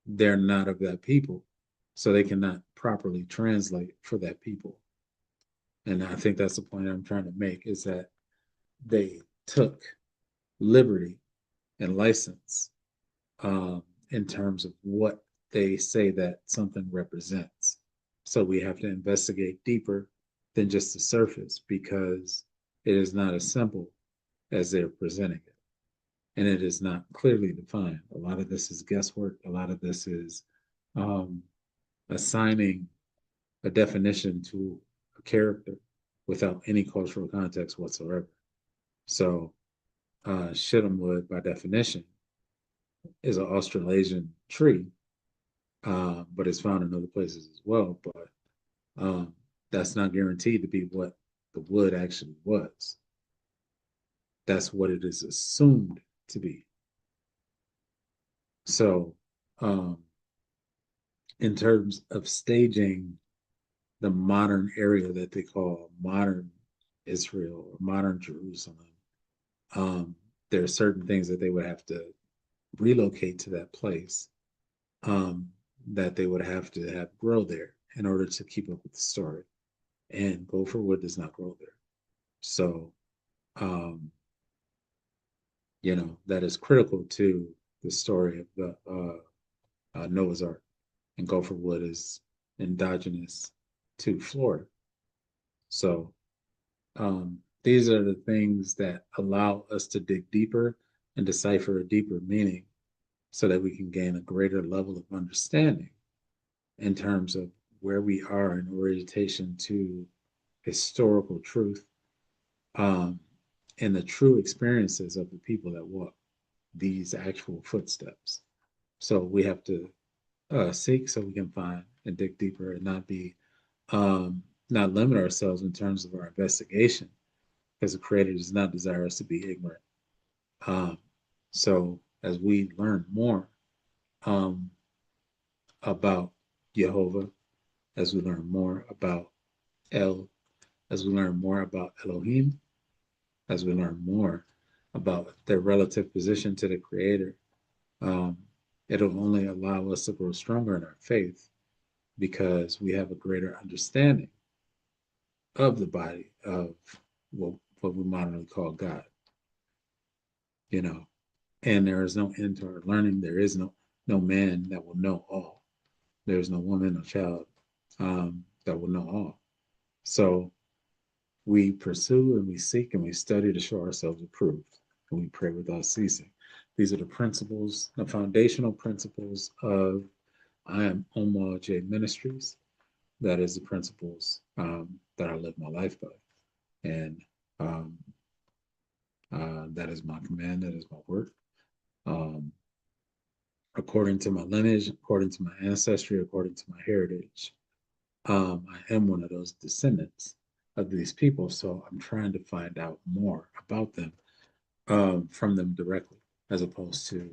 they're not of that people. So they cannot properly translate for that people. And I think that's the point I'm trying to make, is that they took liberty and license in terms of what they say that something represents. So we have to investigate deeper than just the surface, because it is not as simple as they're presenting it. And it is not clearly defined. A lot of this is guesswork. A lot of this is um, assigning a definition to a character without any cultural context whatsoever. So, shittimwood, by definition, is an Australasian tree, but it's found in other places as well. But um, that's not guaranteed to be what the wood actually was. That's what it is assumed to be. So, um, in terms of staging the modern area that they call modern Israel or modern Jerusalem, um, there are certain things that they would have to relocate to that place, um, that they would have to have grow there in order to keep up with the story. And gopher wood does not grow there. So, um, that is critical to the story of the Noah's Ark. And gopher wood is endogenous to Florida. So, these are the things that allow us to dig deeper and decipher a deeper meaning so that we can gain a greater level of understanding in terms of where we are in orientation to historical truth, um, and the true experiences of the people that walk these actual footsteps. So we have to seek so we can find and dig deeper and um, not limit ourselves in terms of our investigation, because the Creator does not desire us to be ignorant. Um, so as we learn more um, about Jehovah, as we learn more about El, as we learn more about Elohim, as we learn more about their relative position to the Creator, um, it'll only allow us to grow stronger in our faith, because we have a greater understanding of the body of what we modernly call God, you know. And there is no end to our learning. There is no man that will know all. There is no woman or child that will know all. So we pursue and we seek and we study to show ourselves approved, and we pray without ceasing. These are the principles, the foundational principles of I am Omar J Ministries. That is the principles that I live my life by. And um, that is my command, that is my work. Um, according to my lineage, according to my ancestry, according to my heritage, I am one of those descendants of these people. So I'm trying to find out more about them from them directly, as opposed to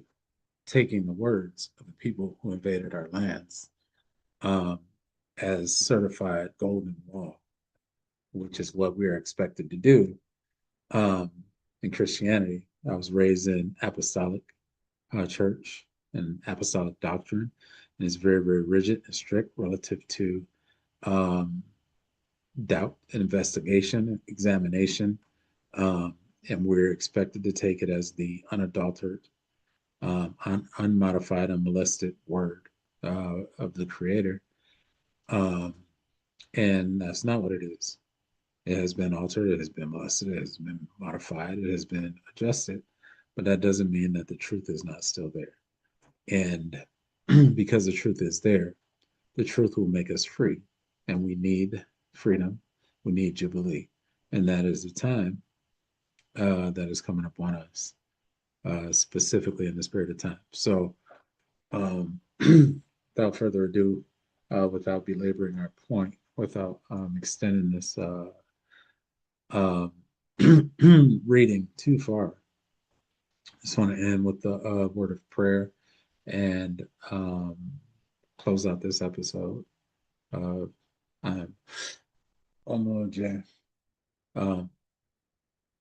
taking the words of the people who invaded our lands um, as certified golden law, which is what we're expected to do um, in Christianity. I was raised in apostolic church and apostolic doctrine, and it's very, very rigid and strict relative to um, doubt, investigation, examination, um, and we're expected to take it as the unadulterated, unmodified, unmolested word of the Creator, um, and that's not what it is. It has been altered, it has been molested, it has been modified, it has been adjusted, but that doesn't mean that the truth is not still there. And because the truth is there, the truth will make us free. And we need freedom. We need Jubilee. And that is the time that is coming upon us, specifically in the spirit of time. So, without further ado, without belaboring our point, without extending this uh, reading too far, I just want to end with the word of prayer and close out this episode. I'm Omo J. Um,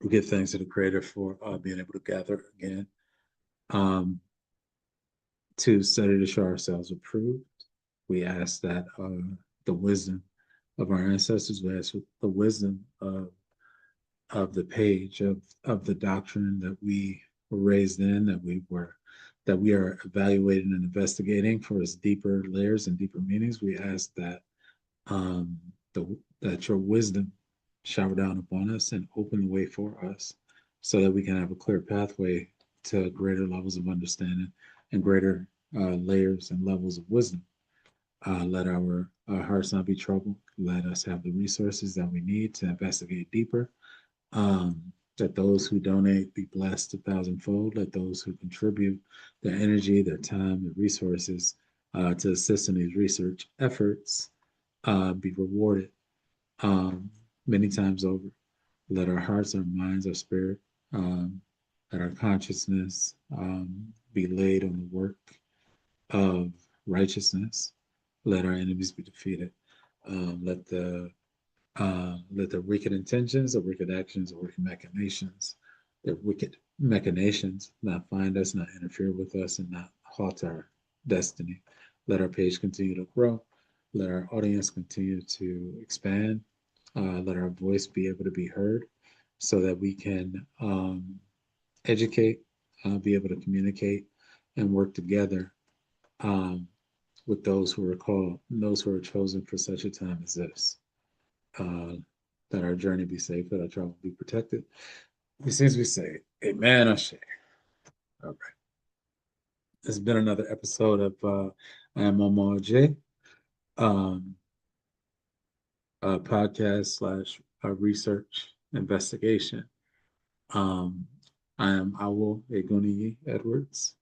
we give thanks to the Creator for being able to gather again um, to study to show ourselves approved. We ask that the wisdom of our ancestors, we ask the wisdom of the page of the doctrine that we were raised in, that we are evaluating and investigating for its deeper layers and deeper meanings. We ask that um, that your wisdom shower down upon us and open the way for us so that we can have a clear pathway to greater levels of understanding and greater layers and levels of wisdom. Let our hearts not be troubled. Let us have the resources that we need to investigate deeper. Let those who donate be blessed a thousandfold. Let those who contribute their energy, their time, their resources to assist in these research efforts be rewarded many times over. Let our hearts, our minds, our spirit, let our consciousness be laid on the work of righteousness. Let our enemies be defeated. Let the wicked intentions, the wicked actions, the wicked machinations not find us, not interfere with us, and not halt our destiny. Let our page continue to grow. Let our audience continue to expand. Let our voice be able to be heard so that we can educate, be able to communicate, and work together um, with those who are called, those who are chosen for such a time as this. Uh, that our journey be safe, that our travel be protected. Since we say, Amen, Ashe. All right. This has been another episode of I Am Omar J. Um, podcast slash research investigation. Um, I am Awo Eguniyi Edwards.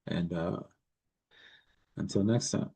And until next time.